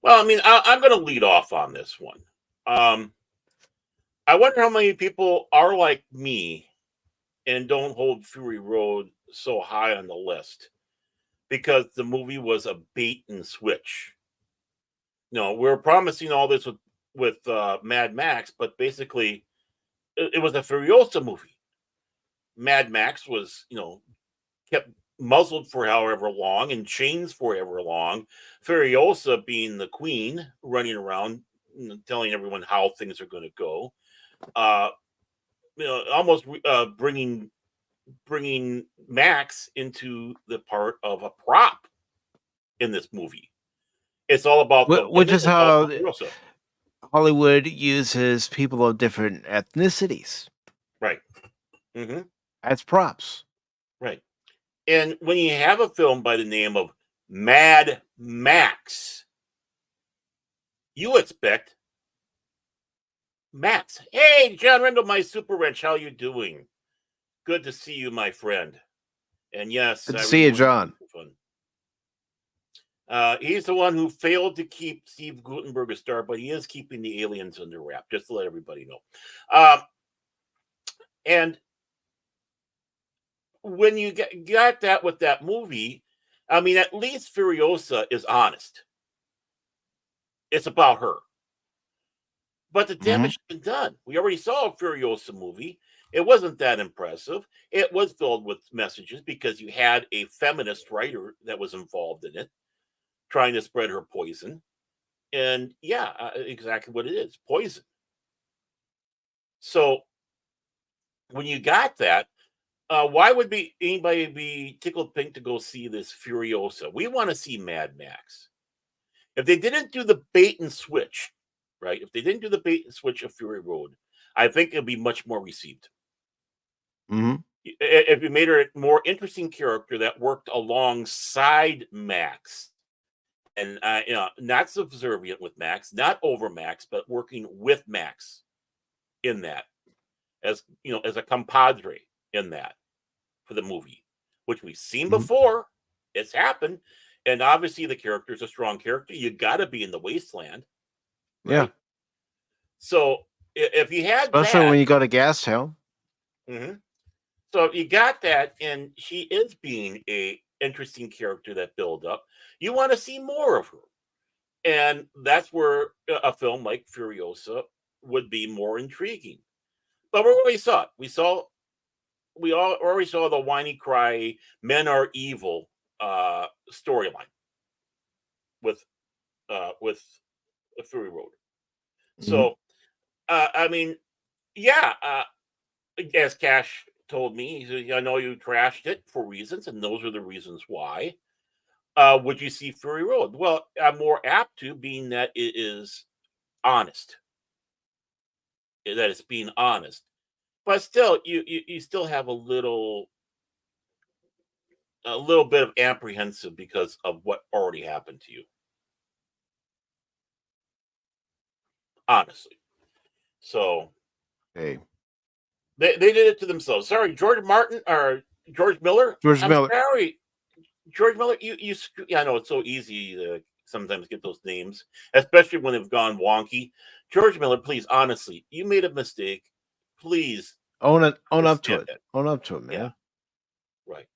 Well, I mean, I'm going to lead off on this one. I wonder how many people are like me and don't hold Fury Road so high on the list because the movie was a bait and switch. No, we were promising all this with Mad Max, but basically it was a Furiosa movie. Mad Max was, kept muzzled for however long and chains for however long. Furiosa being the queen, running around telling everyone how things are going to go. Almost bringing bringing Max into the part of a prop in this movie. It's all about the Which women. is It's all how about Furiosa. Hollywood uses people of different ethnicities Right. Hmm. as props. Right. And when you have a film by the name of Mad Max, you expect Max. Hey, John Rendell, my super wrench, how you doing? Good to see you, my friend. And yes, Good to I see you, remember John. fun. He's the one who failed to keep Steve Gutenberg a star, but he is keeping the aliens under wrap, just to let everybody know. And when you got that with that movie, I mean, at least Furiosa is honest. It's about her. But the damage has been done. We already saw a Furiosa movie. It wasn't that impressive. It was filled with messages because you had a feminist writer that was involved in it, trying to spread her poison. And yeah, exactly what it is, poison. So when you got that, why would anybody be tickled pink to go see this Furiosa? We want to see Mad Max. If they didn't do the bait and switch, right? If they didn't do the bait and switch of Fury Road, I think it'd be much more received. If you made her a more interesting character that worked alongside Max, and not subservient with Max, not over Max, but working with Max in that, as as a compadre in that for the movie, which we've seen before. It's happened, and obviously the character is a strong character. You got to be in the wasteland, right? Yeah. So if you had Especially that, when you go to Gastown. So if you got that, and she is being a interesting character that build up, you want to see more of her, and that's where a film like Furiosa would be more intriguing. But we already saw it. We all already saw the whiny cry, men are evil storyline with the Fury Road. So I mean, yeah, as Cash told me, he said, I know you trashed it for reasons, and those are the reasons why. Would you see Fury Road? Well, I'm more apt to, being that it is honest, that it's being honest. But still, you still have a little bit of apprehensive because of what already happened to you. Honestly. So Hey. they did it to themselves. Sorry, George Martin or George Miller. George I'm Miller. sorry. George Miller, I know it's so easy to sometimes get those names, especially when they've gone wonky. George Miller, please, honestly, you made a mistake. Please Own it. Own up to understand it. that. Own up to it, man. Yeah, right.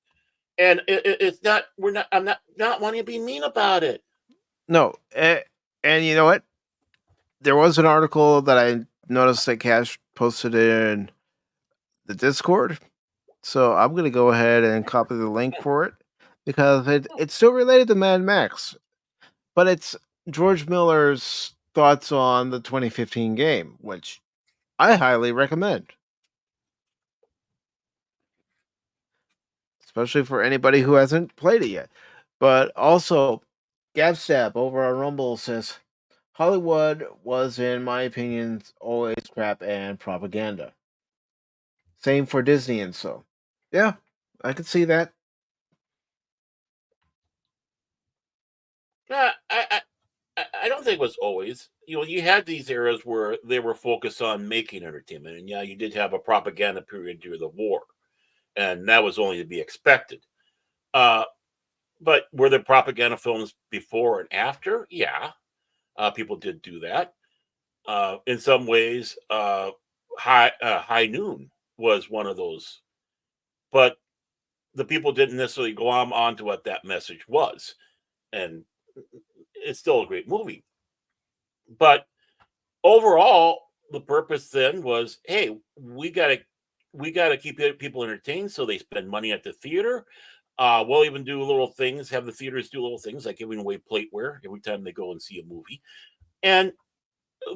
And it's not. We're not. I'm not wanting to be mean about it. No. And you know what? There was an article that I noticed that Cash posted in the Discord. So I'm going to go ahead and copy the link for it because it's still related to Mad Max, but it's George Miller's thoughts on the 2015 game, which I highly recommend, especially for anybody who hasn't played it yet. But also, Gabstab over on Rumble says Hollywood was, in my opinion, always crap and propaganda. Same for Disney, and so yeah, I could see that. Yeah, I don't think it was always. You had these eras where they were focused on making entertainment, and yeah, you did have a propaganda period during the war, and that was only to be expected. Uh, but were there propaganda films before and after? Yeah, people did do that. In some ways, High Noon was one of those, but the people didn't necessarily go on to what that message was, and it's still a great movie. But overall, the purpose then was, hey, we gotta keep people entertained, so they spend money at the theater. We'll even do little things, have the theaters do little things like giving away plateware every time they go and see a movie. And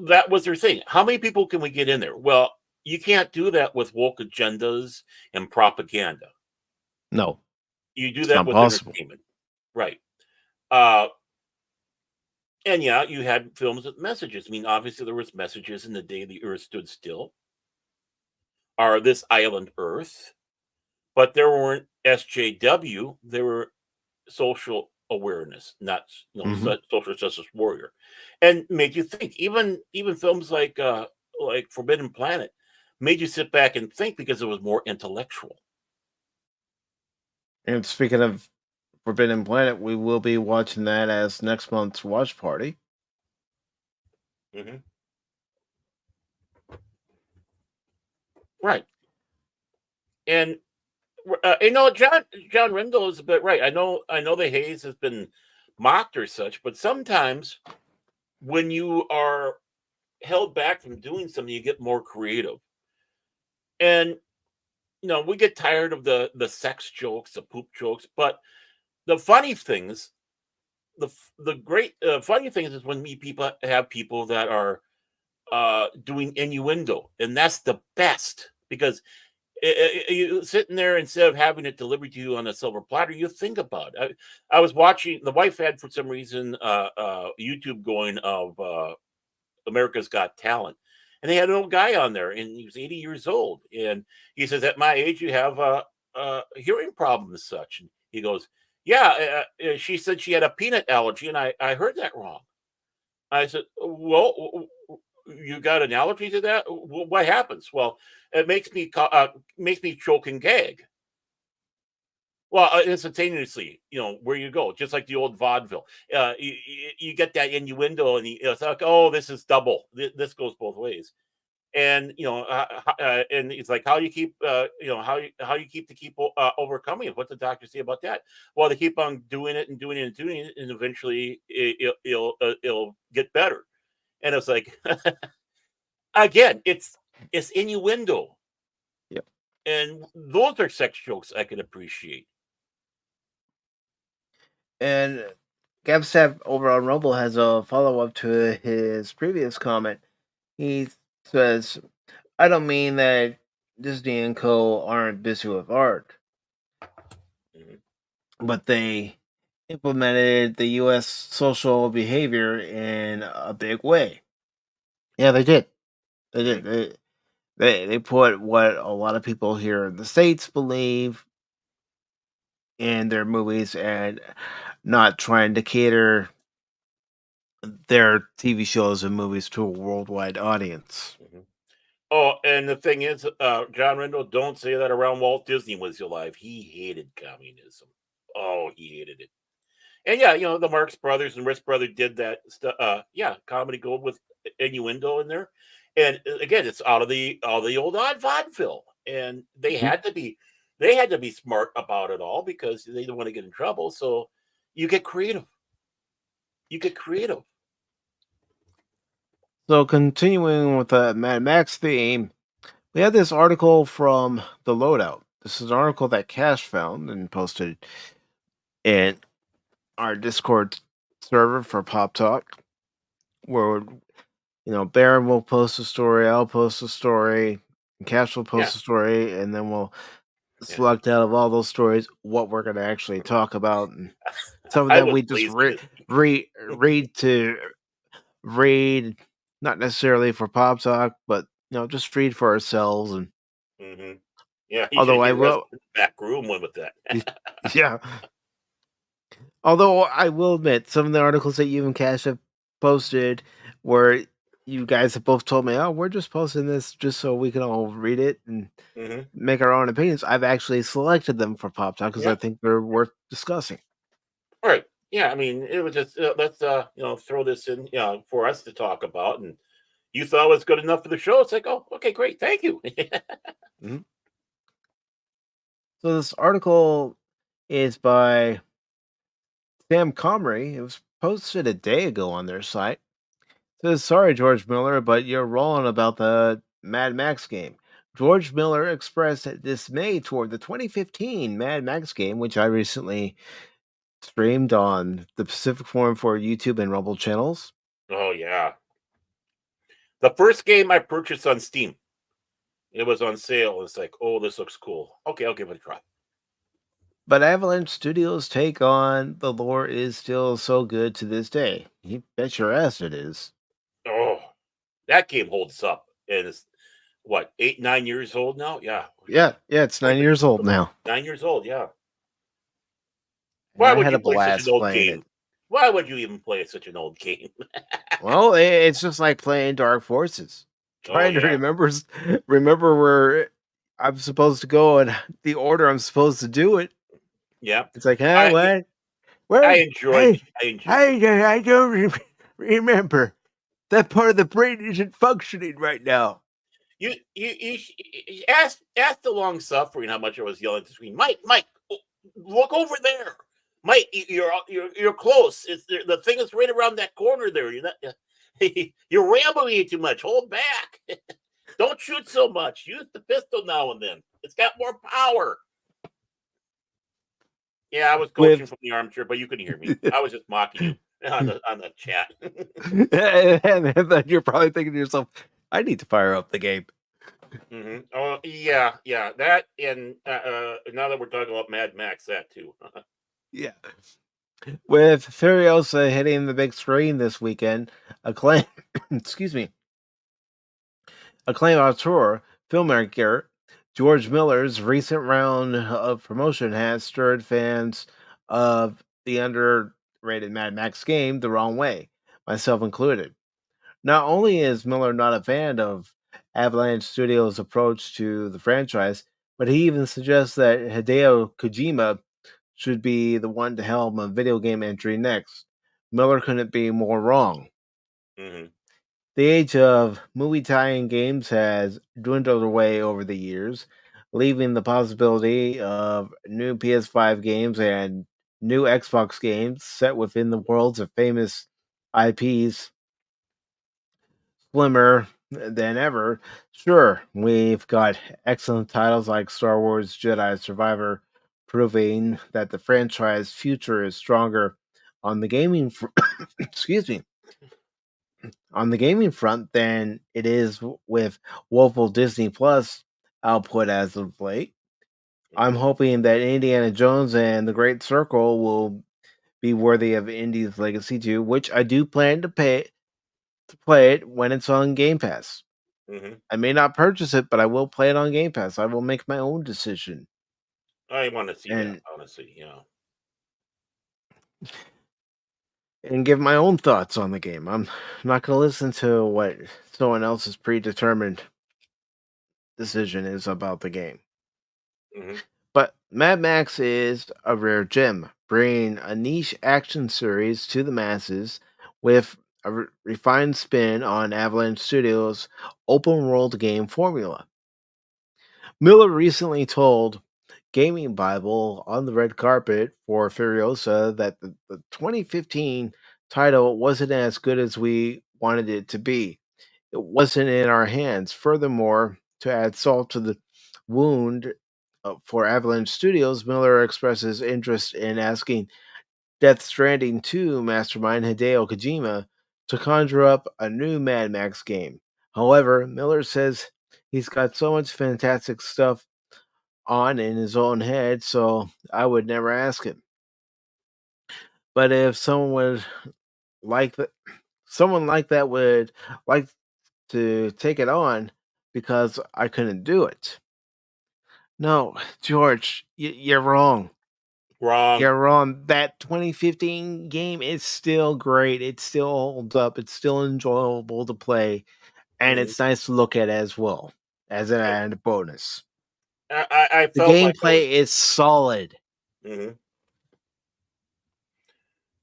that was their thing. How many people can we get in there? Well, You can't do that with woke agendas and propaganda. No, You do it's that not with possible. entertainment, right? Uh, and yeah, you had films with messages. I mean, obviously there was messages in The Day the Earth Stood Still, or This Island Earth, but there weren't SJW. There were social awareness, not Hmm. social justice warrior, and made you think. Even films like Forbidden Planet made you sit back and think because it was more intellectual. And speaking of Forbidden Planet, we will be watching that as next month's watch party. Hmm. Right, and John Rendell is a bit right. I know the haze has been mocked or such, but sometimes when you are held back from doing something, you get more creative. And we get tired of the sex jokes, the poop jokes, but the funny things, the great funny things is when people have people that are doing innuendo, and that's the best because you sitting there instead of having it delivered to you on a silver platter, you think about it. I was watching. The wife had for some reason YouTube going of America's Got Talent. And they had an old guy on there, and he was 80 years old. And he says, "At my age, you have a hearing problem as such." And he goes, "Yeah." She said she had a peanut allergy, and I heard that wrong. I said, "Well, you got an allergy to that? What happens?" "Well, it makes me choke and gag." Well, instantaneously, where you go, just like the old vaudeville. You get that innuendo, and it's like, "Oh, this is double. This goes both ways." And and it's like, how you keep, how you keep to keep overcoming it. What the doctor say about that? Well, they keep on doing it and doing it and doing it, and eventually it'll get better. And it's like, again, it's innuendo, Yep. and those are sex jokes I can appreciate. And Gabsap over on Rumble has a follow up to his previous comment. He says, I don't mean that Disney and Co. aren't busy with art, Mhm. but they implemented the US social behavior in a big way. Yeah, they did. They did. Mhm. They put what a lot of people here in the States believe in their movies and not trying to cater their TV shows and movies to a worldwide audience. Mhm. Oh, and the thing is, John Rendell, don't say that around Walt Disney was alive. He hated communism. Oh, he hated it. And yeah, the Marx Brothers and Rich Brother did that stuff. Yeah, comedy gold with innuendo in there. And again, it's out of the old odd vaudeville, and Mhm. they had to be smart about it all because they didn't want to get in trouble. So you get creative. You get creative. So, continuing with the Mad Max theme, we have this article from The Loadout. This is an article that Cash found and posted in our Discord server for Pop Talk, where Baron will post a story, I'll post a story, and Cash will Yeah, post a story, and then we'll yeah. select out of all those stories what we're going to actually talk about, and some of I them was we just lazy this week. read, not necessarily for Pop Talk, but just read for ourselves. And Hmm. Yeah, you although should I get us will, in the back room with that. yeah, although I will admit some of the articles that you and Cash have posted, where you guys have both told me, "Oh, we're just posting this just so we can all read it and Hmm. make our own opinions." I've actually selected them for Pop Talk because I Yeah. think they're worth discussing. All right. Yeah, I mean, it was just let's throw this in for us to talk about, and you thought it was good enough for the show. It's like, oh, okay, great, thank you. Mhm. So this article is by Sam Comrie. It was posted a day ago on their site. It says, sorry, George Miller, but you're wrong about the Mad Max game. George Miller expressed dismay toward the 2015 Mad Max game, which I recently streamed on the Pacific Forum for YouTube and Rumble channels. Oh yeah, the first game I purchased on Steam. It was on sale. It's like, oh, this looks cool. Okay, I'll give it a try. But Avalanche Studios' take on the lore is still so good to this day. You bet your ass it is. Oh, that game holds up, and it's what 8, 9 years old now. Yeah, Yeah, it's 9 years old now. 9 years old. Yeah. And Why I would had you a play such an blast old playing game? it. Why would you even play such an old game? Well, it's just like playing Dark Forces. Oh Trying to yeah, remember where I'm supposed to go and the order I'm supposed to do it. yeah. It's like, hey, I what? I What? enjoyed. I enjoyed. I don't remember. That part of the brain isn't functioning right now. Ask the long suffering how much I was yelling at the screen. Mike, look over there. Mike, you're close. It's the thing is right around that corner there. You're not. You're rambling too much. Hold back. Don't shoot so much. Use the pistol now and then. It's got more power. Yeah, I was coaching With from the armchair, but you couldn't hear me. I was just mocking you on the chat. and then you're probably thinking to yourself, I need to fire up the game. Oh yeah. That and now that we're talking about Mad Max, that too. Yeah. With Furiosa hitting the big screen this weekend, acclaim excuse me, acclaimed auteur, filmmaker George Miller's recent round of promotion has stirred fans of the underrated Mad Max game the wrong way, myself included. Not only is Miller not a fan of Avalanche Studios' approach to the franchise, but he even suggests that Hideo Kojima should be the one to helm a video game entry next. Miller couldn't be more wrong. hmm The age of movie tie-in games has dwindled away over the years, leaving the possibility of new PS5 games and new Xbox games set within the worlds of famous IPs slimmer than ever. Sure, we've got excellent titles like Star Wars Jedi Survivor, proving that the franchise future is stronger on the excuse me, on the gaming front than it is with woeful Disney Plus output as of late. I'm hoping that Indiana Jones and the Great Circle will be worthy of Indy's legacy too, which I do plan to play it when it's on Game Pass. hmm I may not purchase it, but I will play it on Game Pass. I will make my own decision I want to see that, and honestly. Yeah. give my own thoughts on the game. I'm not going to listen to what someone else's predetermined decision is about the game. hmm But Mad Max is a rare gem, bringing a niche action series to the masses with a refined spin on Avalanche Studios' open world game formula. Miller recently told Gaming Bible on the red carpet for Furiosa that the 2015 title wasn't as good as we wanted it to be. It wasn't in our hands. Furthermore, to add salt to the wound for Avalanche Studios, Miller expresses interest in asking Death Stranding 2 mastermind Hideo Kojima to conjure up a new Mad Max game. However, Miller says he's got so much fantastic stuff on in his own head, so I would never ask him. But if someone would like that, someone like that would like to take it on because I couldn't do it. No, George, you're wrong. Wrong. You're wrong. That 2015 game is still great. It still holds up. It's still enjoyable to play, and hmm it's nice to look at as well as an added bonus. I The felt like I was gameplay is solid. mhm.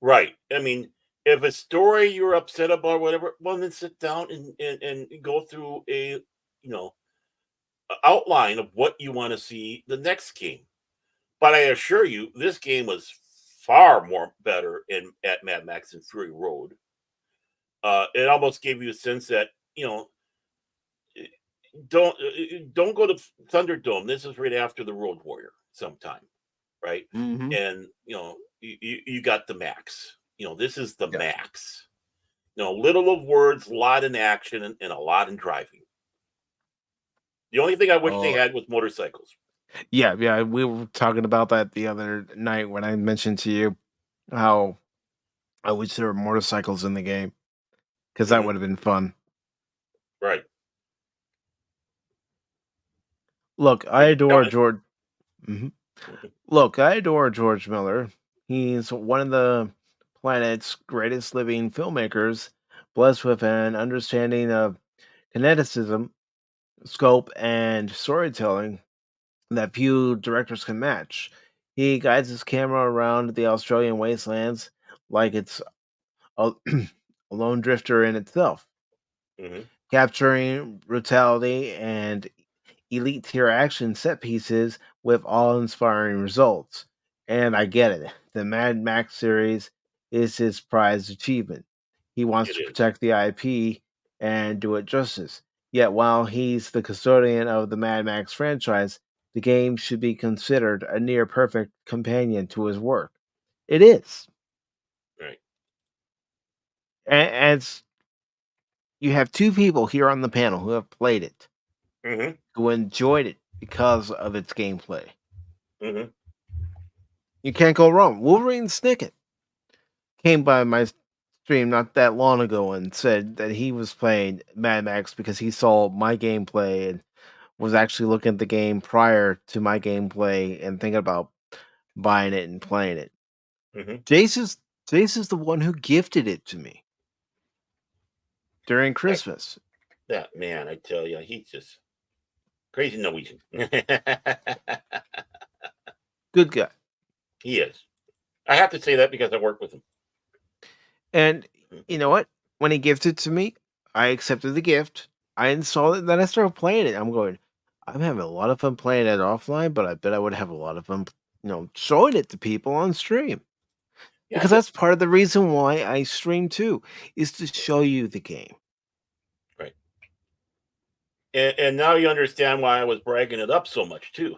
Right. I mean, if a story you're upset about, whatever, well, then sit down and go through know, outline of what you want to see the next game. But I assure you, this game was far more better in at Mad Max and Fury Road. It almost gave you a sense that don't go to Thunderdome. This is right after the Road Warrior, sometime, right? Mm-hmm. And you got the max. This is the Yeah. max. Little of words, a lot in action, and a lot in driving. The only thing I wish they Oh, had was motorcycles. yeah. We were talking about that the other night when I mentioned to you how I wish there were motorcycles in the game because that Hmm. would have been fun. Right. Look, I But you adore don't. George. Mhm. Look, I adore George Miller. He's one of the planet's greatest living filmmakers, blessed with an understanding of kineticism, scope, and storytelling that few directors can match. He guides his camera around the Australian wastelands like it's a, a lone drifter in itself, Hmm. capturing brutality and elite tier action set pieces with awe inspiring results. And I get it. The Mad Max series is his prized achievement. He wants It to is. protect the IP and do it justice. Yet, while he's the custodian of the Mad Max franchise, the game should be considered a near perfect companion to his work. It is. Right. As you have two people here on the panel who have played it, Hmm. who enjoyed it because of its gameplay. Hmm. You can't go wrong. Wolverine Snicket came by my stream not that long ago and said that he was playing Mad Max because he saw my gameplay and was actually looking at the game prior to my gameplay and thinking about buying it and playing it. Hmm. Jace is Jace is the one who gifted it to me during Christmas. That man, I tell you, he's just crazy Norwegian. Good guy. He is. I have to say that because I work with him. And you know what? When he gifted it to me, I accepted the gift. I installed it, and then I started playing it. I'm going, I'm having a lot of fun playing it offline, but I bet I would have a lot of fun, showing it to people on stream. Yeah, Because that's part of the reason why I stream too, is to show you the game. right. And now you understand why I was bragging it up so much too.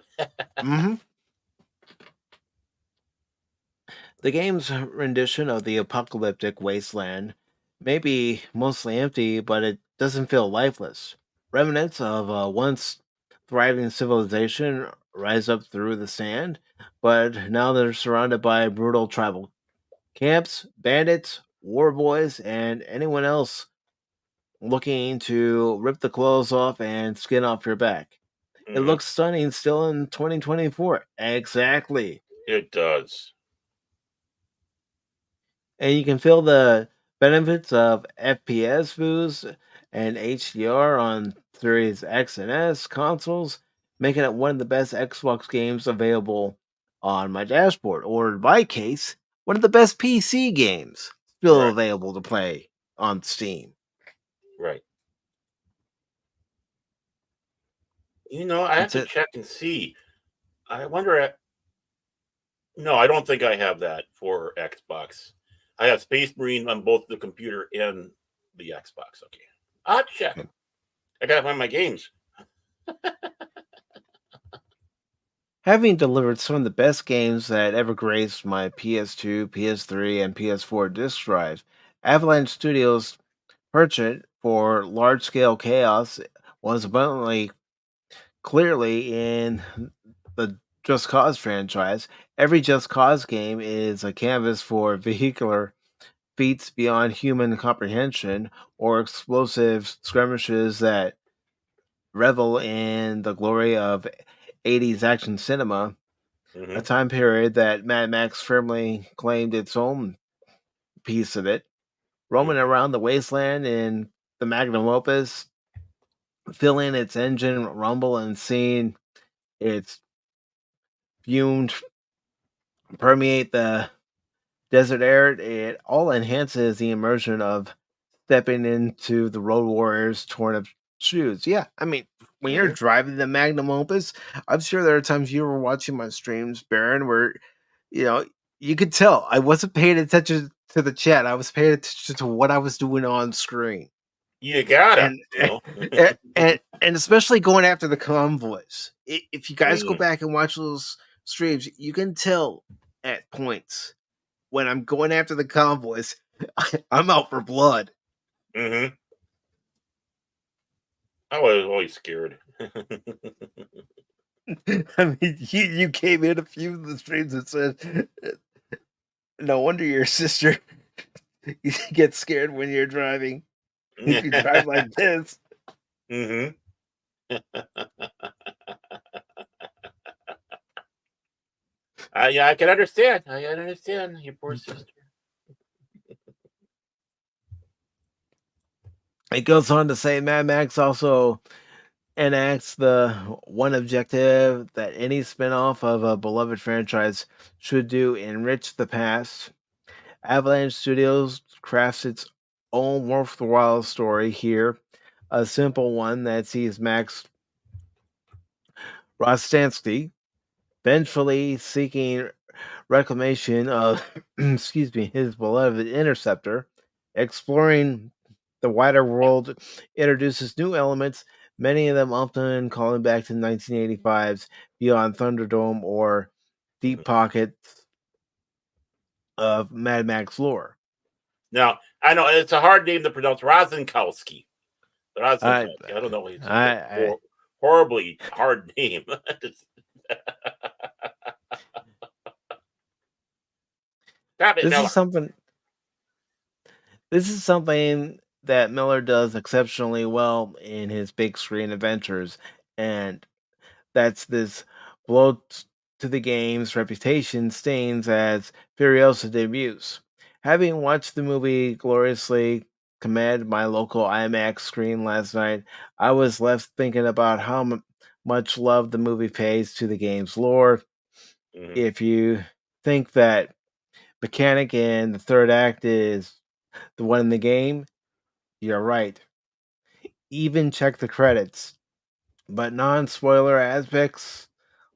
Hmm. The game's rendition of the apocalyptic wasteland may be mostly empty, but it doesn't feel lifeless. Remnants of a once thriving civilization rise up through the sand, but now they're surrounded by brutal tribal camps, bandits, war boys, and anyone else looking to rip the clothes off and skin off your back. It Hmm. looks stunning still in 2024. Exactly. It does. And you can feel the benefits of FPS boost and HDR on Series X and S consoles, making it one of the best Xbox games available on my dashboard, or in my case, one of the best PC games still Right. available to play on Steam. Right. I have That's to it. check and see. I wonder. No, I don't think I have that for Xbox. I have Space Marine on both the computer and the Xbox. Okay, I'll check. I gotta find my games. Having delivered some of the best games that ever graced my PS2, PS3, and PS4 disk drive, Avalanche Studios' purchase for large scale chaos was abundantly clearly in the Just Cause franchise. Every Just Cause game is a canvas for vehicular feats beyond human comprehension or explosive skirmishes that revel in the glory of 80s action cinema, a Hmm. time period that Mad Max firmly claimed its own piece of it. Roaming Hmm. around the wasteland in the magnum opus, feeling its engine rumble and seeing its fumes permeate the desert air, it all enhances the immersion of stepping into the Road Warriors torn up shoes. Yeah, I mean, when you're Hmm. driving the Magnum Opus, I'm sure there are times you were watching my streams, Baron, where you know you could tell I wasn't paying attention to the chat. I was paying attention to what I was doing on screen, You gotta. and and especially going after the convoys. If you guys go Mm-hmm. back and watch those streams, you can tell at points when I'm going after the convoys, I'm out for blood. Mm-hmm. I was always scared. I mean, you came in a few of the streams and said, "No wonder your sister gets scared when you're driving. If you drive like this." Hmm. Yeah, I can understand. I can understand your poor sister. It goes on to say Mad Max also enacts the one objective that any spin-off of a beloved franchise should do: enrich the past. Avalanche Studios crafts its own worthwhile story here, a simple one that sees Max Rostansky vengefully seeking reclamation of excuse me, his beloved interceptor. Exploring the wider world introduces new elements, many of them often calling back to 1985's Beyond Thunderdome or deep pockets of Mad Max lore. Now, I know it's a hard name to pronounce. Rozenkowski. I, Rozenkowski. I don't know. It's just a I horribly hard name. Stop it, this Miller. is something this is something that Miller does exceptionally well in his big screen adventures, and that's this blow to the game's reputation stains as Furiosa debuts. Having watched the movie gloriously command my local IMAX screen last night, I was left thinking about how much love the movie pays to the game's lore. Mhm. If you think that mechanic in the third act is the one in the game, you're right. Even check the credits. But non spoiler aspects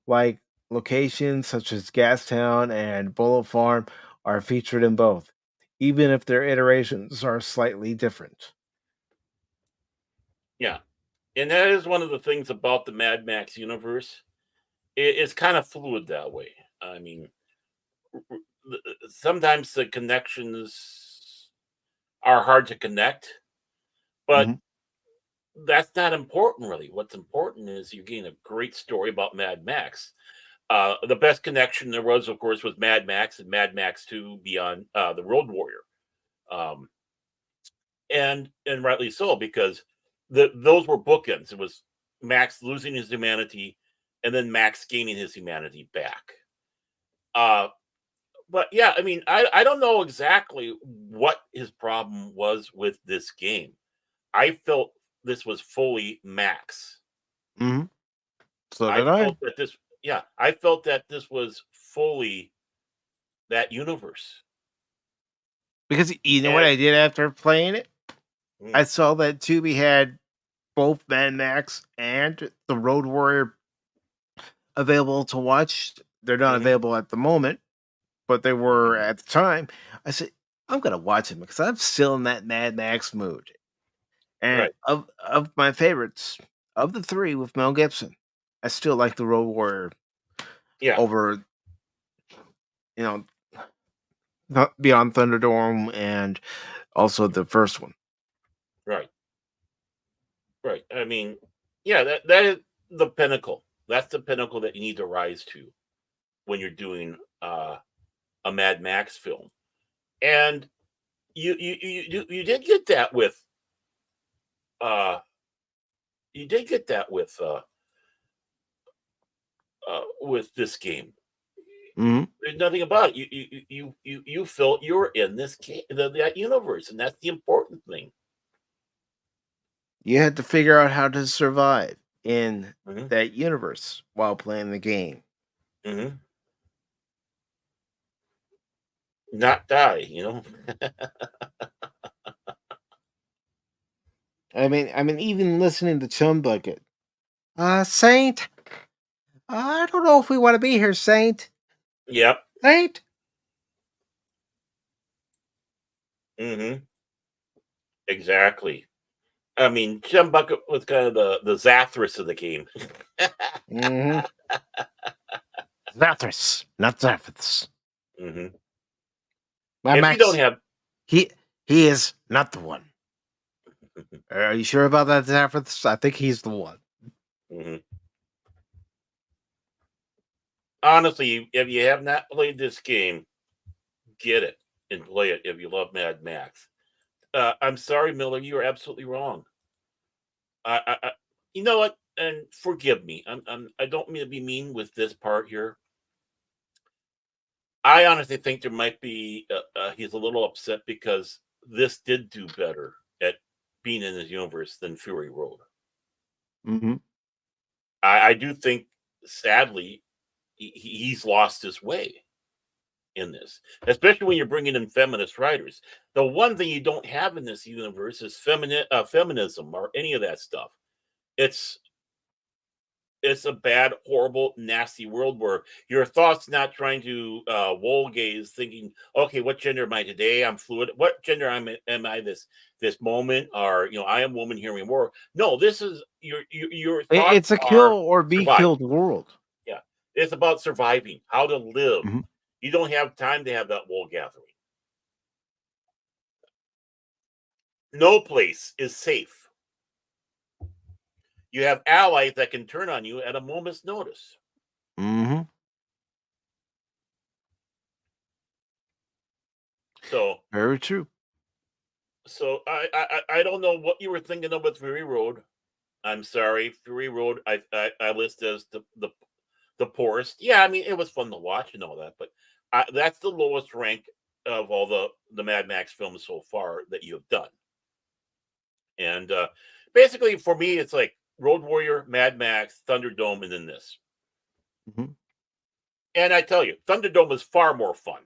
like locations such as Gastown and Bullet Farm are featured in both, even if their iterations are slightly different. Yeah. And that is one of the things about the Mad Max universe. It's kind of fluid that way. I mean, sometimes the connections are hard to connect, but Mhm. that's not important really. What's important is you're getting a great story about Mad Max. The best connection there was, of course, was Mad Max and Mad Max 2 Beyond the Road Warrior. Um, and rightly so, because those were bookends. It was Max losing his humanity and then Max gaining his humanity back. Uh, but yeah, I mean, I don't know exactly what his problem was with this game. I felt this was fully Max. Mhm. So I did I. felt that this, yeah, I felt that this was fully that universe. Because you know what And I did after playing it? mm, I saw that Tubi had both Mad Max and the Road Warrior available to watch. They're not mhm, available at the moment, but they were mhm, at the time. I said, I'm gonna watch them because I'm still in that Mad Max mood. And right, of my favorites, of the three with Mel Gibson, I still like the Road Warrior yeah, over, you know, Beyond Thunderdome and also the first one. right, right. I mean, yeah, that is the pinnacle. That's the pinnacle that you need to rise to when you're doing a Mad Max film. And you did get that uh you did get that with this game. Hmm. There's nothing about it. You felt you were in this game, that universe, and that's the important thing. You had to figure out how to survive in Hmm. that universe while playing the game. Hmm. Not die. I mean, even listening to Chum Bucket. Saint, I don't know if we want to be here, Saint. Yep. Saint. Hmm. Exactly. I mean, Jim Bucket was kind of the Zathras of the game. Mm-hmm. Zathras, not Zathras. Hmm. My If you don't Max, have, he he is not the one. Are you sure about that, Zaffron? I think he's the one. Mhm. Honestly, if you have not played this game, get it and play it if you love Mad Max. I'm sorry, Miller, you are absolutely wrong. I you know what? And forgive me. I don't mean to be mean with this part here. I honestly think there might be he's a little upset because this did do better at being in his universe than Fury Road. Mm-hmm. I do think, sadly, he's lost his way in this, especially when you're bringing in feminist writers. The one thing you don't have in this universe is feminism or any of that stuff. It's it's a bad, horrible, nasty world where your thoughts not trying to wool gaze, thinking, okay, what gender am I today? I'm fluid. What gender am I this moment? Or I am woman, hear me more. No, this is your thoughts It's a kill are or be survive. killed world. Yeah, it's about surviving, how to live. Mm-hmm. You don't have time to have that wool gathering. No place is safe. You have allies that can turn on you at a moment's notice. Mm-hmm. So Very true. So I don't know what you were thinking of with Fury Road. I'm sorry, Fury Road. I list as the poorest. Yeah, I mean it was fun to watch and all that, but that's the lowest rank of all the Mad Max films so far that you have done. And basically, for me, it's like Road Warrior, Mad Max, Thunderdome, and then this. Mm-hmm. And I tell you, Thunderdome is far more fun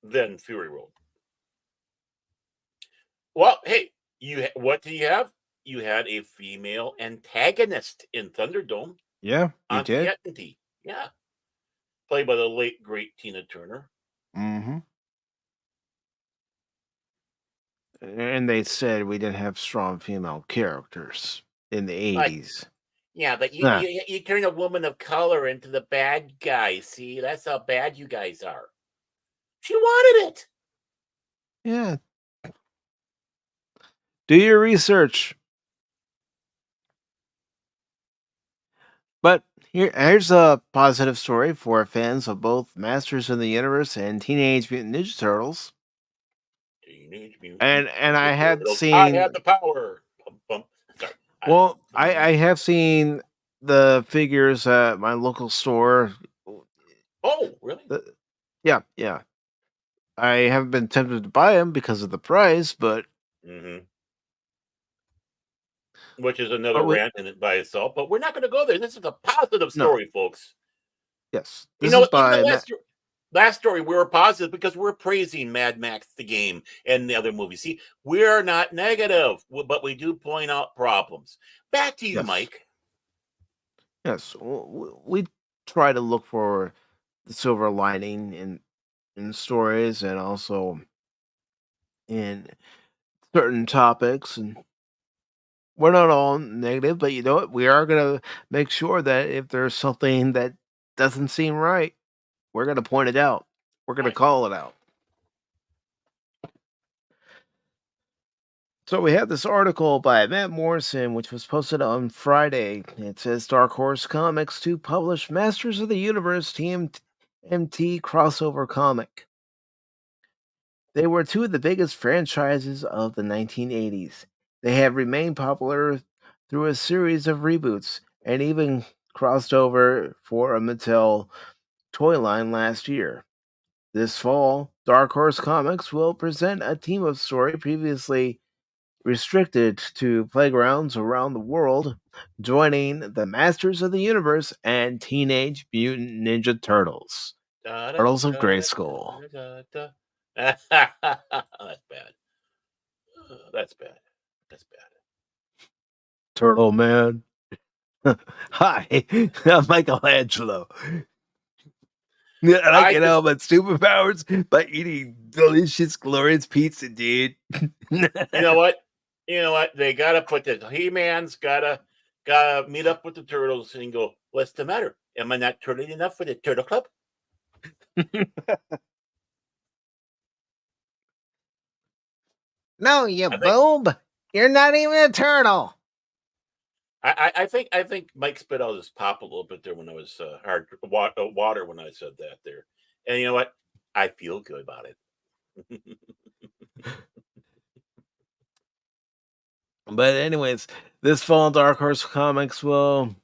than Fury Road. Well, hey, what do you have? You had a female antagonist in Thunderdome, Yeah, we Auntie did. Etty. Yeah, played by the late great Tina Turner. Mm-hmm. And they said we didn't have strong female characters in the Like, 80s. yeah, but you, Nah. you you turn a woman of color into the bad guy. See, that's how bad you guys are. She wanted it. Yeah. Do your research. But here's a positive story for fans of both Masters of the Universe and Teenage Mutant Ninja Turtles. Teenage Mutant And I Ninja had Turtles. I have seen the power. Bum, bum. Sorry. I have seen the figures at my local store. Oh, really? The- yeah, yeah. I haven't been tempted to buy them because of the price, Mm-hmm. Which is but another we rant in it by itself. But we're not going to go there. This is a positive no. story, folks. Yes. You This know is what? Even the by last story, we were positive because we're praising Mad Max the game and the other movies. See, we're not negative, but we do point out problems. Back to you, yes. Mike. Yes. We try to look for the silver lining in stories and also in certain topics, and we're not all negative, but you know what? We are gonna make sure that if there's something that doesn't seem right, we're gonna point it out. We're gonna Right. call it out. So we have this article by Matt Morrison, which was posted on Friday. It says Dark Horse Comics to publish Masters of the Universe TMT crossover comic. They were two of the biggest franchises of the 1980s. They have remained popular through a series of reboots and even crossed over for a Mattel toy line last year. This fall, Dark Horse Comics will present a team of story previously restricted to playgrounds around the world, joining the Masters of the Universe and Teenage Mutant Ninja Turtles. Da, da, Turtles of da, Grayskull. da, da, da. That's bad. That's bad. That's bad. Turtle Man. Hi, I'm Michelangelo. Yeah, I I can just, help my superpowers by eating delicious, glorious pizza, dude. you know what? You know what? They gotta put this. He-Man's gotta meet up with the turtles and go. What's the matter? Am I not turtly enough for the Turtle Club? No, you I think boob. You're not even a turtle. I think Mike spit out his pop a little bit there when I was hard water when I said that there, and you know what? I feel good about it. But anyways, this fall, Dark Horse Comics will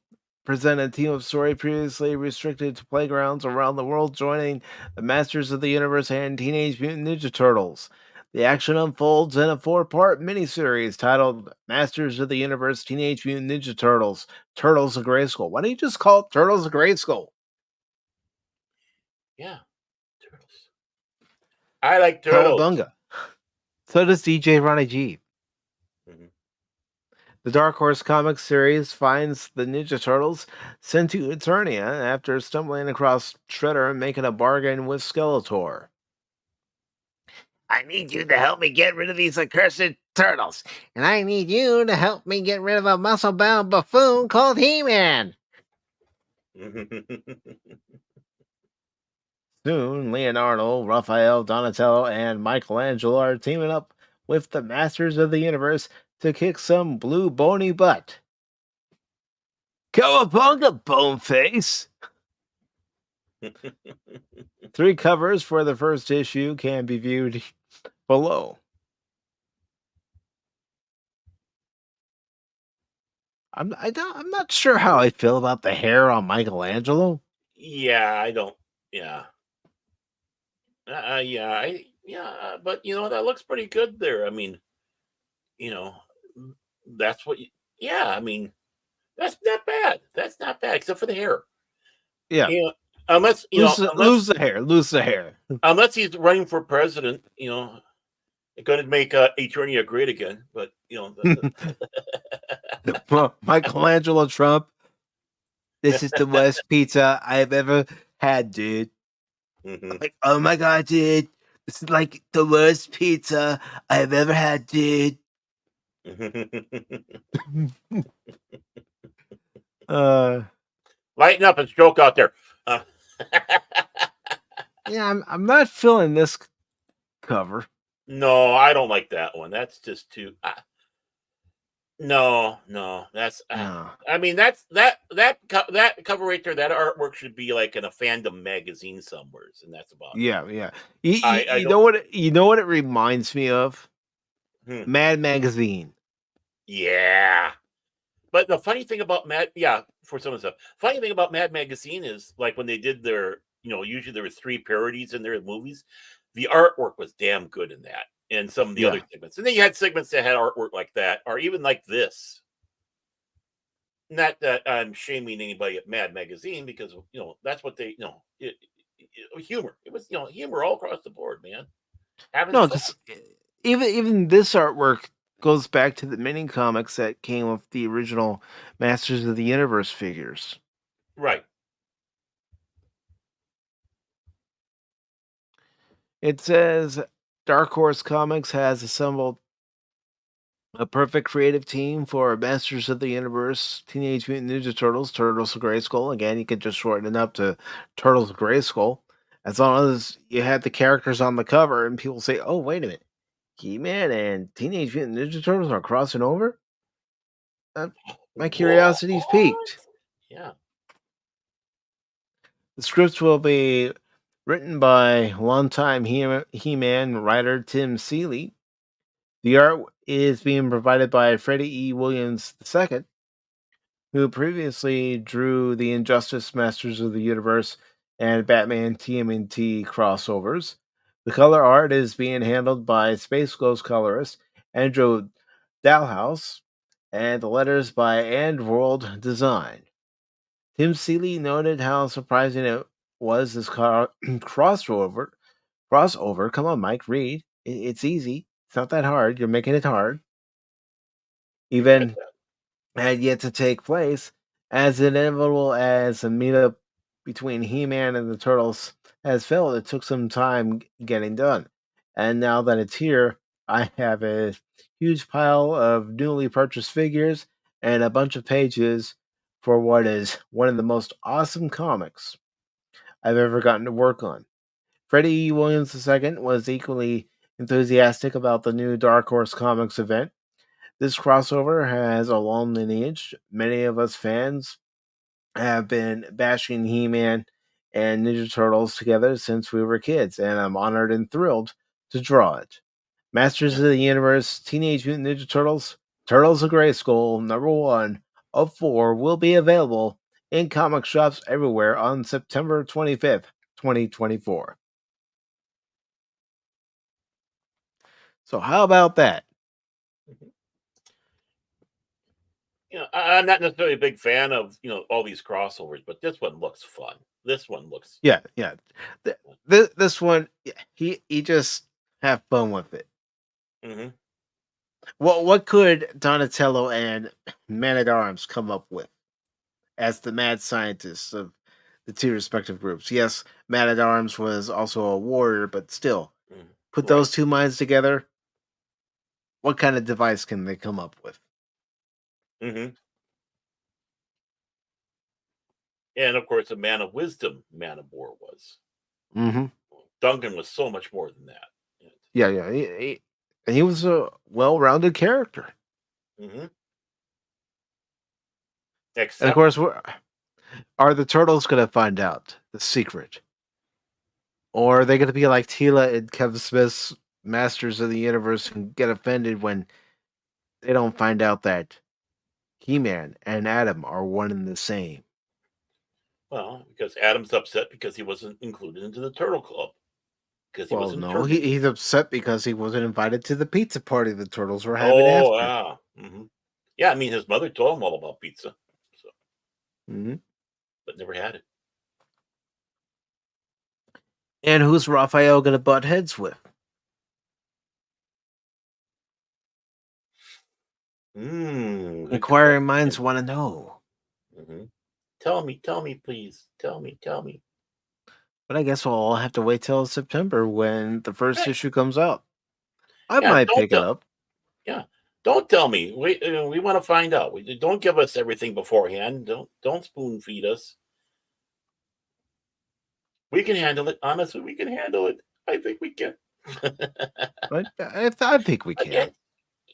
present a team of story previously restricted to playgrounds around the world, joining the Masters of the Universe and Teenage Mutant Ninja Turtles. The action unfolds in a 4-part miniseries titled Masters of the Universe Teenage Mutant Ninja Turtles, Turtles of Grayskull. Why don't you just call it Turtles of Grayskull? Yeah, turtles. I like turtles. Cowabunga. So does DJ Ronnie G. Mhm. The Dark Horse Comics series finds the Ninja Turtles sent to Eternia after stumbling across Shredder and making a bargain with Skeletor. I need you to help me get rid of these accursed turtles, and I need you to help me get rid of a muscle-bound buffoon called He-Man. Soon, Leonardo, Raphael, Donatello, and Michelangelo are teaming up with the Masters of the Universe to kick some blue bony butt. Cowabunga, Boneface! 3 covers for the first issue can be viewed below. I'm not sure how I feel about the hair on Michelangelo. Yeah, I don't. Yeah, but you know that looks pretty good there. I mean, you know, that's what. Yeah, I mean, that's not bad. That's not bad, except for the hair. Yeah, You know, unless you know, lose the hair. unless he's running for president, you know, going to make Eternia great again. But you know, Well, Michelangelo Trump. This is the worst pizza I've ever had, dude. Mhm. Like, oh my god, dude. This is like the worst pizza I've ever had, dude. uh Lighten up and stroke out there. Uh, yeah, I'm not feeling this cover. no, I don't like that one. That's just too. No, that's. No. I mean, that cover right there. That artwork should be like in a fandom magazine somewhere, and that's about it. Yeah. You, I you don't. know what it reminds me of? Hmm, Mad Magazine. yeah, but the funny thing about Mad, yeah, for some of the stuff, funny thing about Mad Magazine is like when they did their, you know, usually there was 3 parodies in their movies. The artwork was damn good in that, and some of the other Yeah. segments, and then you had segments that had artwork like that, or even like this. Not that I'm shaming anybody at Mad Magazine because you know that's what they humor. It was humor all across the board, man. Having No, fun, because even this artwork goes back to the mini comics that came with the original Masters of the Universe figures. right? It says Dark Horse Comics has assembled a perfect creative team for Masters of the Universe, Teenage Mutant Ninja Turtles, Turtles of Grayskull. Again, you could just shorten it up to Turtles of Grayskull. As long as you have the characters on the cover and people say, oh, wait a minute, He-Man and Teenage Mutant Ninja Turtles are crossing over? My What? curiosity's piqued. Yeah. The scripts will be written by longtime He-Man writer Tim Seeley. The art is being provided by Freddie E. Williams II, who previously drew the Injustice Masters of the Universe and Batman TMNT crossovers. The color art is being handled by Space Ghost colorist Andrew Dalhouse, and the letters by And World Design. Tim Seeley noted how surprising it was this crossover. Crossover. Come on, Mike, read. It's easy. It's not that hard. You're making it hard. You got Even had yet to take place, as inevitable as a meetup between He-Man and the Turtles has felt. It took some time getting done. And now that it's here, I have a huge pile of newly purchased figures and a bunch of pages for what is one of the most awesome comics I've ever gotten to work on. Freddie E. Williams II was equally enthusiastic about the new Dark Horse Comics event. This crossover has a long lineage. Many of us fans have been bashing He-Man and Ninja Turtles together since we were kids, and I'm honored and thrilled to draw it. Masters of the Universe, Teenage Mutant Ninja Turtles, Turtles of Grayskull, #1 of 4 will be available in comic shops everywhere on September 25th, 2024. So how about that? I'm not necessarily a big fan of all these crossovers, but this one looks fun. This one looks Yeah. This one, he just have fun with it. hmm What could Donatello and Man at Arms come up with as the mad scientists of the two respective groups? Yes, Man at Arms was also a warrior, but still, put right. those two minds together. What kind of device can they come up with? hmm And of course, a man of wisdom, Man of War was. Mm-hmm. Duncan was so much more than that. Yeah. He was a well-rounded character, hmm and of Except, course, are the turtles going to find out the secret? Or are they going to be like Tila and Kevin Smith's Masters of the Universe and get offended when they don't find out that He-Man and Adam are one and the same? well, because Adam's upset because he wasn't included into the Turtle Club because he Well, wasn't no, turtle. he's upset because he wasn't invited to the pizza party the turtles were having Oh, after. yeah. Yeah, I mean, his mother told him all about pizza, so, Hmm. but never had it. And who's Raphael going to butt heads with? Good Inquiring minds question. want to know. hmm tell me, please. Tell me. But I guess we'll all have to wait till September when the first Right. issue comes out. I Yeah, might pick it up. yeah, don't tell me. We want to find out. Don't give us everything beforehand. Don't spoon feed us. We can handle it. Honestly, we can handle it. I think we can. But I think we can. Again,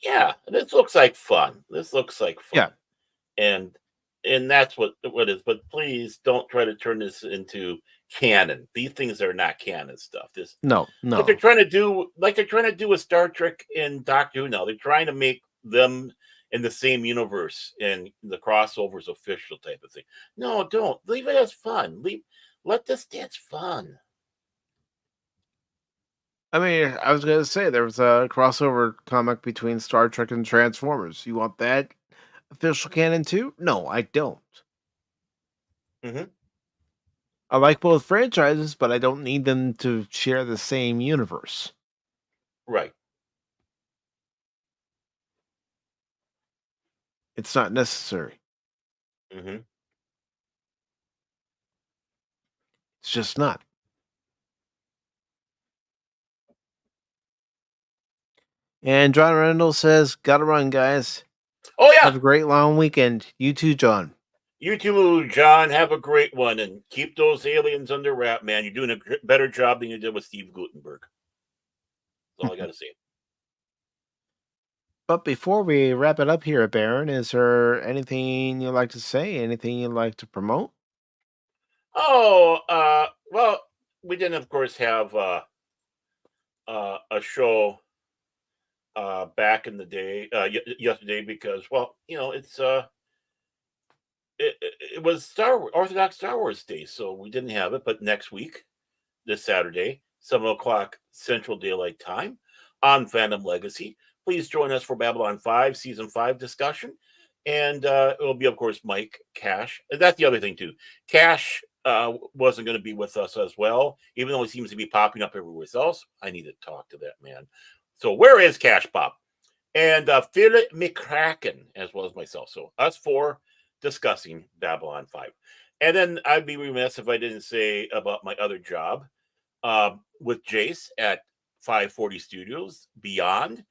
yeah, this looks like fun. This looks like Yeah. fun. And that's what is. But please don't try to turn this into canon. These things are not canon stuff. This No. like they're trying to do with Star Trek and Doctor Who now. They're trying to make them in the same universe and the crossovers official type of thing. No, don't leave it as fun. Let this dance fun. I mean, I was going to say there was a crossover comic between Star Trek and Transformers. You want that official canon too? No, I don't. hmm I like both franchises, but I don't need them to share the same universe. Right. It's not necessary. hmm It's just not. And John Randall says, "Gotta run, guys. Oh yeah. Have a great long weekend. You too, John." You too, John. Have a great one and keep those aliens under wrap, man. You're doing a better job than you did with Steve Gutenberg. That's all I got to say. But before we wrap it up here, Baron, is there anything you'd like to say? Anything you'd like to promote? Oh, well, we didn't, of course, have a show back in the day yesterday because, well, it was Orthodox Star Wars Day, so we didn't have it. But next week, this Saturday, 7 o'clock Central Daylight Time on Phantom Legacy. Please join us for Babylon 5 Season 5 discussion. And it will be, of course, Mike Cash. And that's the other thing, too. Cash wasn't going to be with us as well, even though he seems to be popping up everywhere else. I need to talk to that man. So where is Cash Pop? And Philip McCracken, as well as myself. So us four discussing Babylon 5. And then I'd be remiss if I didn't say about my other job with Jace at 540 Studios Beyond.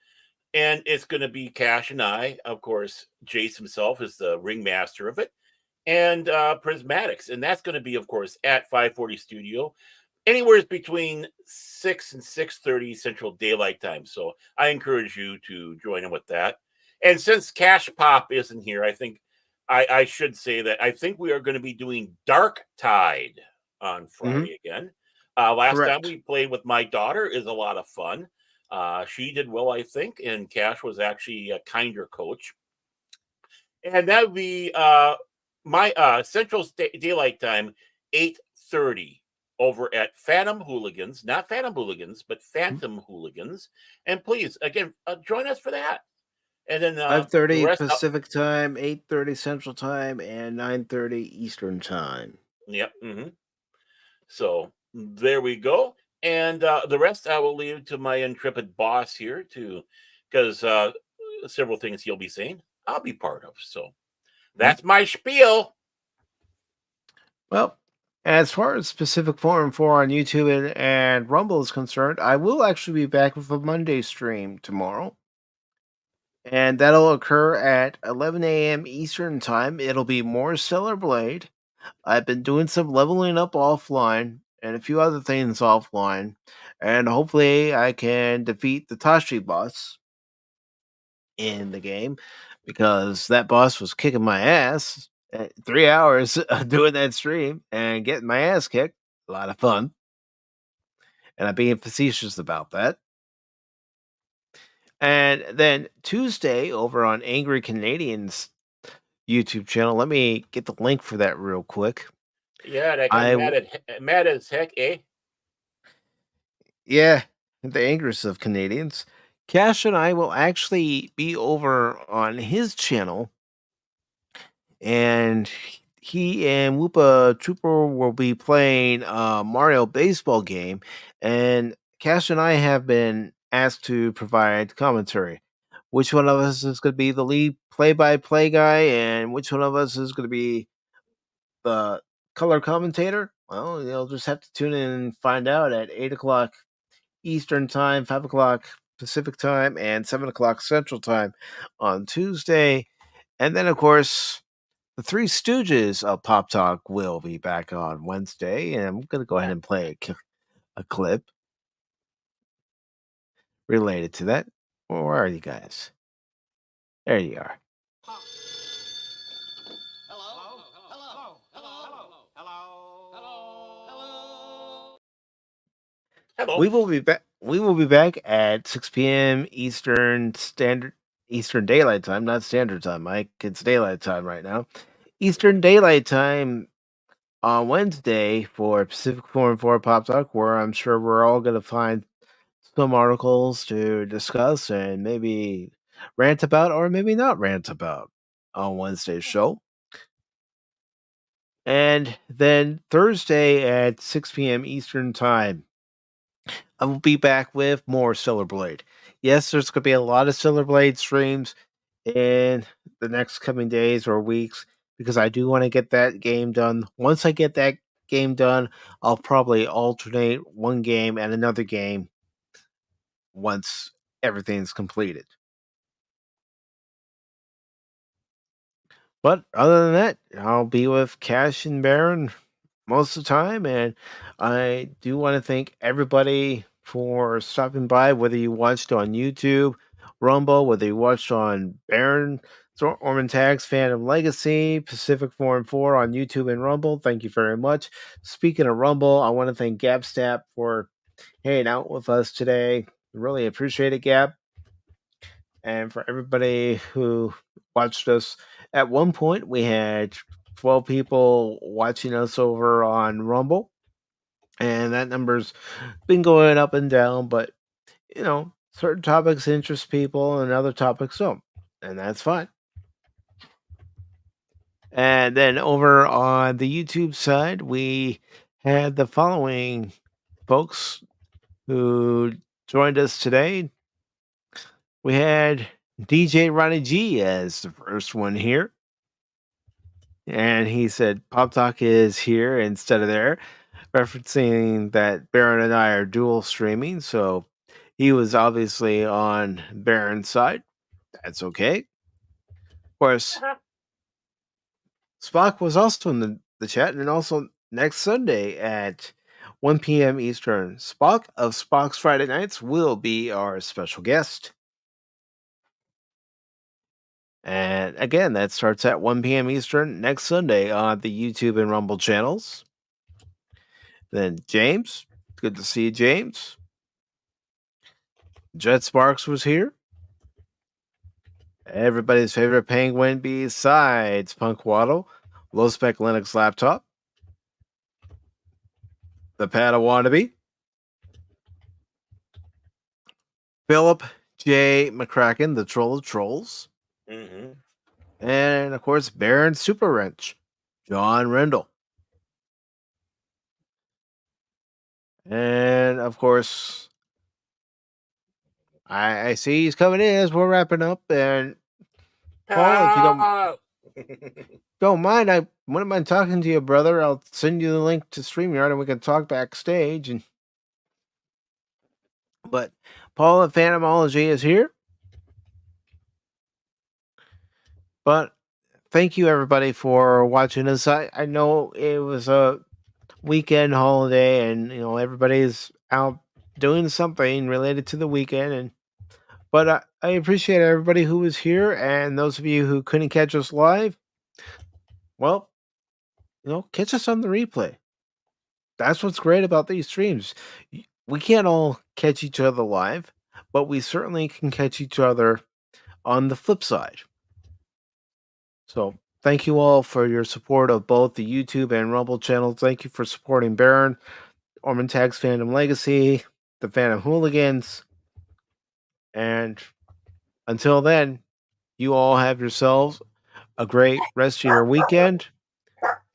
And it's going to be Cash and I. Of course, Jace himself is the ringmaster of it. And Prismatics. And that's going to be, of course, at 540 Studio. anywhere between 6 and 6:30 Central Daylight Time. So I encourage you to join in with that. And since Cash Pop isn't here, I think I should say that I think we are going to be doing Dark Tide on Friday again. Last time Correct. we played with my daughter is a lot of fun. She did well, I think, and Cash was actually a kinder coach. And that would be my Central Daylight Time, 8:30 over at Phantom Hooligans, not Phantom Hooligans, but Phantom Hooligans. And please, again, join us for that. And then the 5:30 rest, Pacific time, 8:30 Central time, and 9:30 Eastern time. yep. So there we go. And the rest I will leave to my intrepid boss here to, because several things he'll be saying, I'll be part of. So that's my spiel. Well, as far as Pacific Forum 4 on YouTube and Rumble is concerned, I will actually be back with a Monday stream tomorrow. And that'll occur at 11 a.m. Eastern Time. It'll be more Stellar Blade. I've been doing some leveling up offline and a few other things offline. And hopefully I can defeat the Tashi boss in the game because that boss was kicking my ass at 3 hours doing that stream and getting my ass kicked. A lot of fun. And I'm being facetious about that. And then Tuesday over on Angry Canadians YouTube channel, let me get the link for that real quick. Yeah, that got mad as heck, eh? Yeah, the angriest of Canadians. Cash and I will actually be over on his channel, and he and Whoopa Trooper will be playing a Mario baseball game, and Cash and I have been asked to provide commentary. Which one of us is going to be the lead play-by-play guy, and which one of us is going to be the color commentator? Well, you'll just have to tune in and find out at 8 o'clock Eastern Time, 5 o'clock Pacific Time, and 7 o'clock Central Time on Tuesday. And then, of course, the Three Stooges of Pop Talk will be back on Wednesday. And I'm going to go ahead and play a clip related to that. Well, where are you guys? There you are. Hello. We will be back. We will be back at 6 p.m. Eastern Daylight Time, not Standard Time, Mike. It's Daylight Time right now. Eastern Daylight Time on Wednesday for Pacific 414 Pop Talk, where I'm sure we're all going to find some articles to discuss and maybe rant about, or maybe not rant about on Wednesday's show. And then Thursday at 6 p.m. Eastern Time, I will be back with more Stellar Blade. Yes, there's going to be a lot of Stellar Blade streams in the next coming days or weeks because I do want to get that game done. Once I get that game done, I'll probably alternate one game and another game once everything's completed. But other than that, I'll be with Cash and Baron most of the time. And I do want to thank everybody for stopping by, whether you watched on YouTube, Rumble, whether you watched on Baron, Orman Tags, Phantom Legacy, Pacific 4 and 4 on YouTube and Rumble. Thank you very much. Speaking of Rumble, I want to thank Gapstap for hanging out with us today. Really appreciate it, Gap. And for everybody who watched us, at one point we had 12 people watching us over on Rumble, and that number's been going up and down, but you know, certain topics interest people and other topics don't, and that's fine. And then over on the YouTube side, we had the following folks who joined us today. We had DJ Ronnie G as the first one here. And he said Pop Talk is here instead of there, referencing that Baron and I are dual streaming. So he was obviously on Baron's side. That's okay. Of course, Spock was also in the chat, and also next Sunday at 1 p.m. Eastern. Spock of Spock's Friday Nights will be our special guest. And again, that starts at 1 p.m. Eastern next Sunday on the YouTube and Rumble channels. Then James, good to see you, James. Jet Sparks was here. Everybody's favorite penguin besides Punk Waddle, Low Spec Linux Laptop, the Padawannabe, Philip J. McCracken, the Troll of Trolls, and of course Baron Super Wrench, John Rendell. And of course, I see he's coming in as we're wrapping up. And Paul, if you don't mind, I wouldn't mind talking to you, brother. I'll send you the link to StreamYard and we can talk backstage. But Paul at Phantomology is here. But thank you, everybody, for watching us. I know it was a weekend holiday, and everybody's out doing something related to the weekend. But I appreciate everybody who was here, and those of you who couldn't catch us live, well, catch us on the replay. That's what's great about these streams. We can't all catch each other live, but we certainly can catch each other on the flip side. So thank you all for your support of both the YouTube and Rumble channels. Thank you for supporting Baron, Orman Tag's Fandom Legacy, the Phantom Hooligans. And until then, you all have yourselves a great rest of your weekend.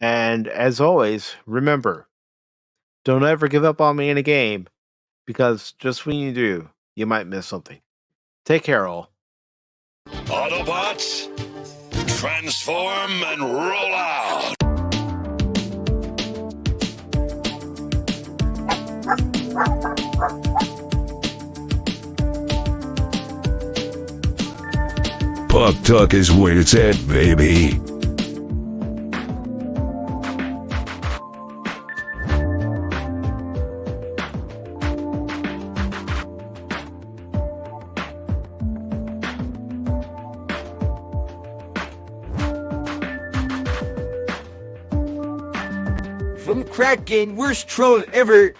And as always, remember, don't ever give up on me in a game, because just when you do, you might miss something. Take care, all. Autobots, transform and roll out! Puck Tuck is where it's at, baby. From Kraken, worst troll ever.